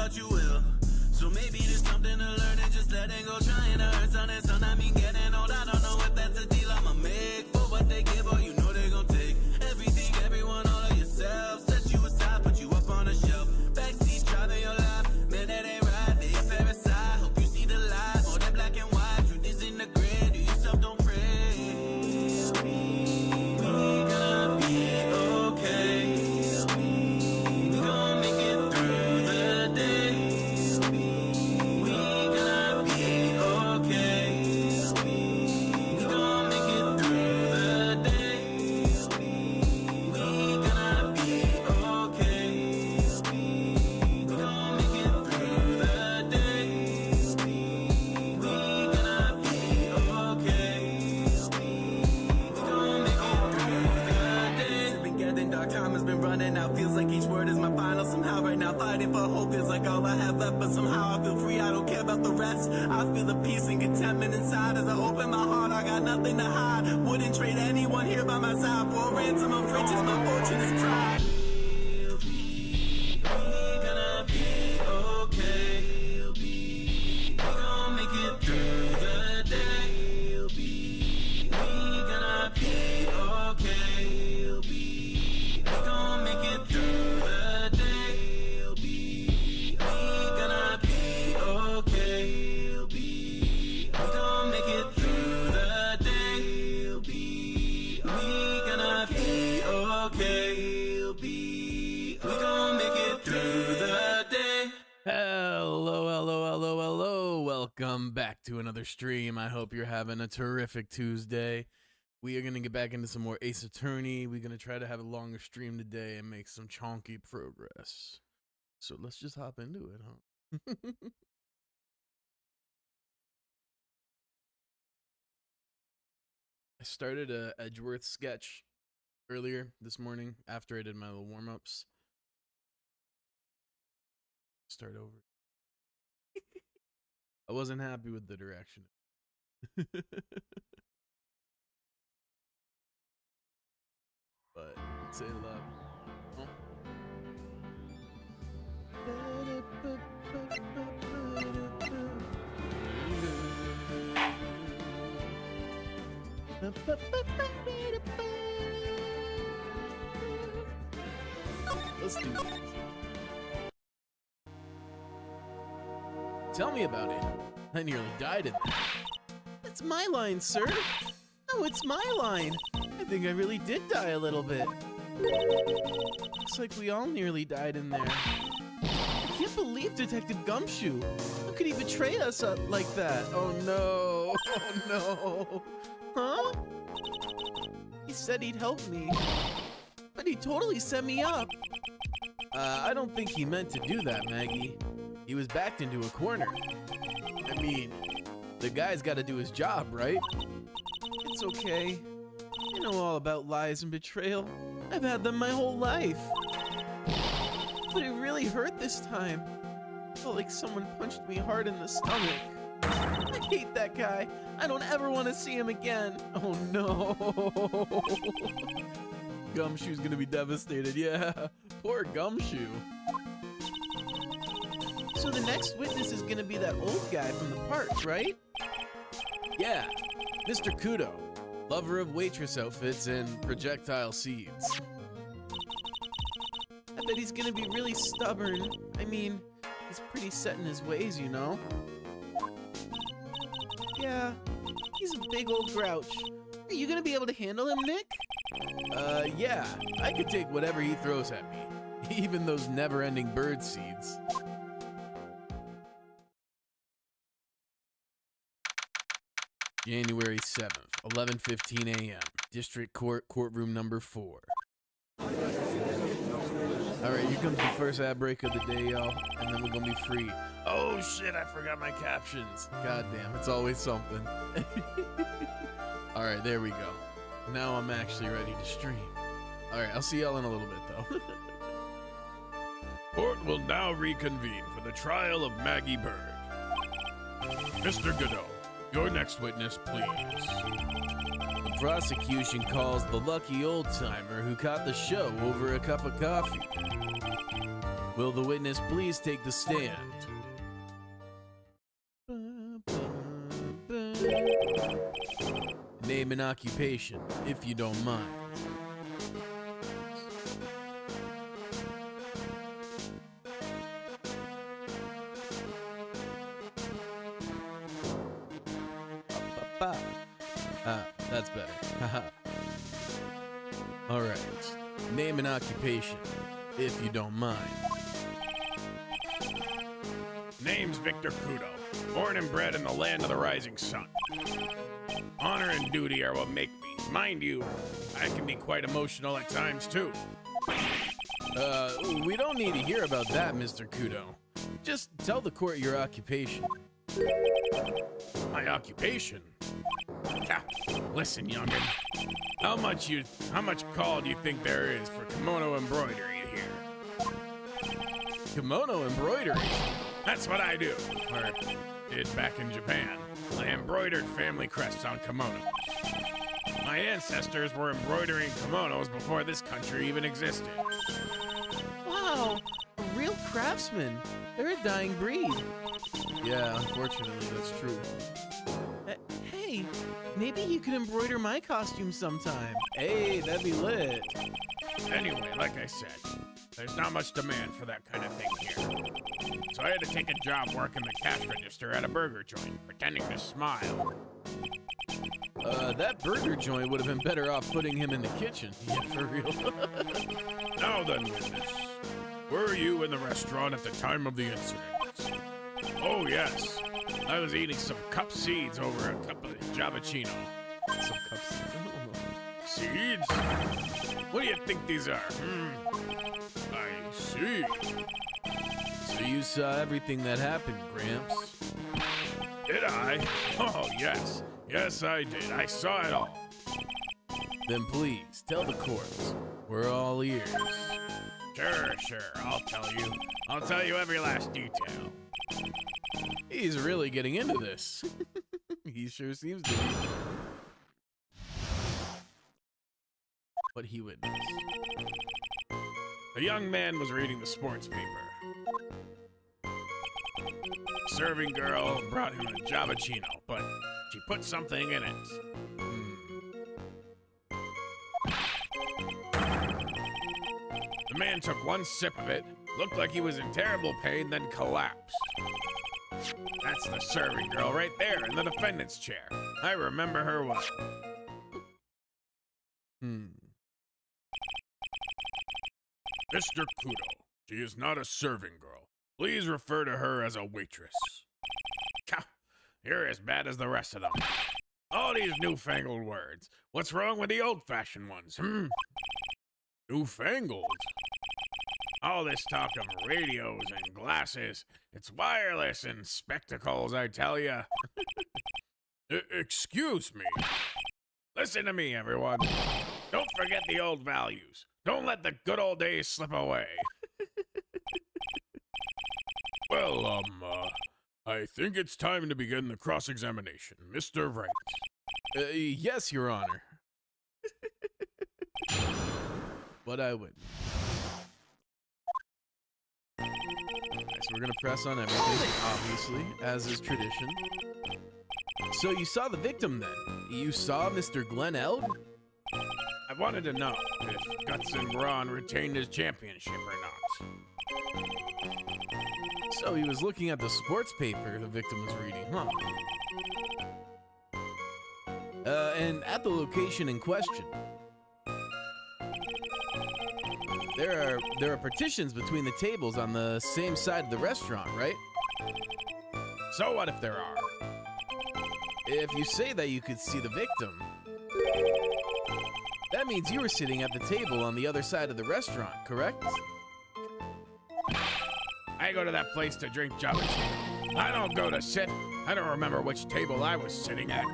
but you will. So maybe there's something to learn and just letting go, trying to earn something. Son, I mean getting old, I don't know if that's a deal I'ma make. For what they give, or you know they gon' take everything, everyone, all of yourself. Set you aside, put you up on a shelf. Backseat driving your life, man, that ain't right. They a parasite, hope you see the light. More than black and white, truth is in the gray. Do yourself, don't pray. We gonna be okay. We gon' make it through the day. We gonna be okay. We gon' make it through the day. We gonna be okay. We gon' make it through the day. We gonna be okay. We gon' make it through the day. Been getting dark, time has been running out. Feels like each word is my final somehow. Right now fighting for hope feels like all I have left, but somehow I feel free. I don't care about the rest. I feel the peace and contentment inside as I open my heart. I got nothing to hide. Wouldn't trade anyone here by my side for a ransom of riches. My fortune is pride. We gonna be okay. We gon' make it through the day. We gonna be okay. We gon' make it through the day. We gonna be okay. We gon' make it through the day. We gonna be okay. We gon' make it through the day. Hello. Welcome back to another stream. I hope you're having a terrific Tuesday. We are going to get back into some more Ace Attorney. We're going to try to have a longer stream today and make some chonky progress. So let's just hop into it, huh? I started a Edgeworth sketch earlier this morning after I did my little warm-ups. Start over. I wasn't happy with the direction. But say love. Let's do this. Tell me about it. I nearly died in there. That's my line, sir. No, it's my line. I think I really did die a little bit. Looks like we all nearly died in there. I can't believe Detective Gumshoe. How could he betray us like that? Oh no. Oh no. Huh? He said he'd help me. But he totally set me up. I don't think he meant to do that, Maggie. He was backed into a corner. I mean, the guy's got to do his job, right? It's okay. I know all about lies and betrayal. I've had them my whole life. But it really hurt this time. I felt like someone punched me hard in the stomach. I hate that guy. I don't ever want to see him again. Oh no. Gumshoe's gonna be devastated. Yeah, poor Gumshoe. So the next witness is gonna be that old guy from the park, right? Yeah, Mr. Godot, lover of waitress outfits and projectile seeds. I bet he's gonna be really stubborn. I mean, he's pretty set in his ways, you know? Yeah, he's a big old grouch. Are you gonna be able to handle him, Nick? Yeah, I could take whatever he throws at me. Even those never-ending bird seeds. January 7th, 11:15 a.m. District Court, courtroom number 4. Alright, here comes the first ad break of the day, y'all, and then we're gonna be free. Oh shit, I forgot my captions. God damn, it's always something. Alright, there we go. Now I'm actually ready to stream. Alright, I'll see y'all in a little bit, though. Court will now reconvene for the trial of Maggie Bird. Mr. Godot, Your next witness, please. The prosecution calls the lucky old-timer who caught the show over a cup of coffee. Will the witness please take the stand? Name and occupation, if you don't mind. That's better. Haha. All right. Name and occupation, if you don't mind. Name's Victor Godot, born and bred in the land of the rising sun. Honor and duty are what make me. Mind you, I can be quite emotional at times too. We don't need to hear about that, Mr. Kudo. Just tell the court your occupation. My occupation? Ha, listen, youngin. How much call do you think there is for kimono embroidery here? Kimono embroidery? That's what I do, or did back in Japan. I embroidered family crests on kimonos. My ancestors were embroidering kimonos before this country even existed. Wow, a real craftsman. They're a dying breed. Yeah, unfortunately, that's true. Hey, maybe you could embroider my costume sometime. Hey, that'd be lit. Anyway, like I said, there's not much demand for that kind of thing here. So I had to take a job working the cash register at a burger joint, pretending to smile. That burger joint would have been better off putting him in the kitchen. Yeah, for real. Now then, witness. Were you in the restaurant at the time of the incident? Oh, yes. I was eating some cup seeds over a cup of Javachino. Some cup seeds. Seeds? What do you think these are? I see. So you saw everything that happened, Gramps? Did I? Oh, yes. Yes, I did. I saw it all. Then please, tell the court. We're all ears. Sure. I'll tell you. I'll tell you every last detail. He's really getting into this. He sure seems to be. What he witnessed. A young man was reading the sports paper. Serving girl brought him a Javachino, but she put something in it. The man took one sip of it, looked like he was in terrible pain, then collapsed. That's the serving girl right there in the defendant's chair. I remember her well. Mr. Kudo, she is not a serving girl. Please refer to her as a waitress. You're as bad as the rest of them. All these newfangled words. What's wrong with the old-fashioned ones, Newfangled? All this talk of radios and glasses. It's wireless and spectacles, I tell ya. Excuse me. Listen to me, everyone. Don't forget the old values. Don't let the good old days slip away. Well, I think it's time to begin the cross-examination. Mr. Wright. Yes, Your Honor. But I wouldn't. So we're gonna press on everything, obviously, as is tradition. So you saw the victim then? You saw Mr. Glenn Elg? I wanted to know if Guts and Braun retained his championship or not. So he was looking at the sports paper the victim was reading, huh? And at the location in question, there are partitions between the tables on the same side of the restaurant, right? So what if there are? If you say that you could see the victim, that means you were sitting at the table on the other side of the restaurant, correct? I go to that place to drink Javachino. I don't go to sit. I don't remember which table I was sitting at.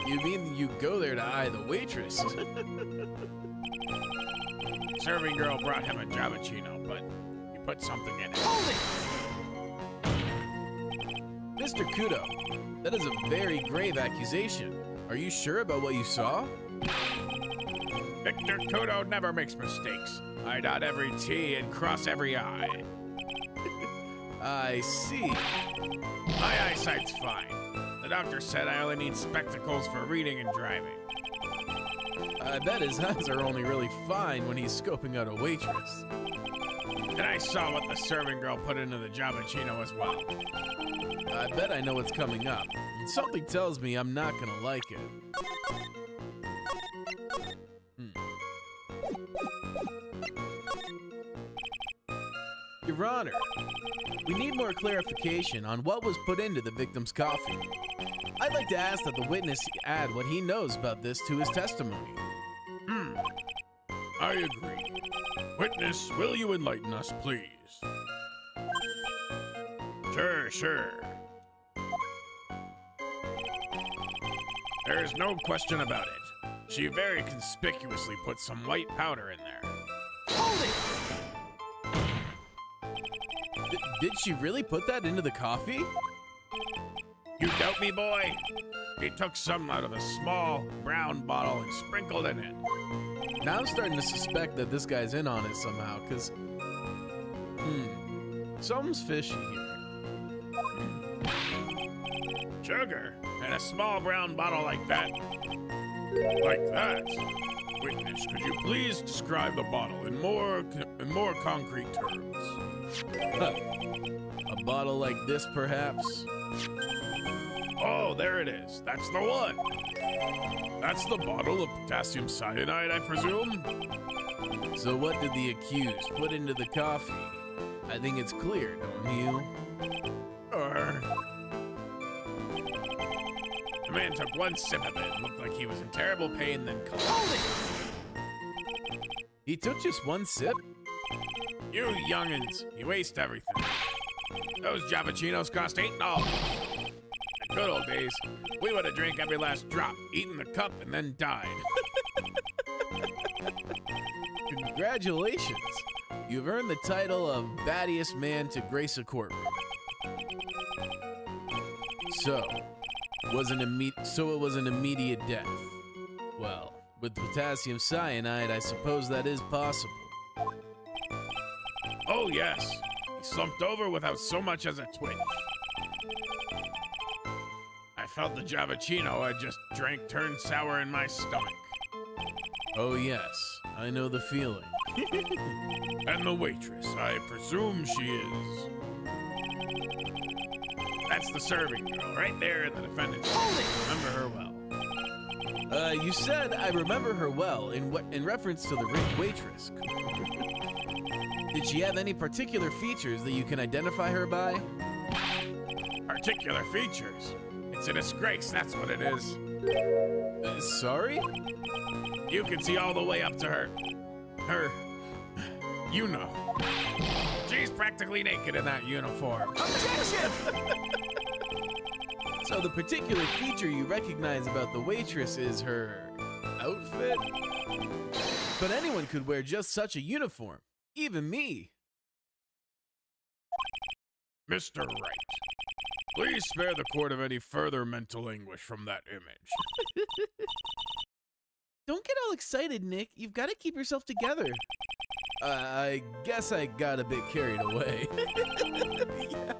You mean you go there to eye the waitress? Serving girl brought him a Javachino, but he put something in it. Hold it! Mr. Kudo, that is a very grave accusation. Are you sure about what you saw? Victor Kudo never makes mistakes. I dot every T and cross every I. I see. My eyesight's fine. The doctor said I only need spectacles for reading and driving. I bet his eyes are only really fine when he's scoping out a waitress. And I saw what the serving girl put into the Giovacchino as well. I bet I know what's coming up. And something tells me I'm not gonna like it. Your Honor, we need more clarification on what was put into the victim's coffee. I'd like to ask that the witness add what he knows about this to his testimony. I agree. Witness, will you enlighten us, please? Sure. There's no question about it. She very conspicuously put some white powder in there. Hold it! Did she really put that into the coffee? You doubt me, boy? He took some out of the small brown bottle and sprinkled it in. Now I'm starting to suspect that this guy's in on it somehow, because, something's fishy here. Sugar in a small brown bottle like that. Like that? Witness, could you please describe the bottle in more concrete terms? A bottle like this, perhaps? Oh, there it is. That's the one. That's the bottle of potassium cyanide, I presume? So what did the accused put into the coffee? I think it's clear, don't you? The man took one sip of it and looked like he was in terrible pain, then collapsed. He took just one sip? You youngins, you waste everything. Those Giovacchinos cost $8. In good old days, we would have drank every last drop, eaten the cup, and then died. Congratulations! You've earned the title of battiest man to grace a courtroom. So it was an immediate death. Well, with potassium cyanide, I suppose that is possible. Oh yes, he slumped over without so much as a twitch. I felt the Giovacchino I just drank turned sour in my stomach. Oh yes, I know the feeling. And the waitress, I presume she is. That's the serving girl, right there in the defendant's room. Remember her well. You said I remember her well in reference to the waitress. Did she have any particular features that you can identify her by? Particular features? It's a disgrace, that's what it is. Sorry? You can see all the way up to her, you know. She's practically naked in that uniform. Objection! So the particular feature you recognize about the waitress is her outfit? But anyone could wear just such a uniform. Even me. Mr. Wright, please spare the court of any further mental anguish from that image. Don't get all excited, Nick. You've got to keep yourself together. I guess I got a bit carried away. Yeah.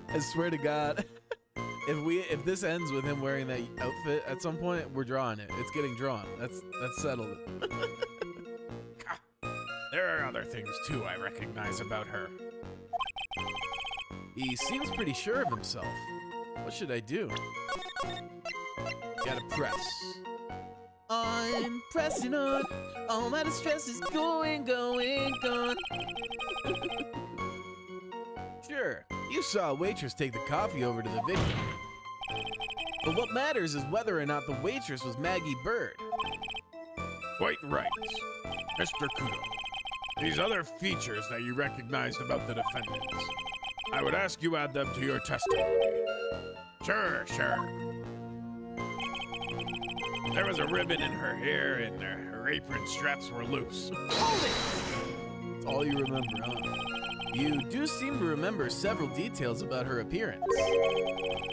I swear to God, if this ends with him wearing that outfit at some point, we're drawing it. It's getting drawn. That's settled. There are other things too I recognize about her. He seems pretty sure of himself. What should I do? Gotta press. I'm pressing on. All my distress is going. Sure, you saw a waitress take the coffee over to the victim. But what matters is whether or not the waitress was Maggie Bird. Quite right. Mr. Kudo, these other features that you recognized about the defendants, I would ask you add them to your testimony. Sure. There was a ribbon in her hair and her apron straps were loose. Hold it! That's all you remember, huh? You do seem to remember several details about her appearance.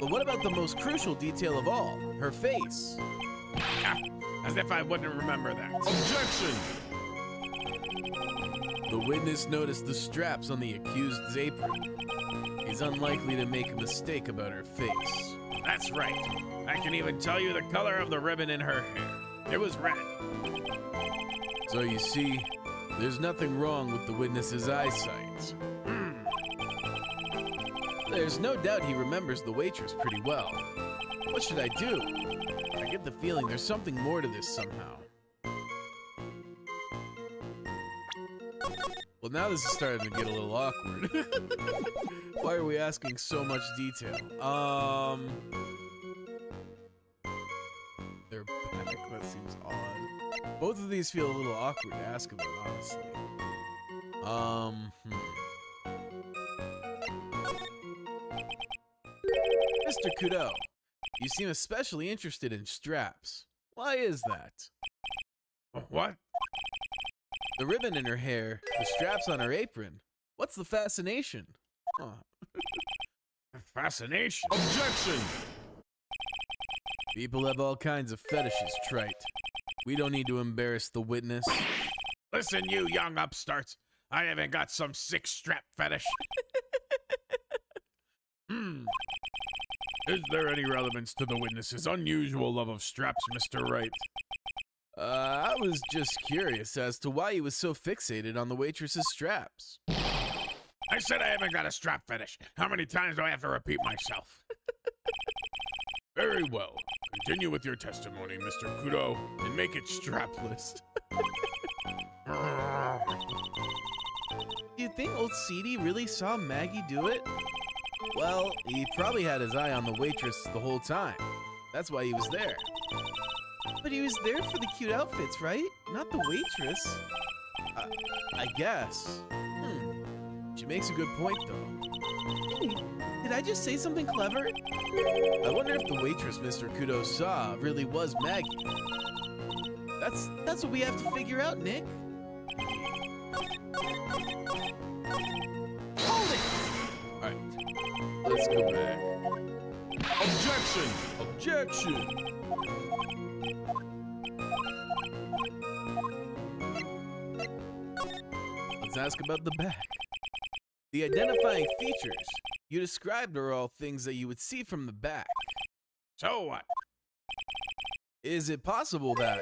But what about the most crucial detail of all, her face? Ah, as if I wouldn't remember that. Objection! The witness noticed the straps on the accused's apron. He's unlikely to make a mistake about her face. That's right. I can even tell you the color of the ribbon in her hair. It was red. So you see, there's nothing wrong with the witness's eyesight. There's no doubt he remembers the waitress pretty well. What should I do? I get the feeling there's something more to this somehow. Well, now this is starting to get a little awkward. Why are we asking so much detail? They're back. That seems odd. Both of these feel a little awkward to ask about, honestly. Mr. Godot, you seem especially interested in straps. Why is that? What? The ribbon in her hair, the straps on her apron. What's the fascination? Huh. Fascination. Objection! People have all kinds of fetishes, trite. We don't need to embarrass the witness. Listen, you young upstarts. I haven't got some sick strap fetish. Is there any relevance to the witness's unusual love of straps, Mr. Wright? I was just curious as to why he was so fixated on the waitress's straps. I said I haven't got a strap fetish. How many times do I have to repeat myself? Very well. Continue with your testimony, Mr. Godot, and make it strapless. Do you think old Seedy really saw Maggie do it? Well, he probably had his eye on the waitress the whole time. That's why he was there. But he was there for the cute outfits, right? Not the waitress. I guess. She makes a good point, though. Hey, did I just say something clever? I wonder if the waitress Mr. Godot saw really was Maggie. That's what we have to figure out, Nick. Hold it! Alright, let's go back. Objection! Objection! Let's ask about the back. The identifying features you described are all things that you would see from the back. So what? Is it possible that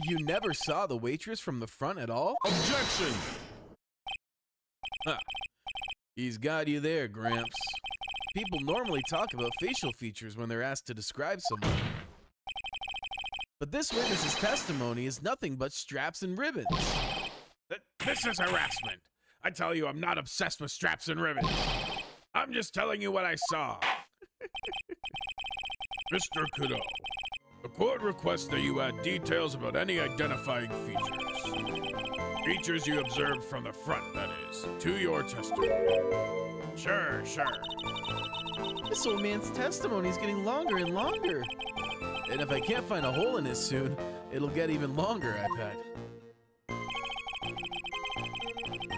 you never saw the waitress from the front at all? Objection! Huh. He's got you there, Gramps. People normally talk about facial features when they're asked to describe someone. But this witness's testimony is nothing but straps and ribbons. This is harassment. I tell you, I'm not obsessed with straps and ribbons. I'm just telling you what I saw. Mr. Godot, the court requests that you add details about any identifying features. Features you observed from the front, that is, to your testimony. Sure. This old man's testimony is getting longer and longer. And if I can't find a hole in this soon, it'll get even longer, I bet.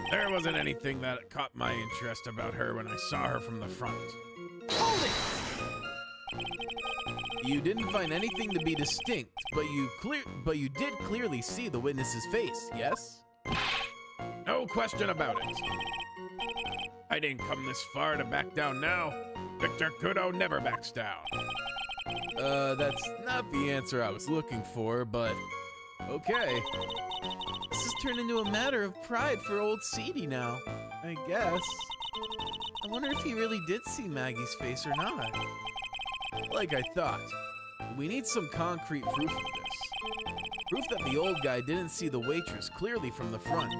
There wasn't anything that caught my interest about her when I saw her from the front. Hold it! You didn't find anything to be distinct, but you did clearly see the witness's face, yes? No question about it. I didn't come this far to back down now. Victor Godot never backs down. That's not the answer I was looking for, but okay. This has turned into a matter of pride for old Seedy now, I guess. I wonder if he really did see Maggie's face or not. Like I thought, we need some concrete proof of this. Proof that the old guy didn't see the waitress clearly from the front.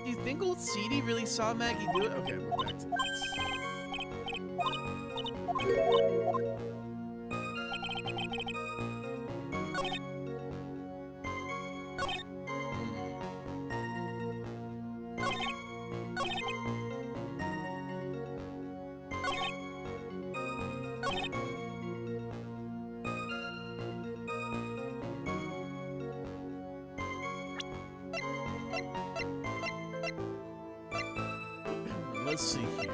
Do you think old Seedy really saw Maggie do it? Okay, we're back to this. let's see here.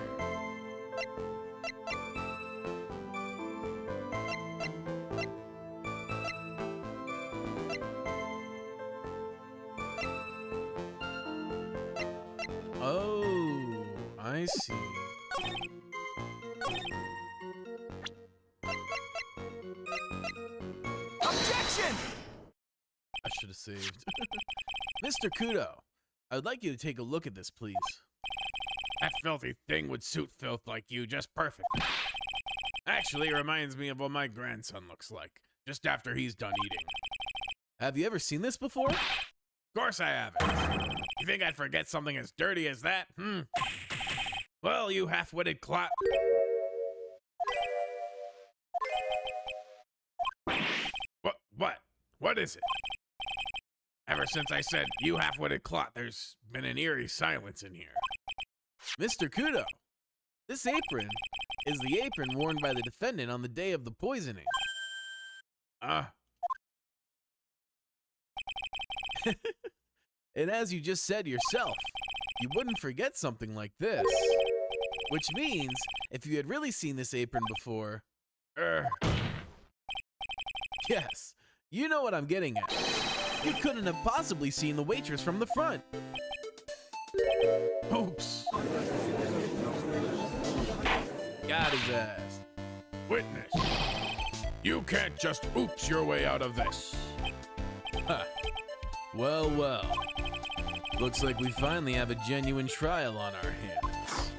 Oh, I see. Objection! I should have saved. Mr. Godot, I would like you to take a look at this, please. That filthy thing would suit filth like you just perfectly. Actually, it reminds me of what my grandson looks like, just after he's done eating. Have you ever seen this before? Of course I haven't. You think I'd forget something as dirty as that? Well, you half-witted clot. What is it? Ever since I said, you half-witted clot, there's been an eerie silence in here. Mr. Godot, this apron is the apron worn by the defendant on the day of the poisoning. And as you just said yourself, you wouldn't forget something like this. Which means, if you had really seen this apron before... Yes, you know what I'm getting at. You couldn't have possibly seen the waitress from the front. Oops. Got his ass. Witness. You can't just oops your way out of this. Huh. Well, well. Looks like we finally have a genuine trial on our hands.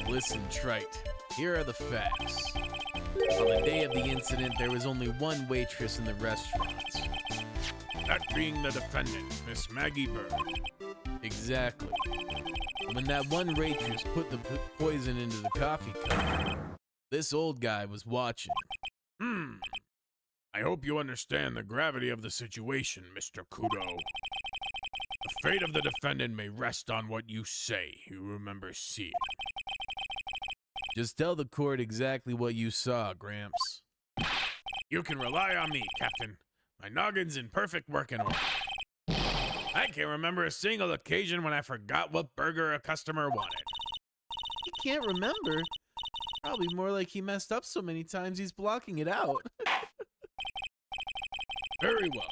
Listen, Trite. Here are the facts. On the day of the incident, there was only one waitress in the restaurant. That being the defendant, Miss Maggie Bird. Exactly. When that one waitress put the poison into the coffee cup, this old guy was watching. I hope you understand the gravity of the situation, Mr. Godot. The fate of the defendant may rest on what you say you remember seeing. Just tell the court exactly what you saw, Gramps. You can rely on me, Captain. My noggin's in perfect working order. I can't remember a single occasion when I forgot what burger a customer wanted. He can't remember. Probably more like he messed up so many times he's blocking it out. Very well.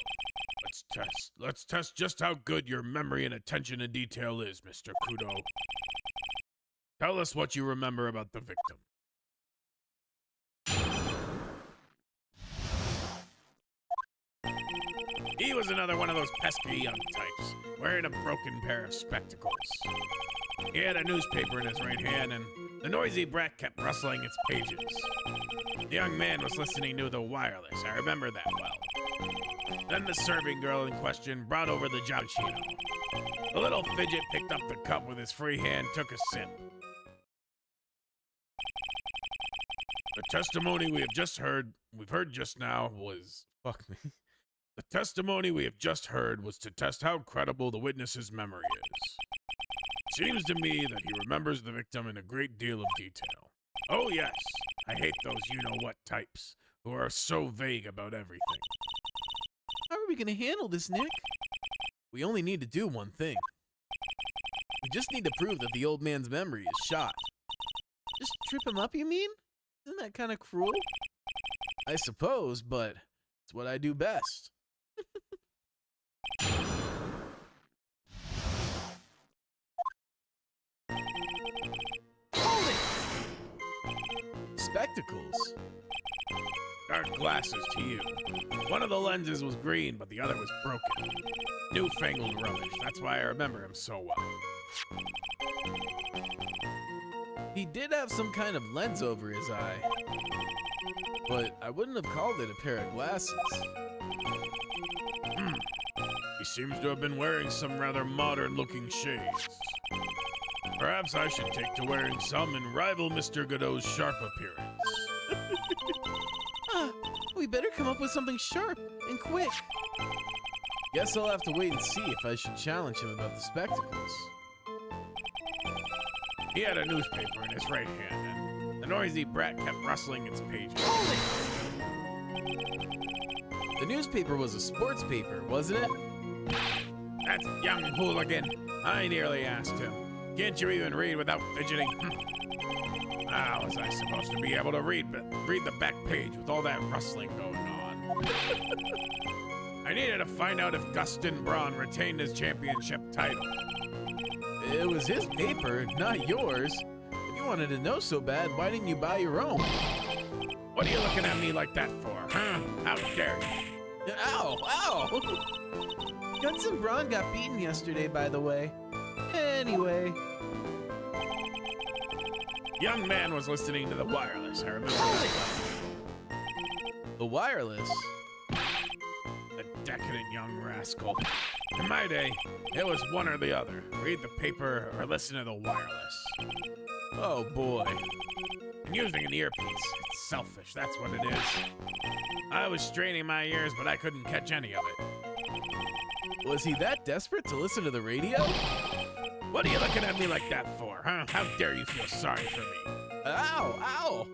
Let's test just how good your memory and attention to detail is, Mr. Godot. Tell us what you remember about the victim. He was another one of those pesky young types, wearing a broken pair of spectacles. He had a newspaper in his right hand, and the noisy brat kept rustling its pages. The young man was listening to the wireless, I remember that well. Then the serving girl in question brought over the cappuccino. The little fidget picked up the cup with his free hand, took a sip. The testimony we've heard just now was... Fuck me. The testimony we have just heard was to test how credible the witness's memory is. It seems to me that he remembers the victim in a great deal of detail. Oh yes, I hate those you-know-what types who are so vague about everything. How are we gonna handle this, Nick? We only need to do one thing. We just need to prove that the old man's memory is shot. Just trip him up, you mean? Isn't that kind of cruel? I suppose, but it's what I do best. Hold it! Spectacles. Dark glasses to you. One of the lenses was green, but the other was broken. Newfangled rubbish. That's why I remember him so well. He did have some kind of lens over his eye, but I wouldn't have called it a pair of glasses. He seems to have been wearing some rather modern-looking shades. Perhaps I should take to wearing some and rival Mr. Godot's sharp appearance. We better come up with something sharp and quick. Guess I'll have to wait and see if I should challenge him about the spectacles. He had a newspaper in his right hand, and the noisy brat kept rustling its pages. Hold it! The newspaper was a sports paper, wasn't it? That young hooligan. I nearly asked him. Can't you even read without fidgeting? How was I supposed to be able to read the back page with all that rustling going on? I needed to find out if Gustin Braun retained his championship title. It was his paper, not yours. If you wanted to know so bad, why didn't you buy your own? What are you looking at me like that for, huh? How dare you? Ow! Ow! Gustin Braun got beaten yesterday, by the way. Anyway. Young man was listening to the wireless, I remember that. The wireless? The decadent young rascal. In my day, it was one or the other. Read the paper or listen to the wireless. Oh boy. And using an earpiece, it's selfish, that's what it is. I was straining my ears, but I couldn't catch any of it. Was he that desperate to listen to the radio? What are you looking at me like that for, huh? How dare you feel sorry for me? Ow! Ow!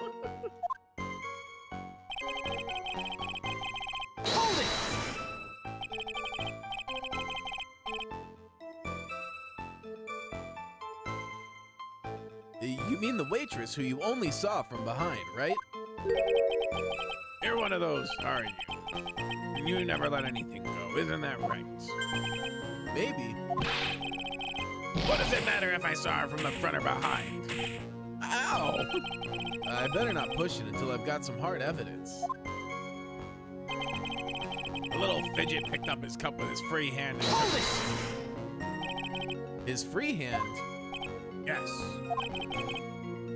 Hold it! You mean the waitress who you only saw from behind, right? You're one of those, are you? And you never let anything go, isn't that right? Maybe. What does it matter if I saw her from the front or behind? Ow! I better not push it until I've got some hard evidence. The little fidget picked up his cup with his free hand and took it. His free hand? Yes.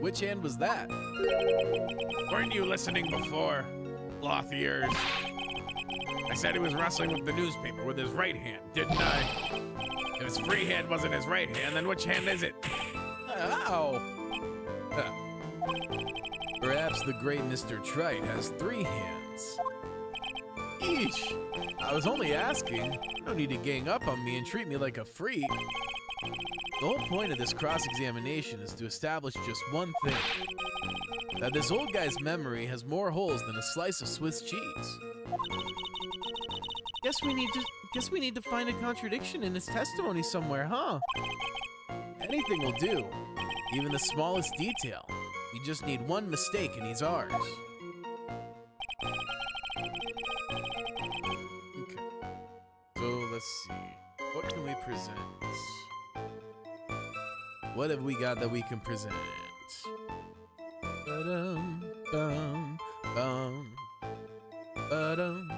Which hand was that? Weren't you listening before? Sloth ears. I said he was wrestling with the newspaper with his right hand, didn't I? If his free hand wasn't his right hand, then which hand is it? Ow! Perhaps the great Mr. Trite has 3 hands. Eesh! I was only asking. No need to gang up on me and treat me like a freak. The whole point of this cross-examination is to establish just one thing. That this old guy's memory has more holes than a slice of Swiss cheese. Guess we need to find a contradiction in his testimony somewhere, huh? Anything will do. Even the smallest detail. We just need one mistake and he's ours. Okay. So let's see. What can we present? What have we got that we can present? Ba-dum, bum, bum. Ba-dum,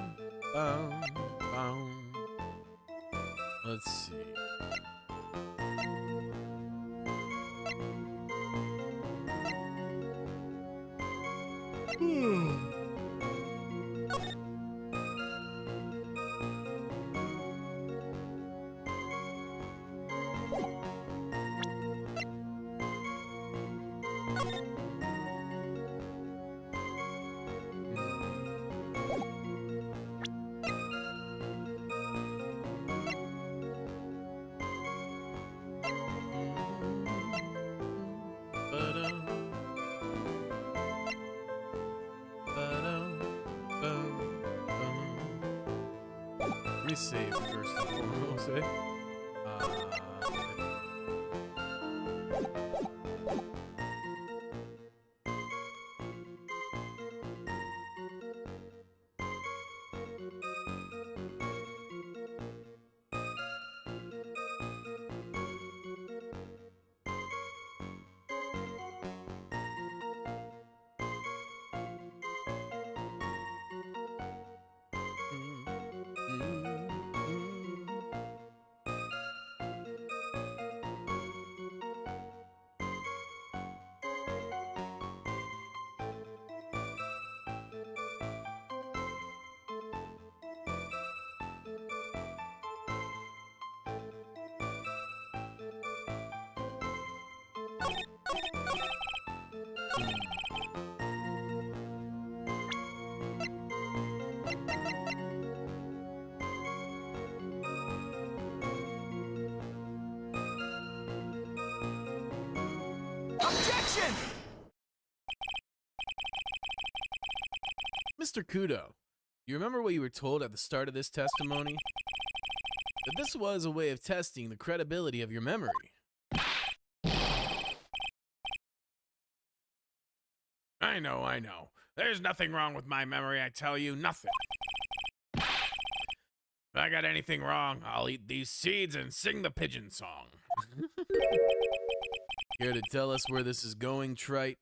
bum, bum. Let's see. Let me save first and foremost, eh? Objection! Mr. Kudo, you remember what you were told at the start of this testimony? But this was a way of testing the credibility of your memory. I know. There's nothing wrong with my memory, I tell you, nothing. If I got anything wrong, I'll eat these seeds and sing the pigeon song. Care to tell us where this is going, Trite?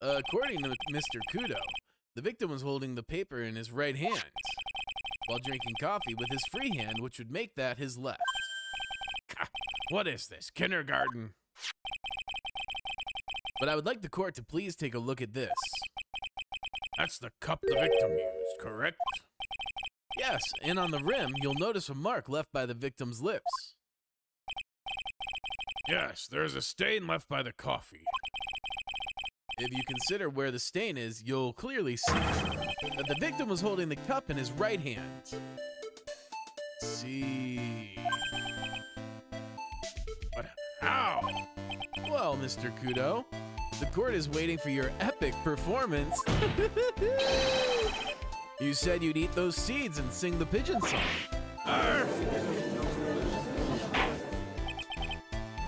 According to Mr. Godot, the victim was holding the paper in his right hand, while drinking coffee with his free hand, which would make that his left. What is this, kindergarten? But I would like the court to please take a look at this. That's the cup the victim used, correct? Yes, and on the rim, you'll notice a mark left by the victim's lips. Yes, there's a stain left by the coffee. If you consider where the stain is, you'll clearly see that the victim was holding the cup in his right hand. See. But how? Well, Mr. Godot, the court is waiting for your epic performance. You said you'd eat those seeds and sing the pigeon song.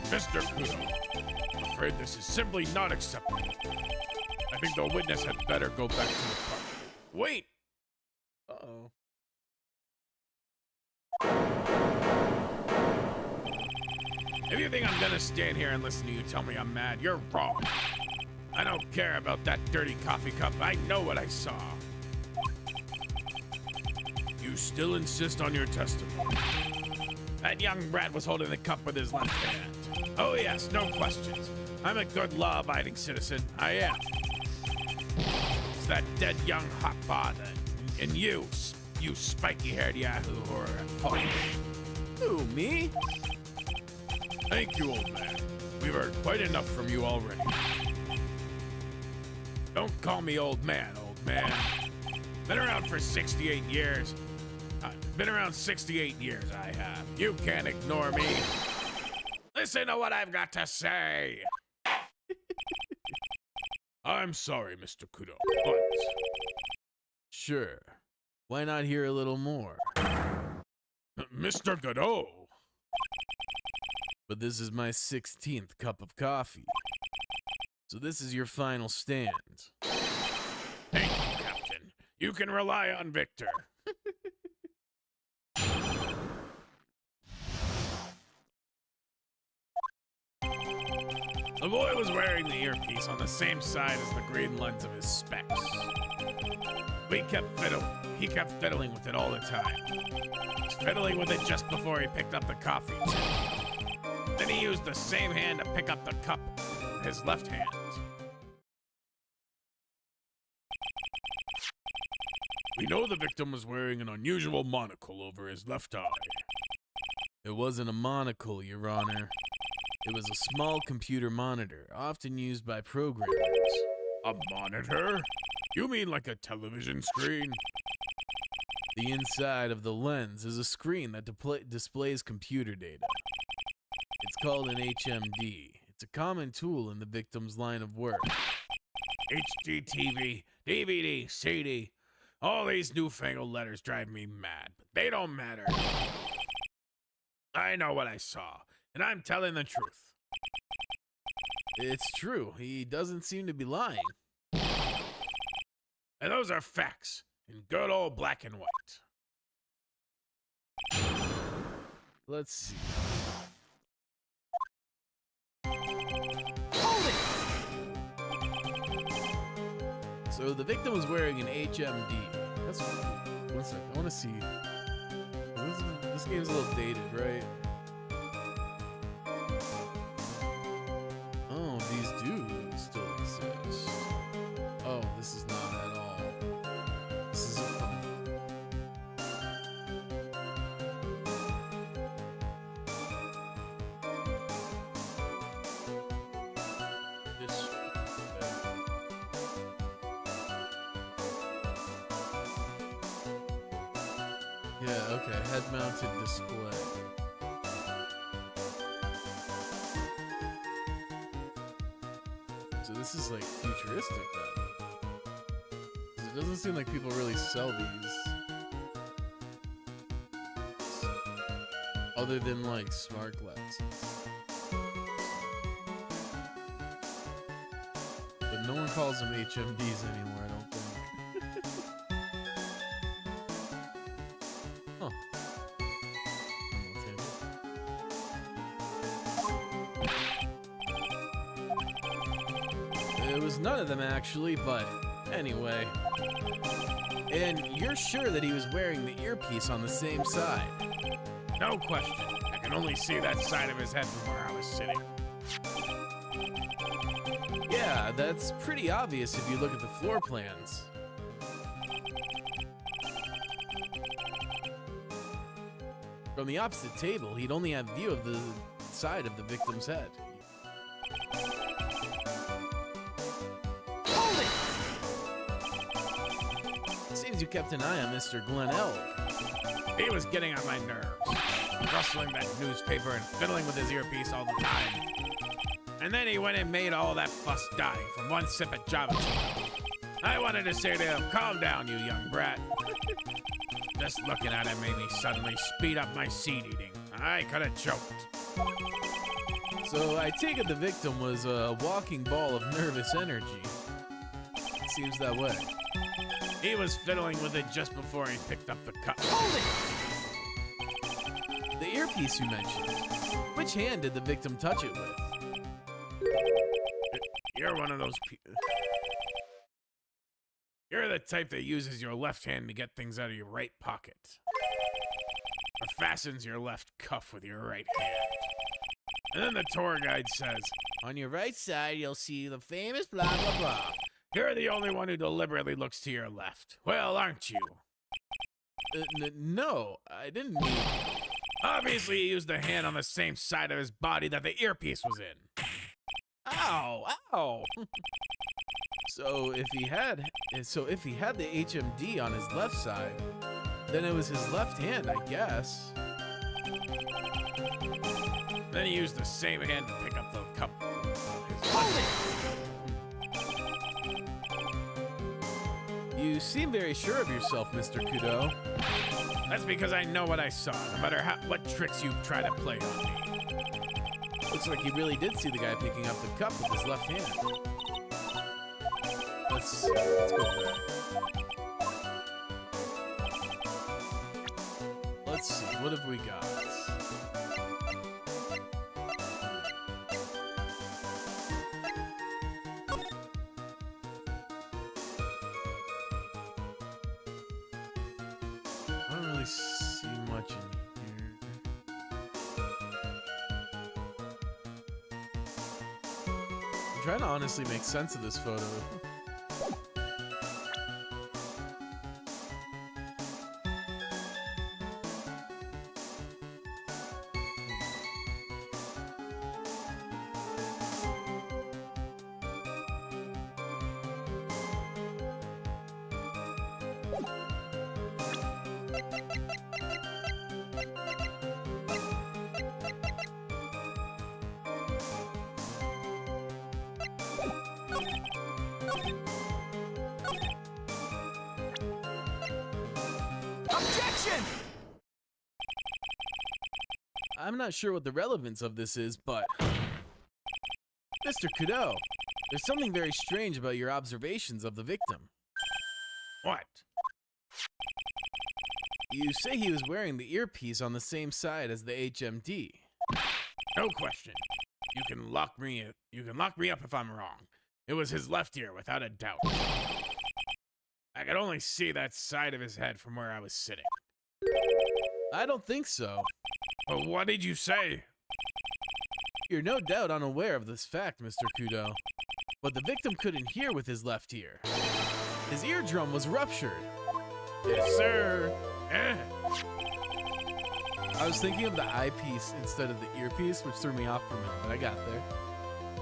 Mr. Godot, I'm afraid this is simply not acceptable. I think the witness had better go back to the park. Wait! Uh-oh. If you think I'm gonna stand here and listen to you tell me I'm mad, you're wrong. I don't care about that dirty coffee cup. I know what I saw. You still insist on your testimony. That young brat was holding the cup with his left hand. Oh yes, no questions. I'm a good law-abiding citizen. I am. It's that dead young hot bod and you spiky-haired yahoo who are at fault. Who, me? Thank you, old man. We've heard quite enough from you already. Don't call me old man, Been around for 68 years. Been around 68 years, I have. You can't ignore me. Listen to what I've got to say. I'm sorry, Mr. Godot, but... Sure. Why not hear a little more? Mr. Godot! But this is my 16th cup of coffee. So this is your final stand. Thank you, Captain. You can rely on Victor. The boy was wearing the earpiece on the same side as the green lens of his specs. He kept fiddling with it all the time. He was fiddling with it just before he picked up the coffee, too. Then he used the same hand to pick up the cup with his left hand. We know the victim was wearing an unusual monocle over his left eye. It wasn't a monocle, Your Honor. It was a small computer monitor, often used by programmers. A monitor? You mean like a television screen? The inside of the lens is a screen that displays computer data. It's called an HMD. It's a common tool in the victim's line of work. HDTV, DVD, CD. All these newfangled letters drive me mad, but they don't matter. I know what I saw, and I'm telling the truth. It's true. He doesn't seem to be lying. And those are facts, in good old black and white. Let's see. Hold it! So the victim was wearing an HMD. That's cool. One second. I want to see. This game's a little dated, right? Oh, these do still exist. Oh, this is not at all. This is a fun. This. Yeah, okay. Head-mounted display. So this is like futuristic then. 'Cause it doesn't seem like people really sell these. Other than like smart glasses. But no one calls them HMDs anymore, I don't think. Huh. It was none of them actually, but anyway. And you're sure that he was wearing the earpiece on the same side? No question. I can only see that side of his head from where I was sitting. Yeah, that's pretty obvious if you look at the floor plans. From the opposite table, he'd only have view of the side of the victim's head. Hold it! Seems you kept an eye on Mr. Glenn Elk. He was getting on my nerves, rustling that newspaper and fiddling with his earpiece all the time. And then he went and made all that fuss dying from one sip of Java tea. I wanted to say to him, calm down, you young brat. Just looking at him made me suddenly speed up my seed eating. I could have choked. So I take it the victim was a walking ball of nervous energy. Seems that way. He was fiddling with it just before he picked up the cup. Hold it! The earpiece you mentioned. Which hand did the victim touch it with? You're one of those people. You're the type that uses your left hand to get things out of your right pocket. Or fastens your left cuff with your right hand. And then the tour guide says, On your right side, you'll see the famous blah, blah, blah. you're the only one who deliberately looks to your left. Well, aren't you? No, I didn't mean... Obviously, he used the hand on the same side of his body that the earpiece was in. Ow, ow. So if he had the HMD on his left side, then it was his left hand, I guess. Then he used the same hand to pick up the cup. Hold it! You seem very sure of yourself, Mr. Godot. That's because I know what I saw, no matter what tricks you try to play on me. Looks like he really did see the guy picking up the cup with his left hand. Let's go back. Let's see, what have we got? I don't really see much in here. I'm trying to honestly make sense of this photo. Objection! I'm not sure what the relevance of this is, but... Mr. Godot, there's something very strange about your observations of the victim. What? You say he was wearing the earpiece on the same side as the HMD. No question. You can lock me up if I'm wrong. It was his left ear, without a doubt. I could only see that side of his head from where I was sitting. I don't think so. But what did you say? You're no doubt unaware of this fact, Mr. Godot. But the victim couldn't hear with his left ear. His eardrum was ruptured. Yes, sir. Eh? I was thinking of the eyepiece instead of the earpiece, which threw me off for a minute, but I got there.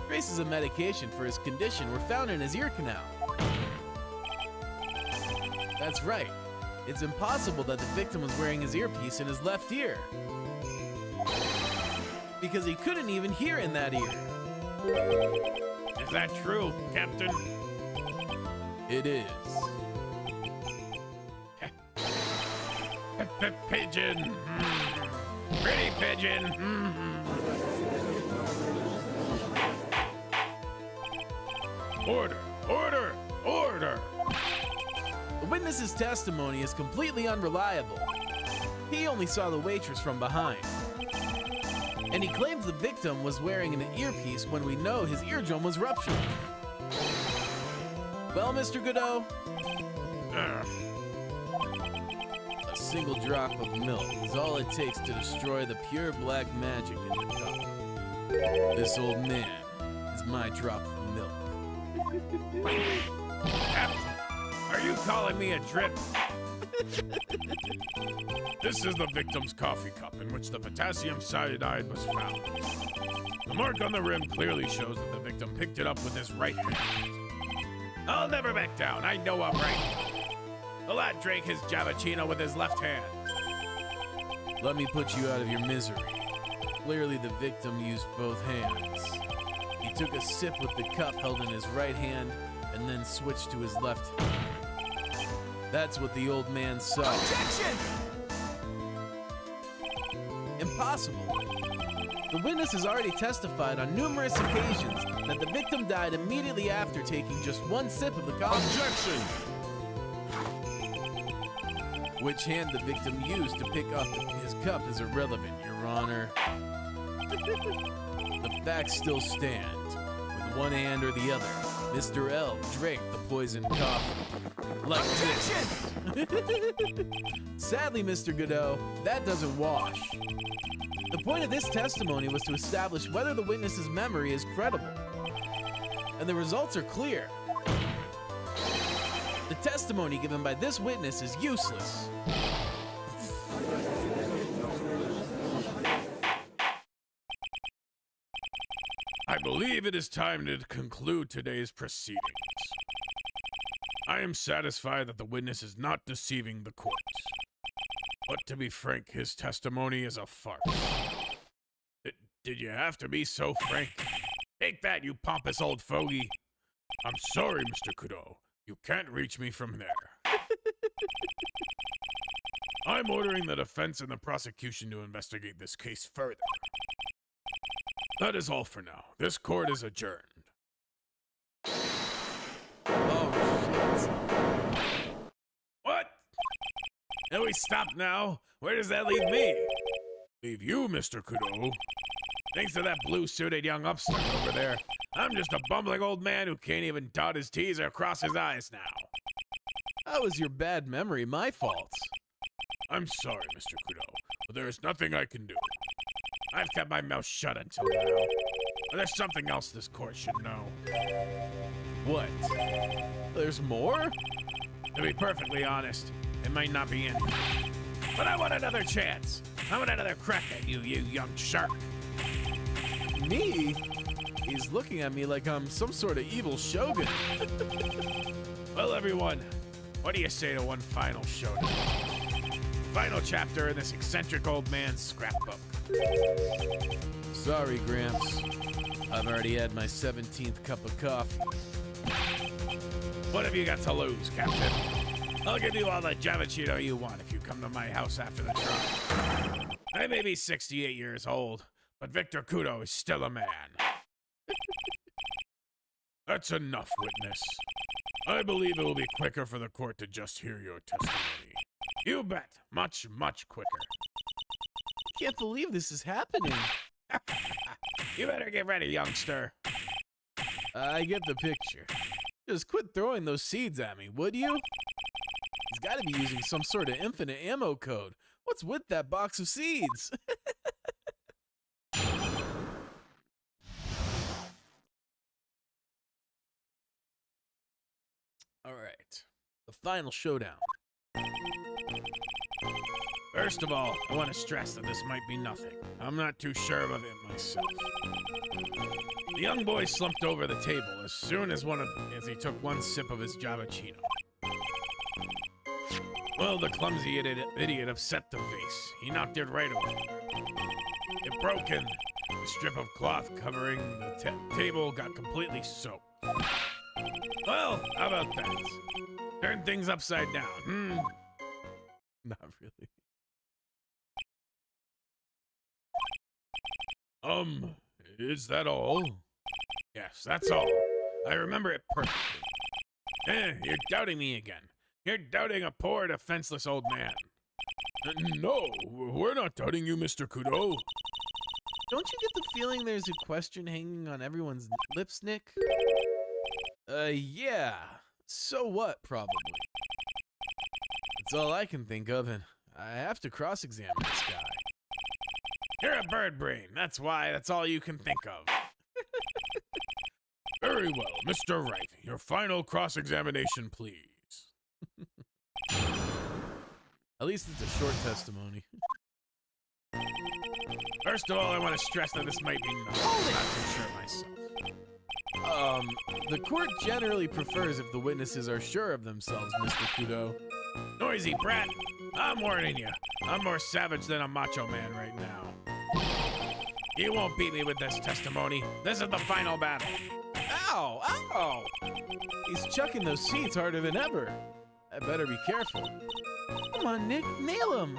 Traces of medication for his condition were found in his ear canal. That's right. It's impossible that the victim was wearing his earpiece in his left ear. Because he couldn't even hear in that ear. Is that true, Captain? It is. Pigeon. Pretty pigeon. Order, order, order. The witness's testimony is completely unreliable. He only saw the waitress from behind. And he claims the victim was wearing an earpiece when we know his eardrum was ruptured. Well, Mr. Godot, a single drop of milk is all it takes to destroy the pure black magic in the cup. This old man is my drop of milk. Captain, are you calling me a drip? This is the victim's coffee cup in which the potassium cyanide was found. The mark on the rim clearly shows that the victim picked it up with his right hand. I'll never back down. I know I'm right. The lad drank his Javachino with his left hand. Let me put you out of your misery. Clearly the victim used both hands. He took a sip with the cup held in his right hand and then switched to his left hand. That's what the old man saw. Objection! Impossible. The witness has already testified on numerous occasions that the victim died immediately after taking just one sip of the coffee. Objection! Which hand the victim used to pick up his cup is irrelevant, Your Honor. The facts still stand. With one hand or the other, Mr. L drank the poisoned coffee. Like this. Sadly, Mr. Godot, that doesn't wash. The point of this testimony was to establish whether the witness's memory is credible. And the results are clear. The testimony given by this witness is useless. I believe it is time to conclude today's proceedings. I am satisfied that the witness is not deceiving the court. But to be frank, his testimony is a farce. Did you have to be so frank? Take that, you pompous old fogey. I'm sorry, Mr. Godot. You can't reach me from there. I'm ordering the defense and the prosecution to investigate this case further. That is all for now. This court is adjourned. Oh, shit. What? Can we stop now? Where does that leave me? Leave you, Mr. Godot. Thanks to that blue-suited young upstart over there, I'm just a bumbling old man who can't even dot his T's or cross his I's now. How was your bad memory my fault? I'm sorry, Mr. Godot, but there is nothing I can do. I've kept my mouth shut until now. But there's something else this court should know. What? There's more? To be perfectly honest, it might not be anything. But I want another chance. I want another crack at you, you young shark. Me? He's looking at me like I'm some sort of evil shogun. Well, everyone, what do you say to one final showdown? Final chapter in this eccentric old man's scrapbook. Sorry, Gramps. I've already had my 17th cup of coffee. What have you got to lose, Captain? I'll give you all the Javachino you want if you come to my house after the trial. I may be 68 years old, but Victor Godot is still a man. That's enough, witness. I believe it will be quicker for the court to just hear your testimony. You bet. Much, much quicker. I can't believe this is happening. You better get ready, youngster. I get the picture. Just quit throwing those seeds at me, would you? He's got to be using some sort of infinite ammo code. What's with that box of seeds? All right, the final showdown. First of all, I want to stress that this might be nothing. I'm not too sure of it myself. The young boy slumped over the table as soon as he took one sip of his Javachino. Well, the clumsy idiot upset the vase. He knocked it right over. It broke and the strip of cloth covering the table got completely soaked. Well, how about that? Turn things upside down, Not really. Is that all? Yes, that's all. I remember it perfectly. You're doubting me again. You're doubting a poor, defenseless old man. No, we're not doubting you, Mr. Godot. Don't you get the feeling there's a question hanging on everyone's lips, Nick? Yeah. So what, probably. That's all I can think of, and I have to cross-examine this guy. You're a bird brain. That's why. That's all you can think of. Very well, Mr. Wright. Your final cross-examination, please. At least it's a short testimony. First of all, I want to stress that this might be known. I'm not too sure myself. The court generally prefers if the witnesses are sure of themselves, Mr. Godot. Noisy brat. I'm warning you. I'm more savage than a macho man right now. You won't beat me with this testimony. This is the final battle. Ow! Ow! He's chucking those seats harder than ever. I better be careful. Come on, Nick, nail him!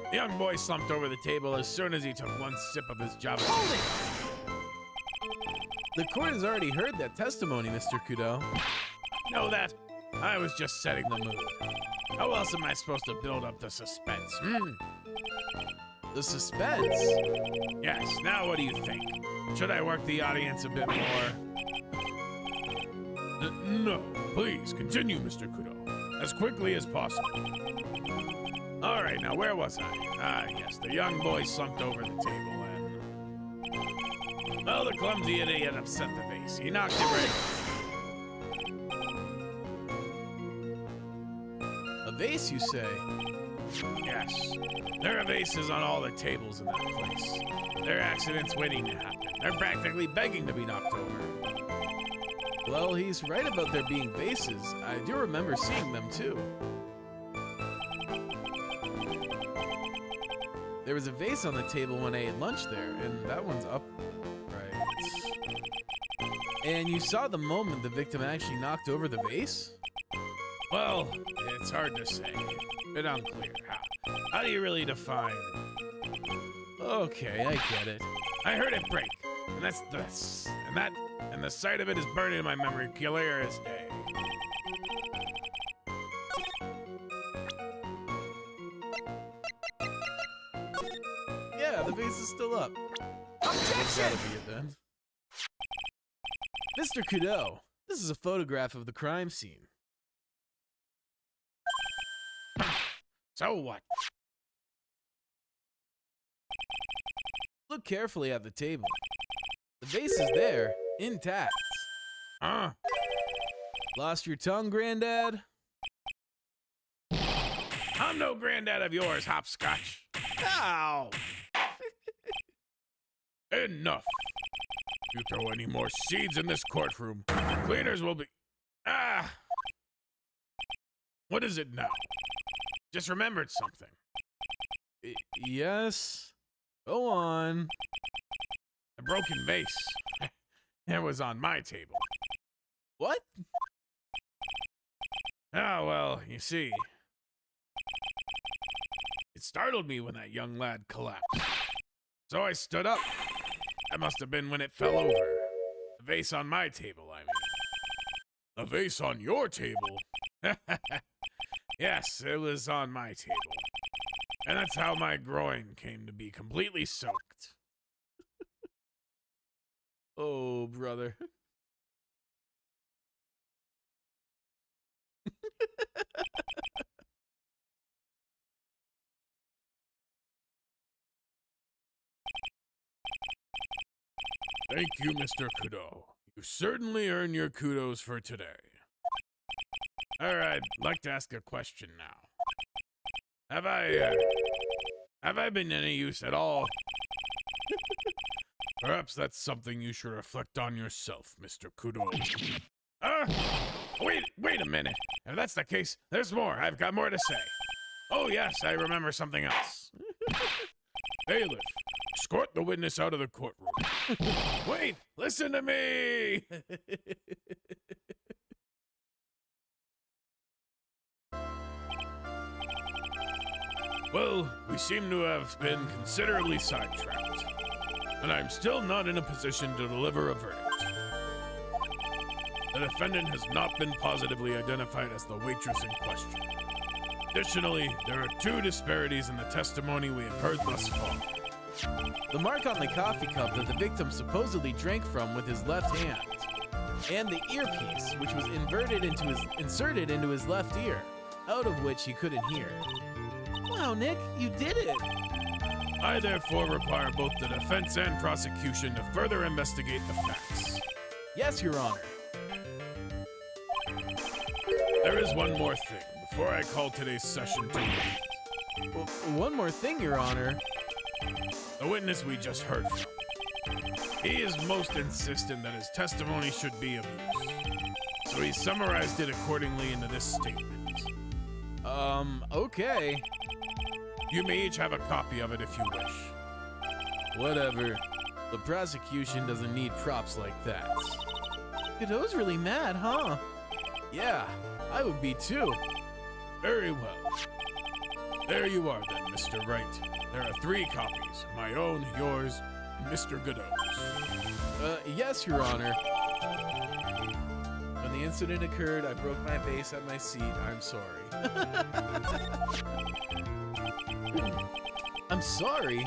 The young boy slumped over the table as soon as he took one sip of his Java. Hold it! The court has already heard that testimony, Mr. Godot. Know that? I was just setting the mood. How else am I supposed to build up the suspense? The suspense? Yes, now what do you think? Should I work the audience a bit more? No, please, continue, Mr. Godot. As quickly as possible. All right, now where was I? Ah, yes, the young boy slumped over the table and... Well, the clumsy idiot upset the vase. He knocked it right over. A vase, you say? Yes. There are vases on all the tables in that place. There are accidents waiting to happen. They're practically begging to be knocked over. Well, he's right about there being vases. I do remember seeing them, too. There was a vase on the table when I ate lunch there, and that one's up. Right. And you saw the moment the victim actually knocked over the vase? Well, it's hard to say. A bit unclear. How do you really define? Okay, I get it. I heard it break, and and the sight of it is burned in my memory clear as day. Yeah, the vase is still up. Objection! That's gotta be it then. Mr. Godot, this is a photograph of the crime scene. So what? Look carefully at the table. The vase is there, intact. Huh? Lost your tongue, Granddad? I'm no granddad of yours, hopscotch. Ow! Enough. You throw any more seeds in this courtroom, cleaners will be... Ah! What is it now? Just remembered something. Yes? Go on. A broken vase. It was on my table. What? Ah, well, you see. It startled me when that young lad collapsed. So I stood up. That must have been when it fell over. The vase on my table, I mean. The vase on your table? Yes, it was on my table. And that's how my groin came to be completely soaked. Oh, brother. Thank you, Mr. Godot. You certainly earned your kudos for today. All right, I'd like to ask a question now. Have I been any use at all? Perhaps that's something you should reflect on yourself, Mr. Godot. Wait a minute. If that's the case, there's more. I've got more to say. Oh yes, I remember something else. Bailiff, escort the witness out of the courtroom. Wait, listen to me! Well, we seem to have been considerably sidetracked, and I'm still not in a position to deliver a verdict. The defendant has not been positively identified as the waitress in question. Additionally, there are two disparities in the testimony we have heard thus far. The mark on the coffee cup that the victim supposedly drank from with his left hand, and the earpiece, which was inserted into his left ear, out of which he couldn't hear. Wow, Nick, you did it! I therefore require both the defense and prosecution to further investigate the facts. Yes, Your Honor. There is one more thing before I call today's session to end. One more thing, Your Honor. The witness we just heard from. He is most insistent that his testimony should be of use. So he summarized it accordingly into this statement. Okay. You may each have a copy of it if you wish. Whatever. The prosecution doesn't need props like that. Godot's really mad, huh? Yeah, I would be too. Very well. There you are then, Mr. Wright. There are 3 copies, my own, yours, and Mr. Godot's. Yes, Your Honor. When the incident occurred, I broke my vase at my seat. I'm sorry. I'm sorry?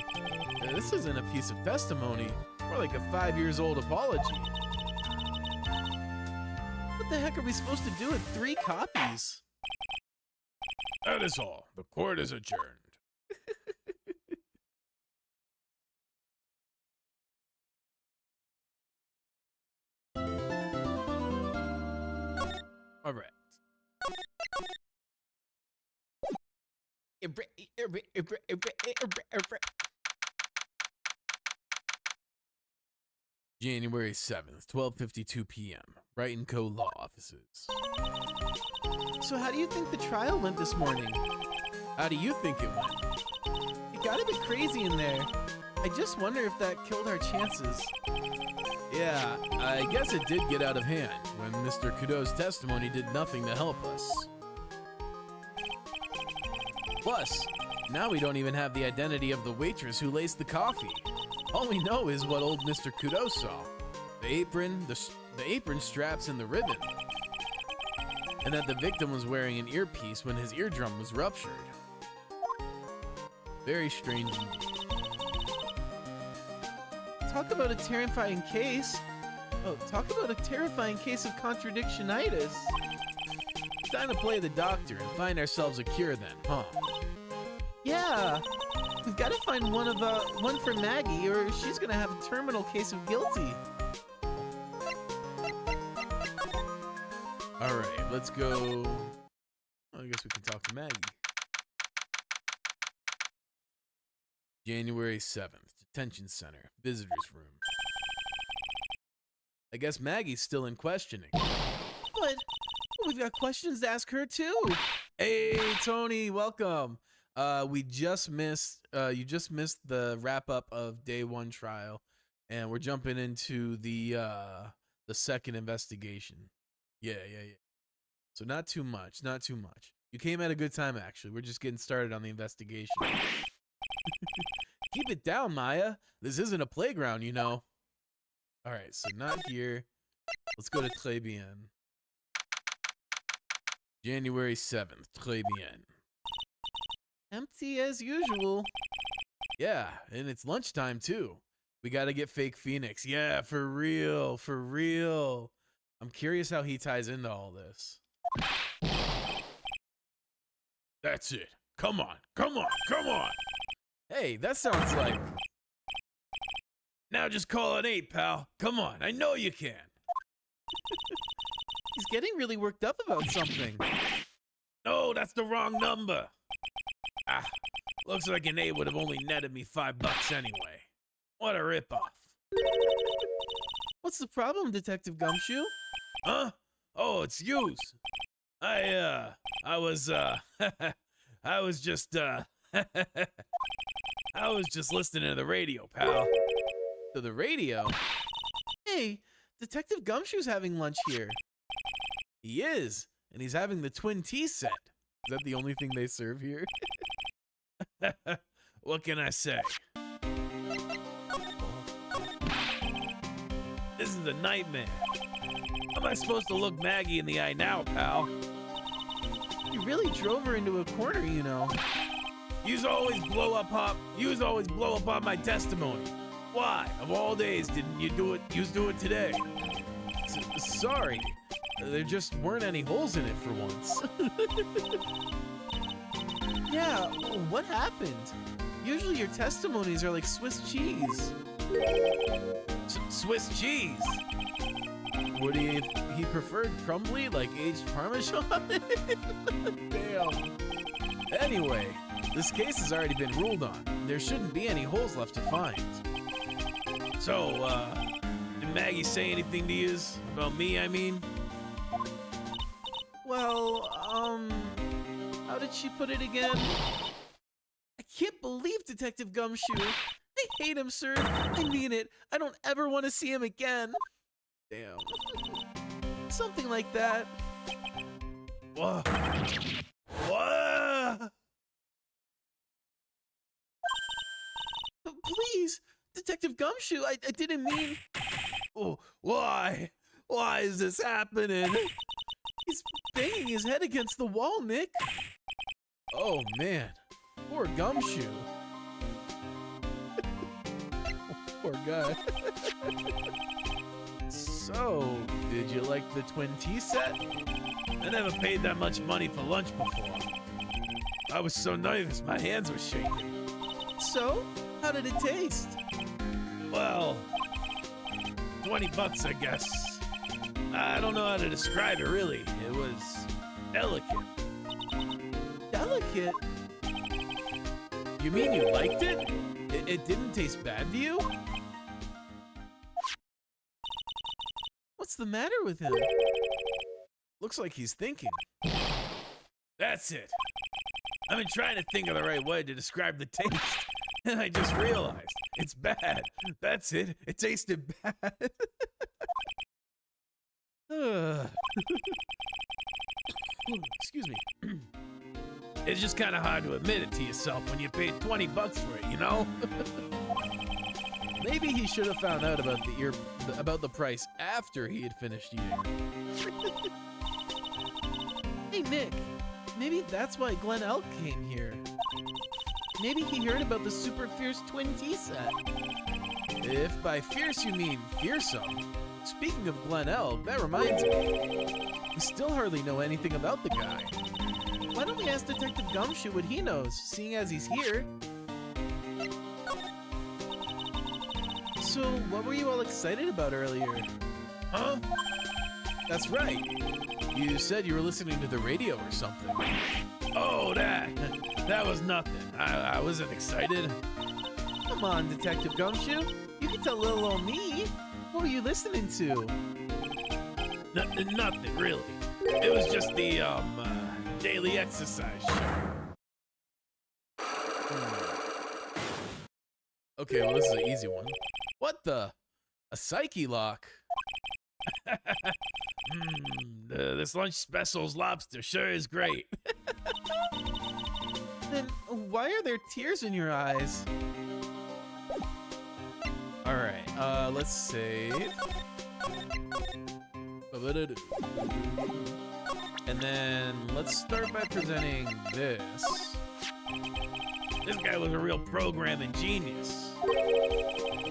This isn't a piece of testimony. More like a 5 years old apology. What the heck are we supposed to do with 3 copies? That is all. The court is adjourned. All right. January 7th, 12:52 p.m. Wright & Co. Law Offices. So how do you think the trial went this morning? How do you think it went? It got a bit crazy in there. I just wonder if that killed our chances. Yeah, I guess it did get out of hand when Mr. Godot's testimony did nothing to help us. Plus, now we don't even have the identity of the waitress who laced the coffee. All we know is what old Mr. Godot saw. The apron, the apron straps, and the ribbon. And that the victim was wearing an earpiece when his eardrum was ruptured. Very strange indeed. Talk about a terrifying case. Oh, talk about a terrifying case of contradictionitis. Time to play the doctor and find ourselves a cure then, huh? Yeah, we've got to find one for Maggie, or she's gonna have a terminal case of guilty. All right, let's go. Well, I guess we can talk to Maggie. January 7th, detention center, visitors room. I guess Maggie's still in questioning. What? We've got questions to ask her too. Hey, Tony, welcome. You just missed the wrap up of day 1 trial, and we're jumping into the second investigation. Yeah. So not too much. You came at a good time, actually. We're just getting started on the investigation. Keep it down, Maya. This isn't a playground, you know. All right, so not here. Let's go to Très bien. January 7th, Très bien. Empty as usual. Yeah, and it's lunchtime too. We gotta get fake Phoenix. Yeah, for real. I'm curious how he ties into all this. That's it. Come on. Hey, that sounds like... Now just call it 8, pal. Come on, I know you can. He's getting really worked up about something. No, that's the wrong number. Looks like an 8 would have only netted me $5 anyway. What a ripoff. What's the problem, Detective Gumshoe? Huh? Oh, it's yous. I was just I was just listening to the radio, pal. To the radio? Hey, Detective Gumshoe's having lunch here. He is, and he's having the twin tea set. Is that the only thing they serve here? What can I say? This is a nightmare. How am I supposed to look Maggie in the eye now, pal? You really drove her into a corner, you know. Yous always blow up on my testimony. Why, of all days, didn't you do it? Yous do it today. Sorry. There just weren't any holes in it for once. Yeah, what happened? Usually your testimonies are like Swiss cheese. Swiss cheese. Would he preferred crumbly, like aged Parmesan? Damn. Anyway, this case has already been ruled on. There shouldn't be any holes left to find. So, did Maggie say anything to you about me, I mean? Well, how did she put it again? I can't believe Detective Gumshoe. I hate him, sir. I mean it. I don't ever want to see him again. Damn. Something like that. Whoa. Whoa. Please, Detective Gumshoe, I didn't mean... Oh, why? Why is this happening? He's banging his head against the wall, Nick. Oh, man. Poor Gumshoe. Poor guy. So, did you like the twin tea set? I never paid that much money for lunch before. I was so nervous, my hands were shaking. So, how did it taste? Well, 20 bucks, I guess. I don't know how to describe it, really. It was delicate. Delicate? You mean you liked it? It didn't taste bad to you? What's the matter with him? Looks like he's thinking. That's it. I've been trying to think of the right way to describe the taste, and I just realized it's bad. That's it. It tasted bad. Excuse me. It's just kind of hard to admit it to yourself when you paid 20 bucks for it, you know? Maybe he should have found out about the price after he had finished eating. Hey Nick, maybe that's why Glen Elk came here. Maybe he heard about the super fierce twin tea set. If by fierce you mean fearsome. Speaking of Glen Elk, that reminds me. We still hardly know anything about the guy. Why don't we ask Detective Gumshoe what he knows, seeing as he's here? So, what were you all excited about earlier? Huh? That's right. You said you were listening to the radio or something. Oh, that was nothing. I wasn't excited. Come on, Detective Gumshoe. You can tell little old me. What were you listening to? Nothing, really. It was just the, daily exercise show. Okay, well, this is an easy one. What the? A psyche lock? This lunch special's lobster sure is great. Then why are there tears in your eyes? All right, let's save. And then let's start by presenting this. This guy was a real programming genius.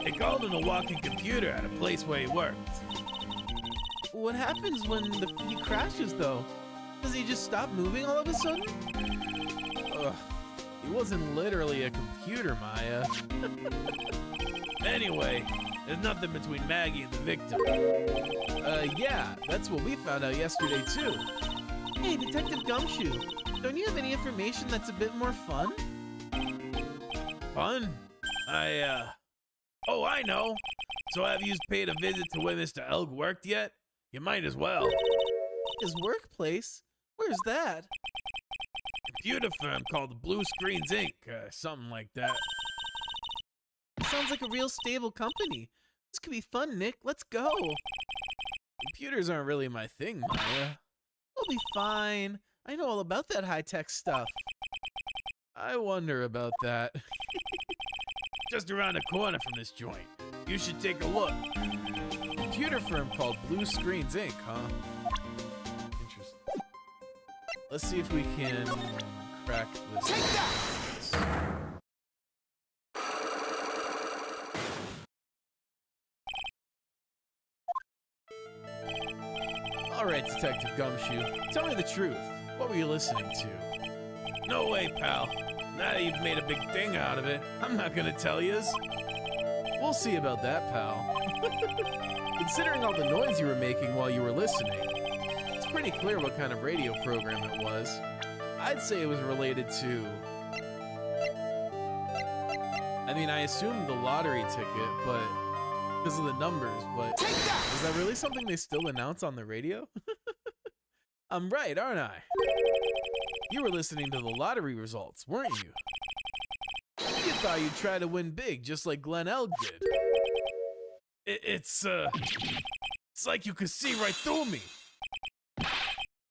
They called him a walking computer at a place where he worked. What happens when he crashes, though? Does he just stop moving all of a sudden? Ugh, he wasn't literally a computer, Maya. Anyway, there's nothing between Maggie and the victim. Yeah, that's what we found out yesterday, too. Hey, Detective Gumshoe, don't you have any information that's a bit more fun? Fun? Oh, I know. So have you paid a visit to where Mr. Elk worked yet? You might as well. His workplace? Where's that? Computer firm called Blue Screens Inc., something like that. Sounds like a real stable company. This could be fun, Nick. Let's go. Computers aren't really my thing, Maya. We'll be fine. I know all about that high-tech stuff. I wonder about that. Just around the corner from this joint. You should take a look. Computer firm called Blue Screens Inc., huh? Interesting. Let's see if we can crack this. Take that! All right, Detective Gumshoe, tell me the truth. What were you listening to? No way, pal. Now that you've made a big thing out of it, I'm not gonna tell yous. We'll see about that, pal. Considering all the noise you were making while you were listening, it's pretty clear what kind of radio program it was. I'd say it was related to... I mean, I assumed the lottery ticket, but... because of the numbers, but... Take that! is that really something they still announce on the radio? I'm right, aren't I? You were listening to the lottery results, weren't you? You thought you'd try to win big, just like Glenn Elg did. It's like you could see right through me.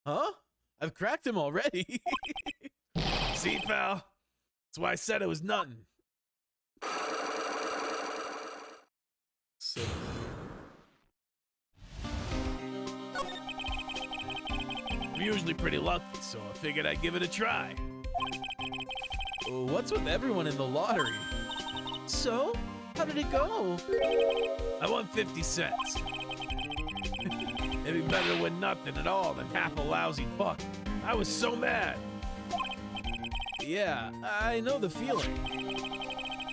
Huh? I've cracked him already. See, pal? That's why I said it was nothing. So... I'm usually pretty lucky, so I figured I'd give it a try. what's with everyone in the lottery? So, how did it go? I won 50 cents. It'd be better to win nothing at all than half a lousy buck. I was so mad. Yeah, I know the feeling.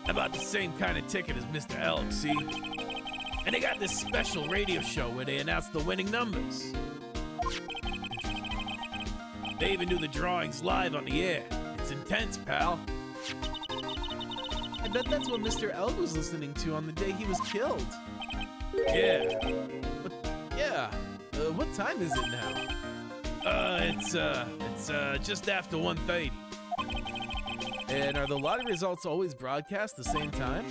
About the same kind of ticket as Mr. Elk, see? And they got this special radio show where they announce the winning numbers. They even do the drawings live on the air. It's intense, pal. I bet that's what Mr. Elg was listening to on the day he was killed. Yeah. But, yeah, what time is it now? It's just after 1:30. And are the lottery results always broadcast the same time?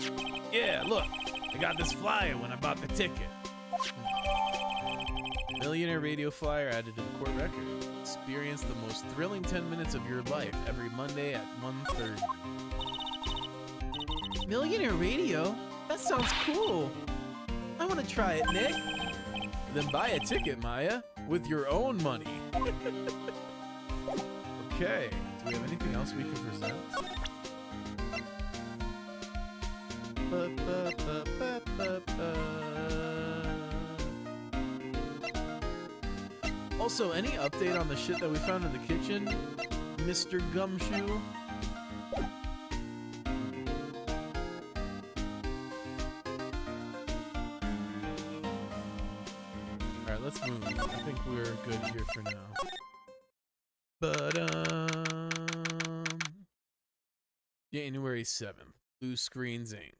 Yeah, look. I got this flyer when I bought the ticket. Millionaire radio flyer added to the court record. Experience the most thrilling 10 minutes of your life every Monday at 1:30. Millionaire radio? That sounds cool. I want to try it, Nick. Then buy a ticket, Maya, with your own money. Okay, do we have anything else we can present? Also, any update on the shit that we found in the kitchen, Mr. Gumshoe? Alright, let's move. I think we're good here for now. But, January 7th, Blue Screens Inc.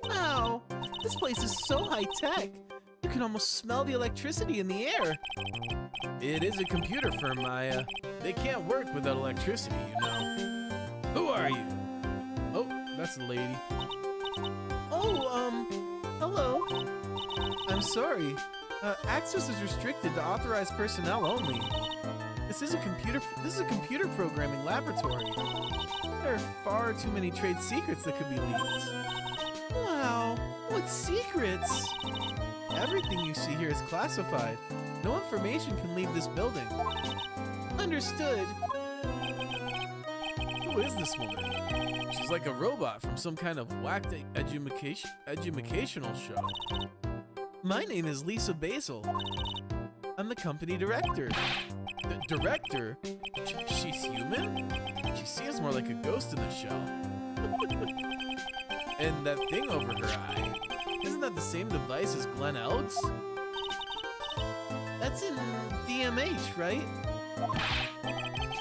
Wow, this place is so high-tech. You can almost smell the electricity in the air. It is a computer firm, Maya. They can't work without electricity, you know. Who are you? Oh, that's the lady. Oh, hello. I'm sorry. Access is restricted to authorized personnel only. This is a computer programming laboratory. There are far too many trade secrets that could be leaked. Wow, what secrets? Everything you see here is classified. No information can leave this building. Understood. Who is this woman? She's like a robot from some kind of whacked educational show. My name is Lisa Basil. I'm the company director. The director? She's human? She seems more like a ghost in the shell. And that thing over her eye, isn't that the same device as Glenn Elg's? That's in DMH, right?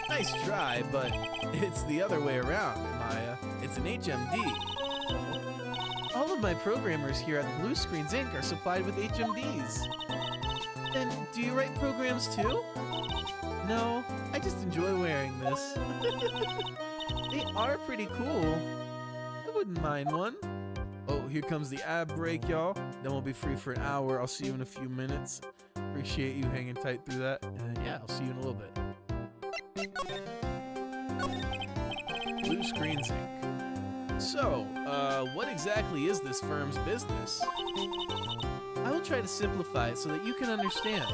Nice try, but it's the other way around, Maya. It's an HMD. All of my programmers here at Blue Screens Inc. are supplied with HMDs. And do you write programs too? No, I just enjoy wearing this. They are pretty cool. I wouldn't mind one. Oh, here comes the ad break, y'all. Then we'll be free for an hour. I'll see you in a few minutes. Appreciate you hanging tight through that. And yeah, I'll see you in a little bit. Blue Screens Inc. So, what exactly is this firm's business? I will try to simplify it so that you can understand.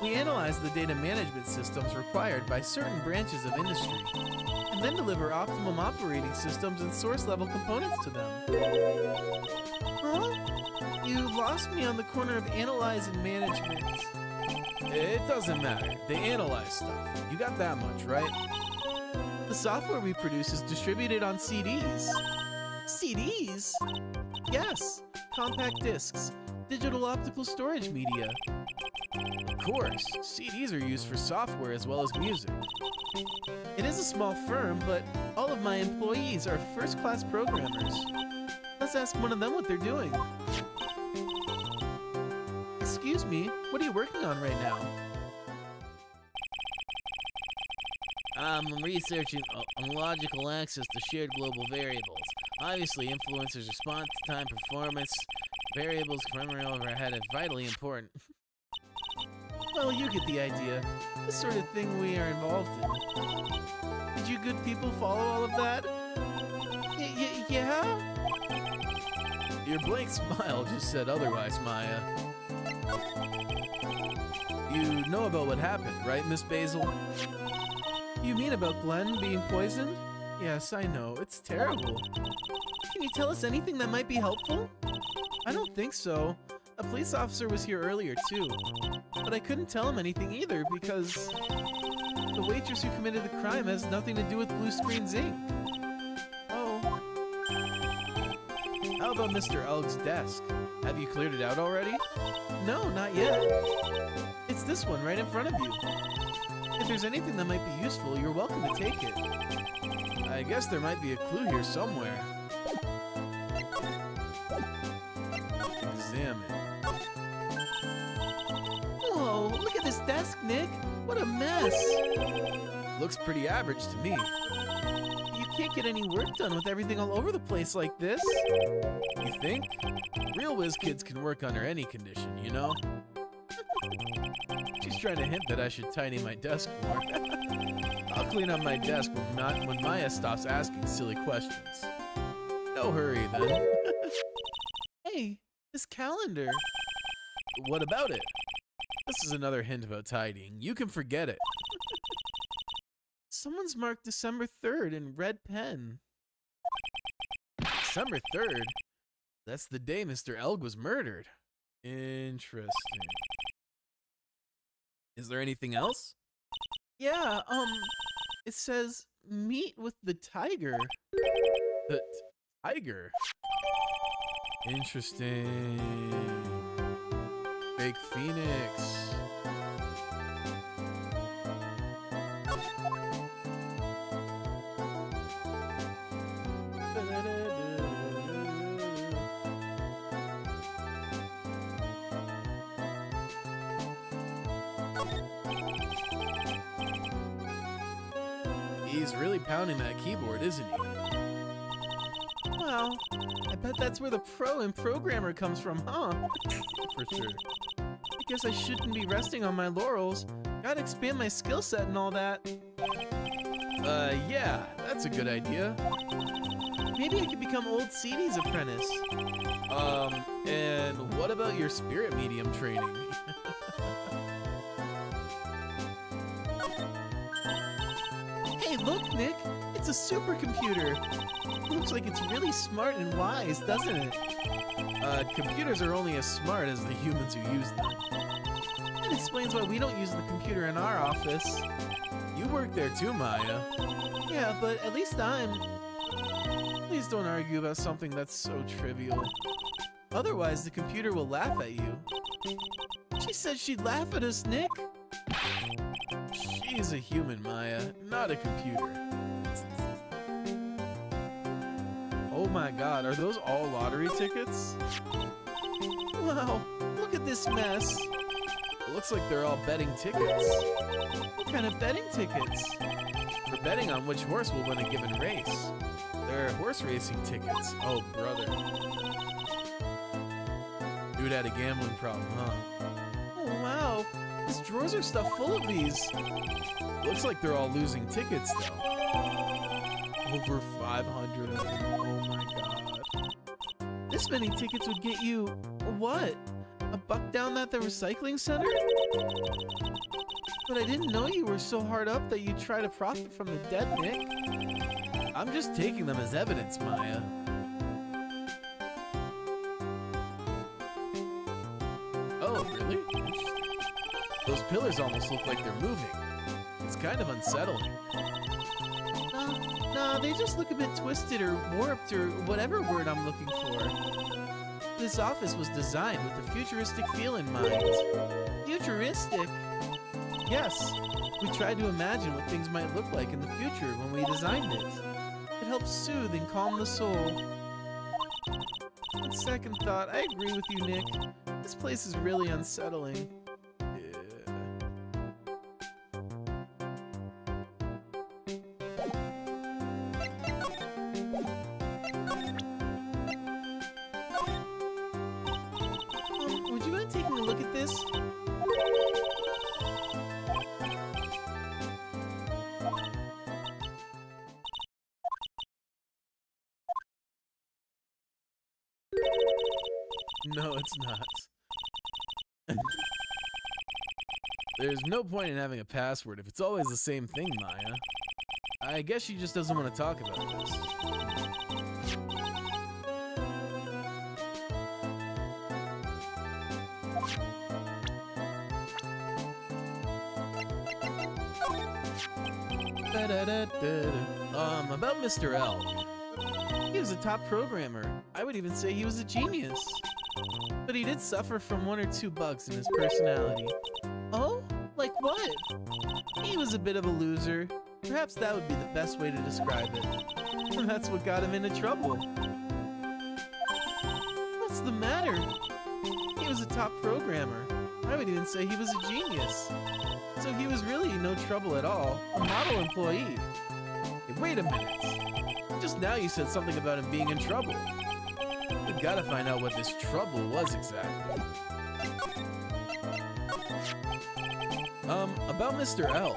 We analyze the data management systems required by certain branches of industry, and then deliver optimum operating systems and source-level components to them. Huh? You lost me on the corner of analyze and management. It doesn't matter. They analyze stuff. You got that much, right? The software we produce is distributed on CDs. CDs? Yes, compact discs, digital optical storage media. Of course, CDs are used for software as well as music. It is a small firm, but all of my employees are first-class programmers. Let's ask one of them what they're doing. Excuse me, what are you working on right now? I'm researching logical access to shared global variables. Obviously, influencers' response time, performance, variables, memory overhead are vitally important. Well, you get the idea. The sort of thing we are involved in. Did you good people follow all of that? Yeah? Your blank smile just said otherwise, Maya. You know about what happened, right, Miss Basil? You mean about Glenn being poisoned? Yes, I know. It's terrible. Can you tell us anything that might be helpful? I don't think so. A police officer was here earlier, too. But I couldn't tell him anything either because the waitress who committed the crime has nothing to do with Blue Screens Inc. Oh. How about Mr. Elg's desk? Have you cleared it out already? No, not yet. It's this one right in front of you. If there's anything that might be useful, you're welcome to take it. I guess there might be a clue here somewhere. Examine. Whoa, look at this desk, Nick. What a mess. Looks pretty average to me. You can't get any work done with everything all over the place like this. You think? Real whiz kids can work under any condition, you know? She's trying to hint that I should tidy my desk more. I'll clean up my desk when Maya stops asking silly questions. No hurry, then. Hey, this calendar. What about it? This is another hint about tidying. You can forget it. Someone's marked December 3rd in red pen. December 3rd? That's the day Mr. Elg was murdered. Interesting. Is there anything else? Yeah, it says meet with the tiger. The tiger? Interesting. Fake Phoenix. He's really pounding that keyboard, isn't he? Wow, I bet that's where the pro and programmer comes from, huh? For sure. I guess I shouldn't be resting on my laurels. Gotta expand my skill set and all that. Yeah, that's a good idea. Maybe I could become old CD's apprentice. And what about your spirit medium training? Hey, look, Nick! It's a supercomputer! Looks like it's really smart and wise, doesn't it? Computers are only as smart as the humans who use them. That explains why we don't use the computer in our office. You work there too, Maya. Yeah, but at least Please don't argue about something that's so trivial. Otherwise, the computer will laugh at you. She said she'd laugh at us, Nick. She's a human, Maya, not a computer. Oh my god, are those all lottery tickets? Wow, look at this mess. It looks like they're all betting tickets. What kind of betting tickets? For betting on which horse will win a given race. They're horse racing tickets. Oh, brother. Dude had a gambling problem, huh? Oh, wow. His drawers are stuffed full of these. Looks like they're all losing tickets, though. Over 500 of them. Oh my god. This many tickets would get you, what? $1 down at the recycling center? But I didn't know you were so hard up that you'd try to profit from the dead, Nick. I'm just taking them as evidence, Maya. Oh, really? Interesting. Those pillars almost look like they're moving. It's kind of unsettling. No, they just look a bit twisted or warped or whatever word I'm looking for. This office was designed with a futuristic feel in mind. Futuristic? Yes. We tried to imagine what things might look like in the future when we designed it. It helps soothe and calm the soul. On second thought, I agree with you, Nick. This place is really unsettling. Would you mind taking a look at this? No, it's not. There's no point in having a password if it's always the same thing, Maya. I guess she just doesn't want to talk about this. About Mr. L. He was a top programmer. I would even say he was a genius. But he did suffer from 1 or 2 bugs in his personality. Oh? Like what? He was a bit of a loser. Perhaps that would be the best way to describe it. That's what got him into trouble. What's the matter? He was a top programmer. I would even say he was a genius. So he was really no trouble at all. A model employee. Hey, wait a minute. Just now you said something about him being in trouble. We've got to find out what this trouble was exactly. About Mr. L.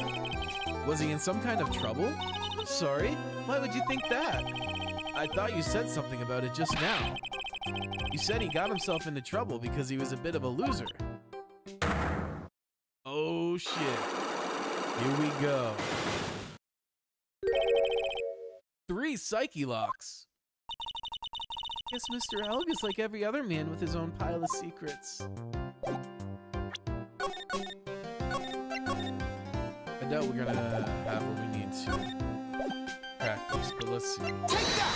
Was he in some kind of trouble? I'm sorry. Why would you think that? I thought you said something about it just now. You said he got himself into trouble because he was a bit of a loser. Oh shit. Here we go. 3 psyche locks. Guess Mr. Elg is like every other man with his own pile of secrets. I doubt we're gonna have what we need to practice, but let's see. Take that!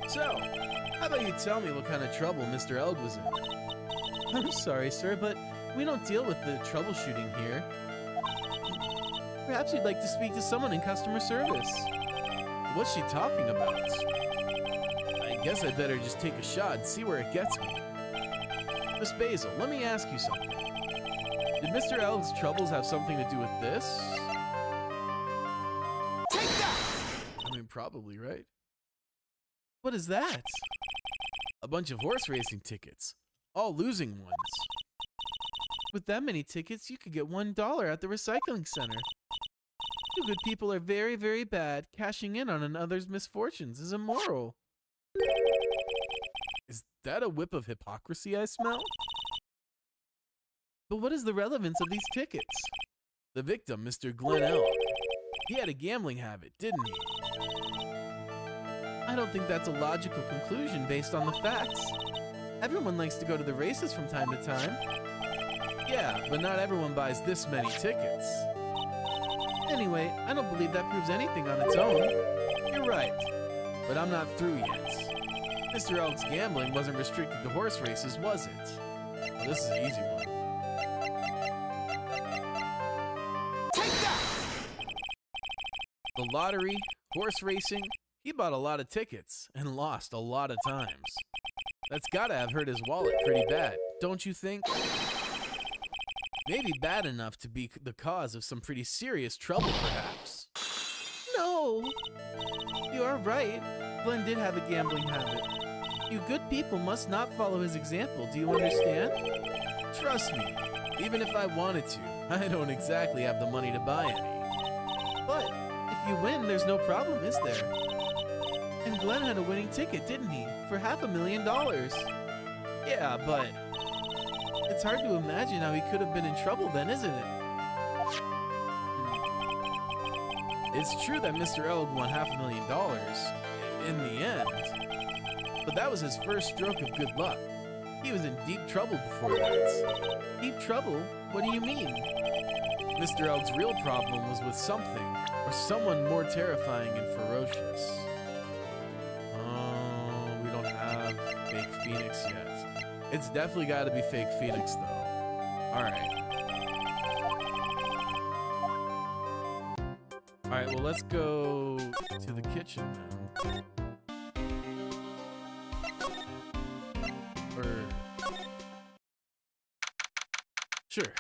So, how about you tell me what kind of trouble Mr. Elg was in? I'm sorry, sir, but we don't deal with the troubleshooting here. Perhaps you'd like to speak to someone in customer service. What's she talking about? I guess I'd better just take a shot and see where it gets me. Miss Basil, let me ask you something. Did Mr. Elg's troubles have something to do with this? Take that! I mean, probably, right? What is that? A bunch of horse racing tickets. All losing ones. With that many tickets, you could get $1 at the recycling center. You good people are very, very bad. Cashing in on another's misfortunes is immoral. Is that a whip of hypocrisy I smell? But what is the relevance of these tickets? The victim, Mr. Glenn Elk. He had a gambling habit, didn't he? I don't think that's a logical conclusion based on the facts. Everyone likes to go to the races from time to time. Yeah, but not everyone buys this many tickets. Anyway, I don't believe that proves anything on its own. You're right, but I'm not through yet. Mr. Elk's gambling wasn't restricted to horse races, was it? Well, this is an easy one. Take that! The lottery, horse racing, he bought a lot of tickets and lost a lot of times. That's gotta have hurt his wallet pretty bad, don't you think? Maybe bad enough to be the cause of some pretty serious trouble, perhaps. No! You You are right. Glenn did have a gambling habit. You good people must not follow his example. Do you understand? Trust me, even if I wanted to, I don't exactly have the money to buy any. But if you win, there's no problem, is there? And Glenn had a winning ticket, didn't he? For $500,000. Yeah, but it's hard to imagine how he could have been in trouble then, isn't it? It's true that Mr. Elg won $500,000 in the end, but that was his first stroke of good luck. He was in deep trouble before that. Deep trouble? What do you mean? Mr. Elg's real problem was with something or someone more terrifying and ferocious. Oh, we don't have fake Phoenix yet. It's definitely got to be fake Phoenix though. All right. All right, well, let's go to the kitchen then. Or... Sure.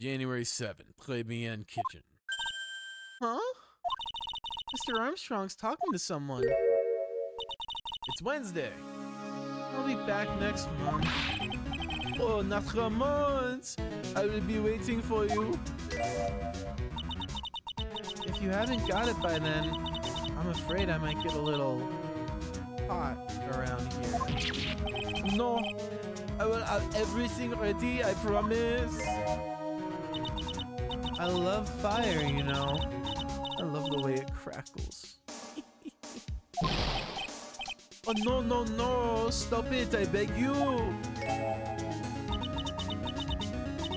January 7th, Très Bien Kitchen. Huh? Mr. Armstrong's talking to someone. It's Wednesday. I'll be back next month. Oh, notre month! I will be waiting for you. If you haven't got it by then, I'm afraid I might get a little hot around here. No, I will have everything ready, I promise. I love fire, you know. I love the way it crackles. Oh, no, no, no! Stop it, I beg you!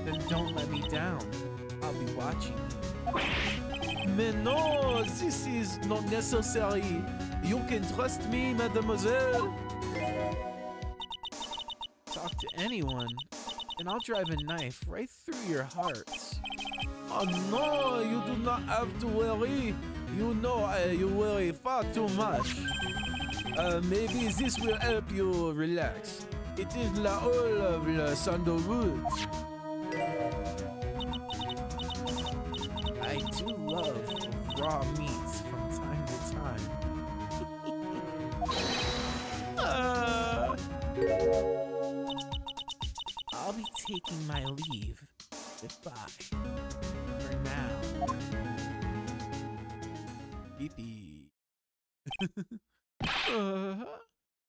Then don't let me down. I'll be watching you. Mais no, this is not necessary. You can trust me, mademoiselle. Talk to anyone, and I'll drive a knife right through your hearts. Oh no, you do not have to worry. You know you worry far too much. Maybe this will help you relax. It is la oil of the sandalwood. I do love raw meats from time to time. I'll be taking my leave. Goodbye. For now. Beepy.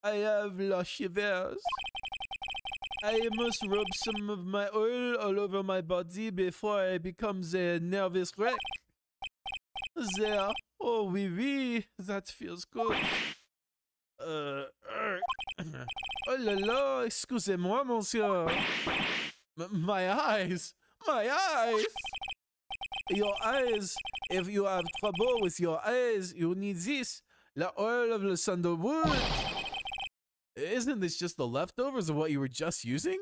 I have la shivers. I must rub some of my oil all over my body before I become a nervous wreck. There. Oh, oui, oui. That feels good. Oh là là, excusez-moi, monsieur. My eyes. My eyes. Your eyes. If you have trouble with your eyes, you need this. La oil of the sandalwood. Isn't this just the leftovers of what you were just using?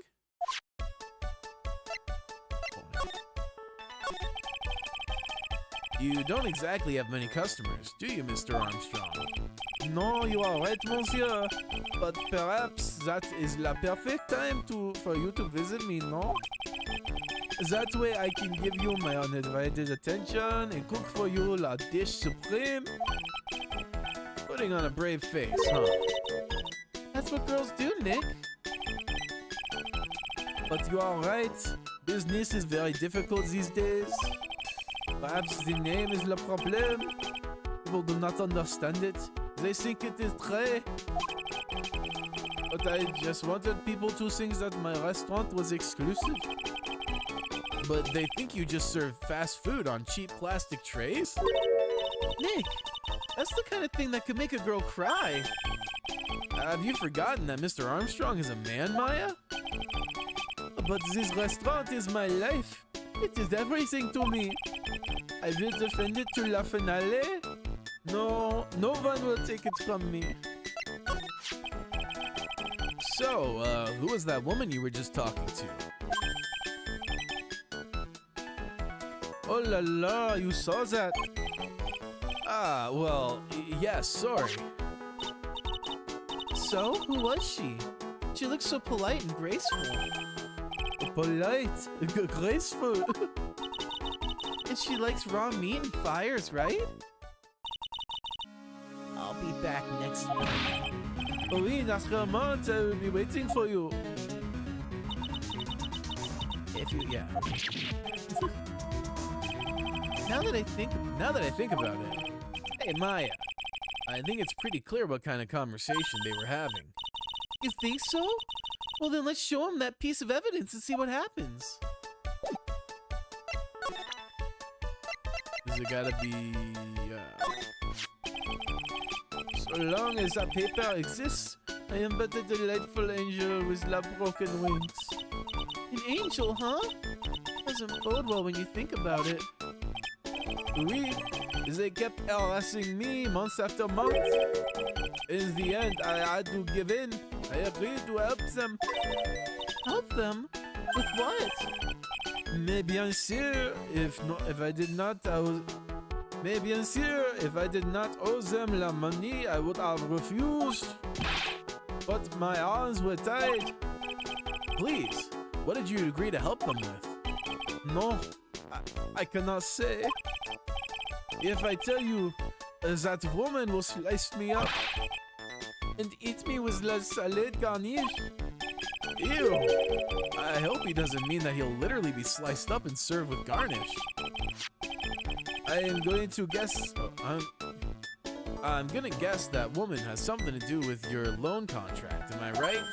You don't exactly have many customers, do you, Mr. Armstrong? No, you are right, monsieur. But perhaps that is the perfect time for you to visit me, no? That way I can give you my undivided attention and cook for you la dish supreme. Putting on a brave face, huh? That's what girls do, Nick. But you are right. Business is very difficult these days. Perhaps the name is the problem. People do not understand it. They think it is très. But I just wanted people to think that my restaurant was exclusive. But they think you just serve fast food on cheap plastic trays? Nick, that's the kind of thing that could make a girl cry. Have you forgotten that Mr. Armstrong is a man, Maya? But this restaurant is my life. It is everything to me. I will defend it to la finale. No one will take it from me. So, who was that woman you were just talking to? Oh la la, you saw that? Ah, well, yes, sorry. So, who was she? She looked so polite and graceful. Polite? Graceful? And she likes raw meat and fires, right? back next month. Oui, after a month, I will be waiting for you. If you, yeah. Now that I think about it, hey Maya, I think it's pretty clear what kind of conversation they were having. You think so? Well then let's show him that piece of evidence and see what happens. Is it gotta be, So long as that paper exists, I am but a delightful angel with love broken wings. An angel, huh? Doesn't bode well when you think about it. Oui, they kept harassing me month after month. In the end, I had to give in. I agreed to help them. Help them? With what? Mais bien sûr, if I did not owe them la money, I would have refused. But my hands were tied. Please, what did you agree to help them with? No, I cannot say. If I tell you that woman will slice me up and eat me with la salade garnish. Ew. I hope he doesn't mean that he'll literally be sliced up and served with garnish. I am going to guess... I'm gonna guess that woman has something to do with your loan contract, am I right?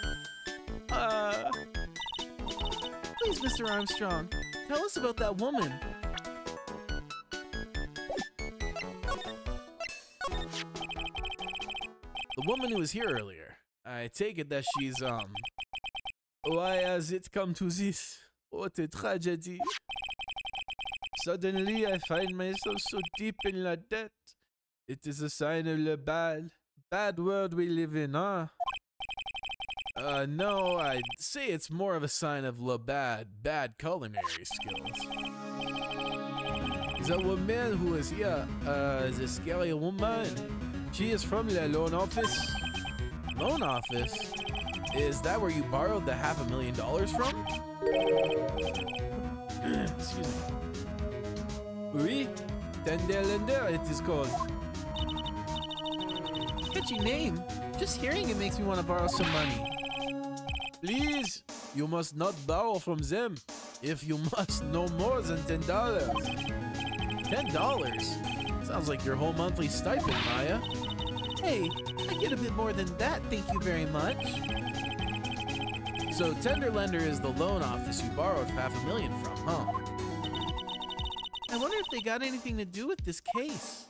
Please, Mr. Armstrong, tell us about that woman. The woman who was here earlier. I take it that she's, Why has it come to this? What a tragedy. Suddenly I find myself so deep in la debt. It is a sign of the bad world we live in, huh? No, I'd say it's more of a sign of the bad culinary skills. The woman who is here, the scary woman, she is from the loan office. Loan office? Is that where you borrowed the $500,000 from? Excuse me. Oui, tender lender it is called. Catchy name. Just hearing it makes me want to borrow some money. Please, you must not borrow from them. If you must, no more than $10. $10? Sounds like your whole monthly stipend, Maya. Hey, I get a bit more than that, thank you very much. So tender lender is the loan office you borrowed $500,000 from, huh? I wonder if they got anything to do with this case.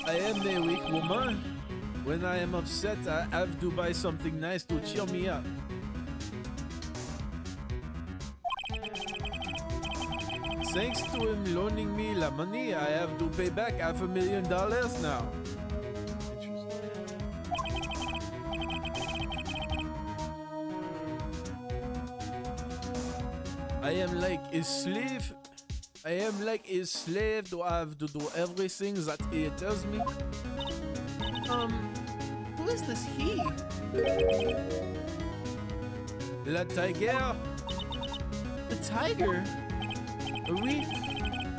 I am a weak woman. When I am upset, I have to buy something nice to cheer me up. Thanks to him loaning me la money, I have to pay back $500,000 now. I am like a slave. I am like a slave to have to do everything that he tells me. Who is this he? La tiger. The tiger? Oui.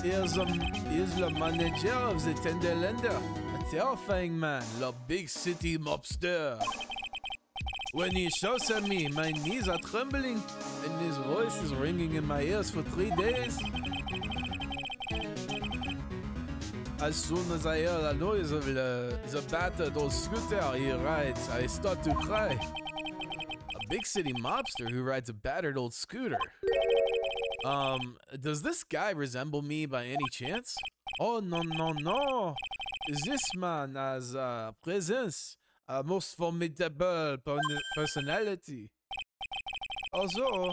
He is the manager of the tender lender. A terrifying man, the big city mobster. When he shouts at me, my knees are trembling, and his voice is ringing in my ears for 3 days. As soon as I hear the noise of the battered old scooter he rides, I start to cry. A big city mobster who rides a battered old scooter. Does this guy resemble me by any chance? Oh, no. This man has a presence. A most formidable personality. Also,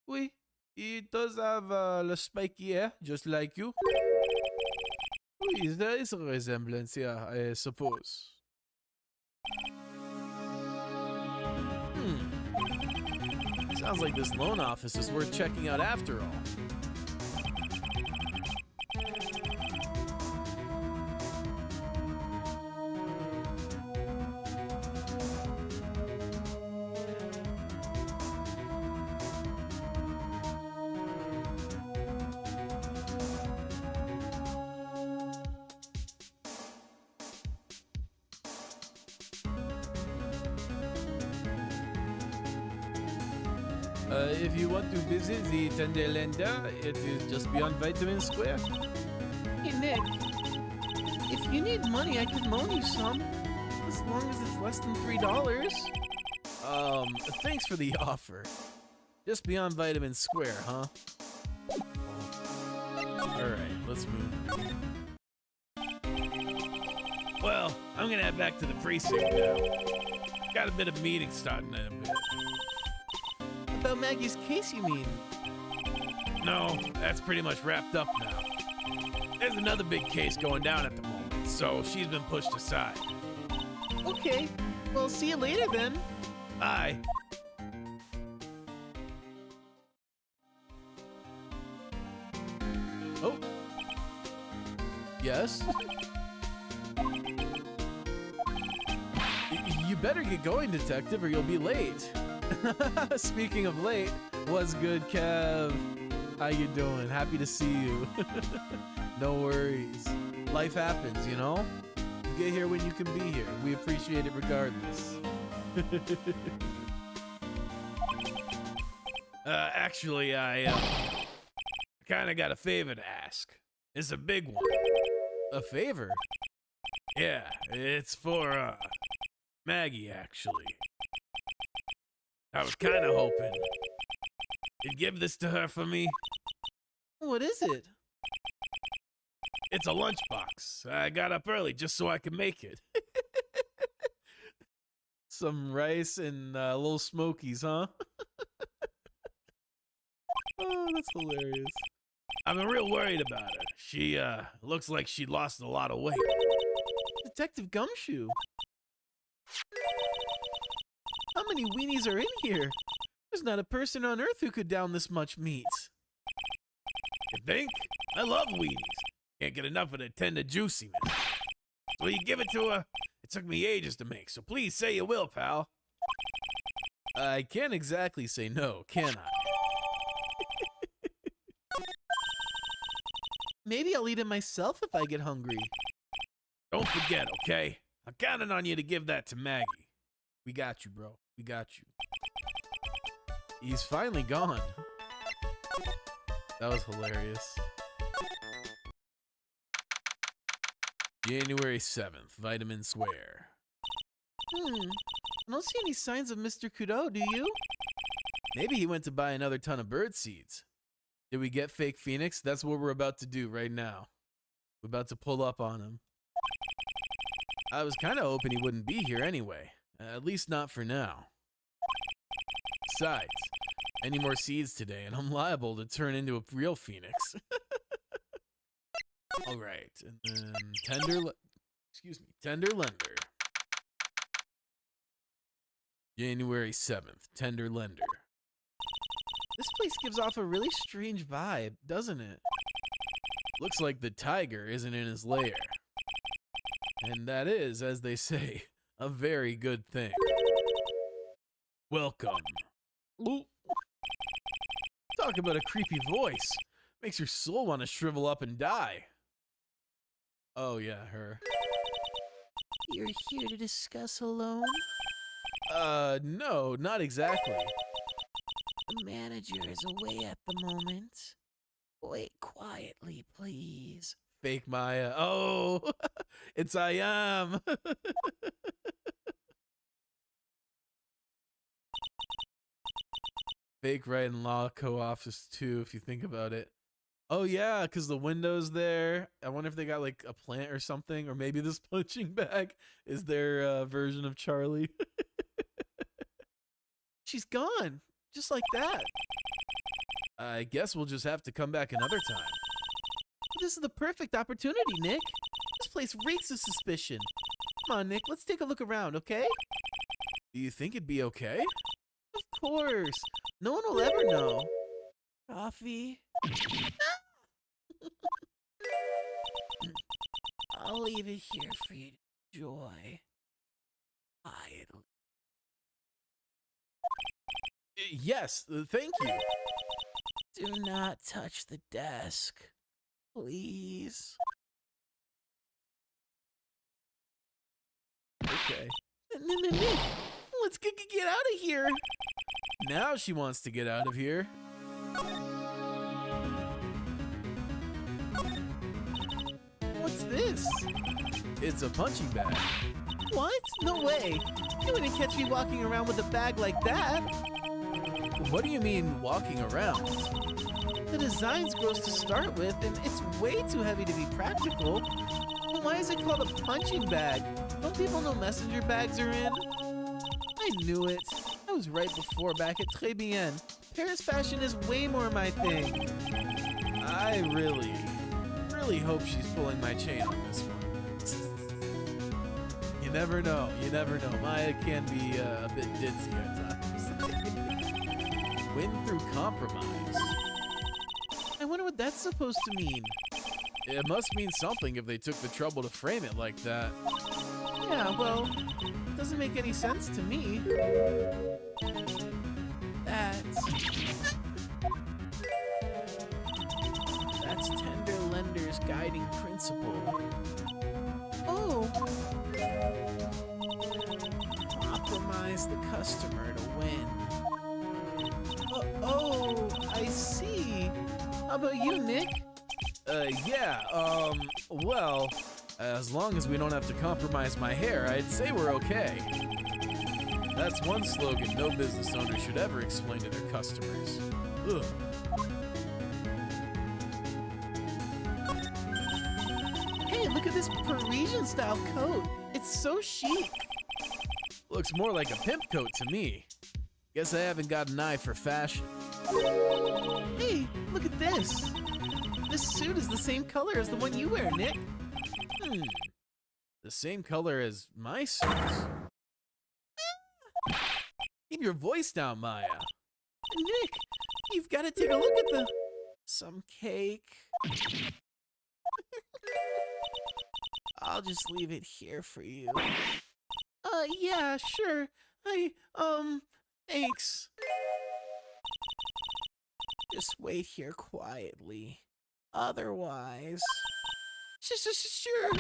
oui, he does have the spiky hair, just like you. Oui, there is a resemblance here, I suppose. Sounds like this loan office is worth checking out after all. If you want to visit the Tenderlander, it is just beyond Vitamin Square. Hey, Nick. If you need money, I could loan you some. As long as it's less than $3. Thanks for the offer. Just beyond Vitamin Square, huh? Alright, let's move. Well, I'm gonna head back to the precinct now. Got a bit of meeting starting in a bit. About Maggie's case, you mean? No, that's pretty much wrapped up now. There's another big case going down at the moment, so she's been pushed aside. Okay, well, see you later then. Bye. Oh. Yes? You better get going, detective, or you'll be late. Speaking of late, what's good, Kev? How you doing? Happy to see you. No worries. Life happens, you know? You get here when you can be here. We appreciate it regardless. Actually, I kind of got a favor to ask. It's a big one. A favor? Yeah, it's for, Maggie, actually. I was kind of hoping you'd give this to her for me. What is it? It's a lunchbox. I got up early just so I could make it. Some rice and little smokies, huh? Oh, that's hilarious. I'm real worried about her. She, looks like she lost a lot of weight. Detective Gumshoe. How many weenies are in here? There's not a person on Earth who could down this much meat. You think? I love weenies. Can't get enough of the tender juiciness. So you give it to her? It took me ages to make, so please say you will, pal. I can't exactly say no, can I? Maybe I'll eat it myself if I get hungry. Don't forget, okay? I'm counting on you to give that to Maggie. We got you, bro. We got you. He's finally gone. That was hilarious. January 7th, Vitamin Square. I don't see any signs of Mr. Godot, do you? Maybe he went to buy another ton of bird seeds. Did we get fake Phoenix? That's what we're about to do right now. We're about to pull up on him. I was kind of hoping he wouldn't be here anyway. At least not for now. Besides, any more seeds today and I'm liable to turn into a real Phoenix. All right, and then Tender Lender. January 7th, Tender Lender. This place gives off a really strange vibe, doesn't it? Looks like the tiger isn't in his lair. And that is, as they say, a very good thing. Welcome. Ooh. Talk about a creepy voice. Makes your soul want to shrivel up and die. Oh yeah, her. You're here to discuss a loan? No, not exactly. The manager is away at the moment. Wait quietly, please. Fake Maya. Oh, it's I am. Fake Right and Law Co-Office too, if you think about it. Oh yeah, because the window's there. I wonder if they got like a plant or something, or maybe this punching bag is their version of Charlie. She's gone, just like that. I guess we'll just have to come back another time. This is the perfect opportunity, Nick. This place reeks of suspicion. Come on, Nick, let's take a look around, okay? Do you think it'd be okay? Of course. No one will ever know. Coffee? I'll leave it here for you to enjoy. Quietly. Yes, thank you. Do not touch the desk. Please. Okay. Nick, Let's get out of here. Now she wants to get out of here. What's this? It's a punching bag. What? No way. You wouldn't catch me walking around with a bag like that. What do you mean walking around? The design's gross to start with, and it's way too heavy to be practical. But why is it called a punching bag? Don't people know messenger bags are in? I knew it. I was right before back at Très Bien. Paris fashion is way more my thing. I really hope she's pulling my chain on this one. You never know. You never know. Maya can be a bit ditzy at times. Win through compromise. I wonder what that's supposed to mean. It must mean something if they took the trouble to frame it like that. Yeah, well, it doesn't make any sense to me. That's Tender Lender's guiding principle. Oh! Compromise the customer to win. Oh, I see. How about you, Nick? Well, as long as we don't have to compromise my hair, I'd say we're okay. That's one slogan no business owner should ever explain to their customers. Ugh. Hey, look at this Parisian-style coat. It's so chic. Looks more like a pimp coat to me. Guess I haven't got an eye for fashion. Hey, look at this. This suit is the same color as the one you wear, Nick. The same color as my suit. Keep your voice down, Maya. Nick, you've got to take a look at some cake. I'll just leave it here for you. Yeah, sure. Thanks. Just wait here quietly. Otherwise... Sure.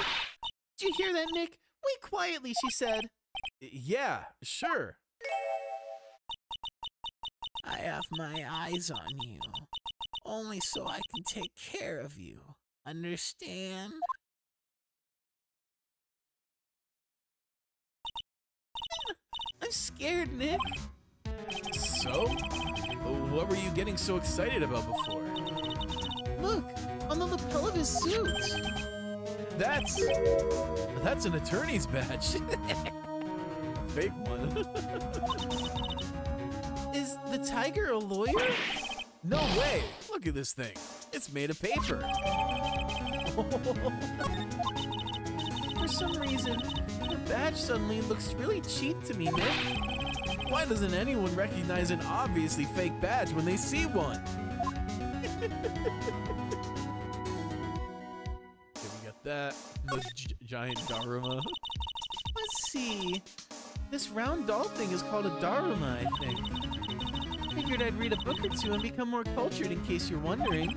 Did you hear that, Nick? Wait quietly, she said. Yeah, sure. I have my eyes on you. Only so I can take care of you. Understand? I'm scared, Nick. So? What were you getting so excited about before? Look, on the lapel of his suit. That's an attorney's badge. Fake one. Is the tiger a lawyer? No way! Look at this thing. It's made of paper. For some reason, the badge suddenly looks really cheap to me, Nick. Why doesn't anyone recognize an obviously fake badge when they see one? Okay, we got that. The giant Daruma. Let's see. This round doll thing is called a Daruma, I think. Figured I'd read a book or two and become more cultured in case you're wondering.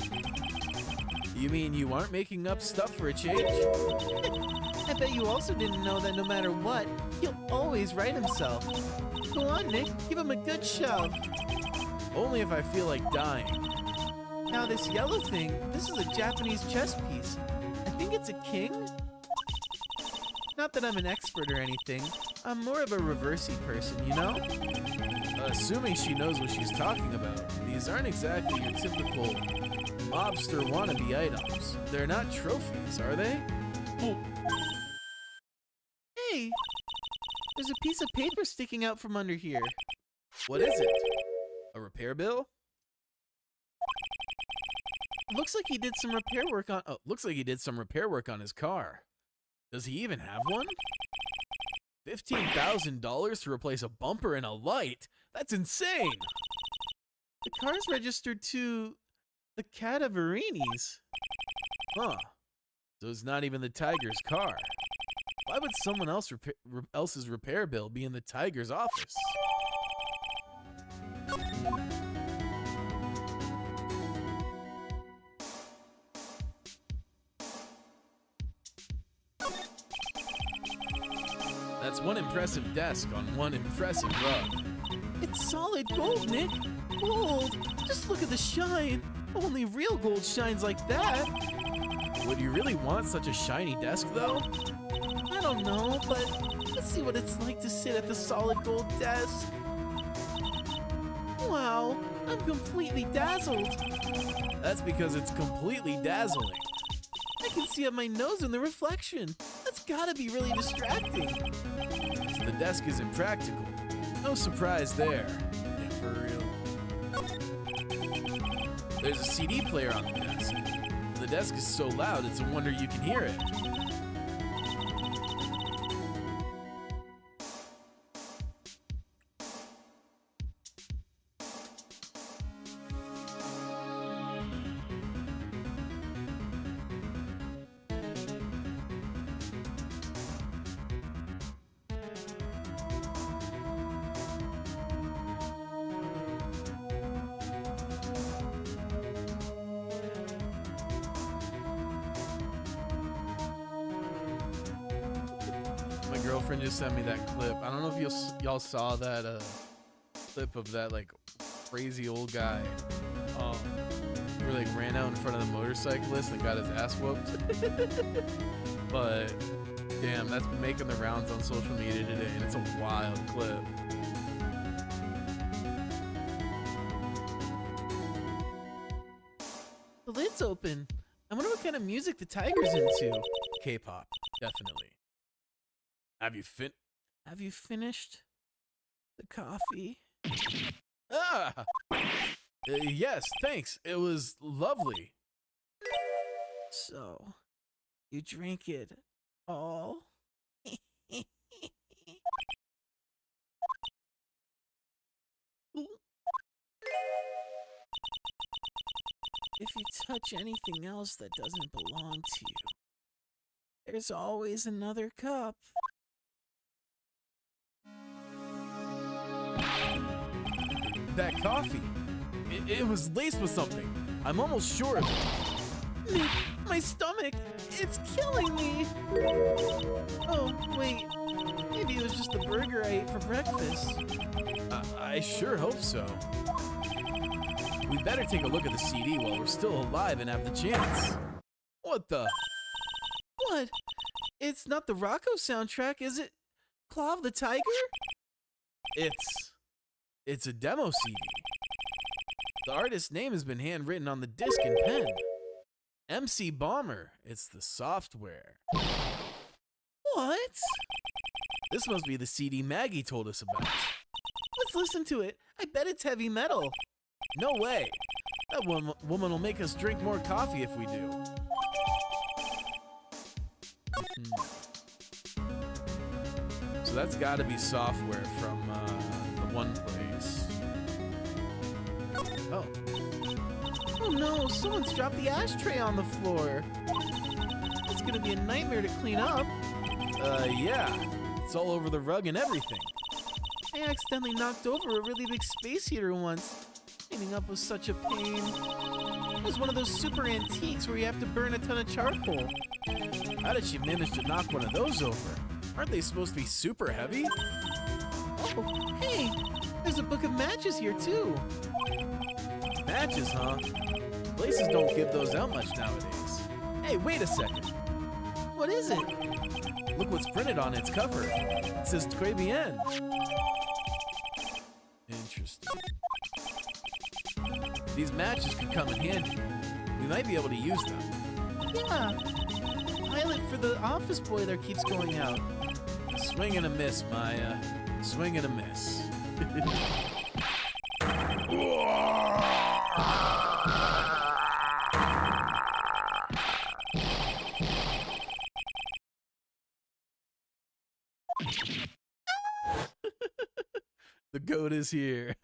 You mean you aren't making up stuff for a change? I bet you also didn't know that no matter what, he'll always write himself. Go on, Nick. Give him a good shove. Only if I feel like dying. Now this yellow thing, this is a Japanese chess piece. I think it's a king? Not that I'm an expert or anything. I'm more of a reversey person, you know? Assuming she knows what she's talking about, these aren't exactly your typical mobster wannabe items. They're not trophies, are they? Hey! There's a piece of paper sticking out from under here. What is it? A repair bill? Looks like he did some repair work on... Oh, looks like he did some repair work on his car. Does he even have one? $15,000 to replace a bumper and a light? That's insane! The car's registered to the Cadaverinis. Huh. So it's not even the tiger's car. Why would someone else's repair bill be in the tiger's office? That's one impressive desk on one impressive rug. It's solid gold, Nick. Gold. Just look at the shine. Only real gold shines like that. Would you really want such a shiny desk, though? I don't know, but let's see what it's like to sit at the solid gold desk. Wow, I'm completely dazzled. That's because it's completely dazzling. I can see up my nose in the reflection. That's gotta be really distracting. So the desk is impractical. No surprise there. Yeah, for real. There's a CD player on the desk. The desk is so loud, it's a wonder you can hear it. My girlfriend just sent me that clip. I don't know if y'all saw that clip of that like crazy old guy who like ran out in front of the motorcyclist and got his ass whooped. But damn, that's been making the rounds on social media today, and it's a wild clip. The lid's open. I wonder what kind of music the tiger's into. K-pop, definitely. Have you finished the coffee? Ah! Yes, thanks. It was lovely. So, you drink it all? If you touch anything else that doesn't belong to you, there's always another cup. That coffee, it was laced with something. I'm almost sure of it. Nick, my stomach, it's killing me. Oh, wait, maybe it was just the burger I ate for breakfast. I sure hope so. We better take a look at the CD while we're still alive and have the chance. What the? What? It's not the Rocco soundtrack, is it? Claw of the Tiger? It's a demo CD. The artist's name has been handwritten on the disc in pen. MC Bomber. It's the software. What? This must be the CD Maggie told us about. Let's listen to it. I bet it's heavy metal. No way. That woman will make us drink more coffee if we do. So that's got to be software from the one place. Oh. Oh no, someone's dropped the ashtray on the floor. It's gonna be a nightmare to clean up. Yeah. It's all over the rug and everything. I accidentally knocked over a really big space heater once. Cleaning up was such a pain. It was one of those super antiques where you have to burn a ton of charcoal. How did she manage to knock one of those over? Aren't they supposed to be super heavy? Oh, hey! There's a book of matches here, too. Matches, huh? Places don't give those out much nowadays. Hey, wait a second. What is it? Look what's printed on its cover. It says Très bien. Interesting. These matches could come in handy. We might be able to use them. Yeah. Pilot for the office boiler keeps going out. Swing and a miss, Maya. Swing and a miss. The goat is here.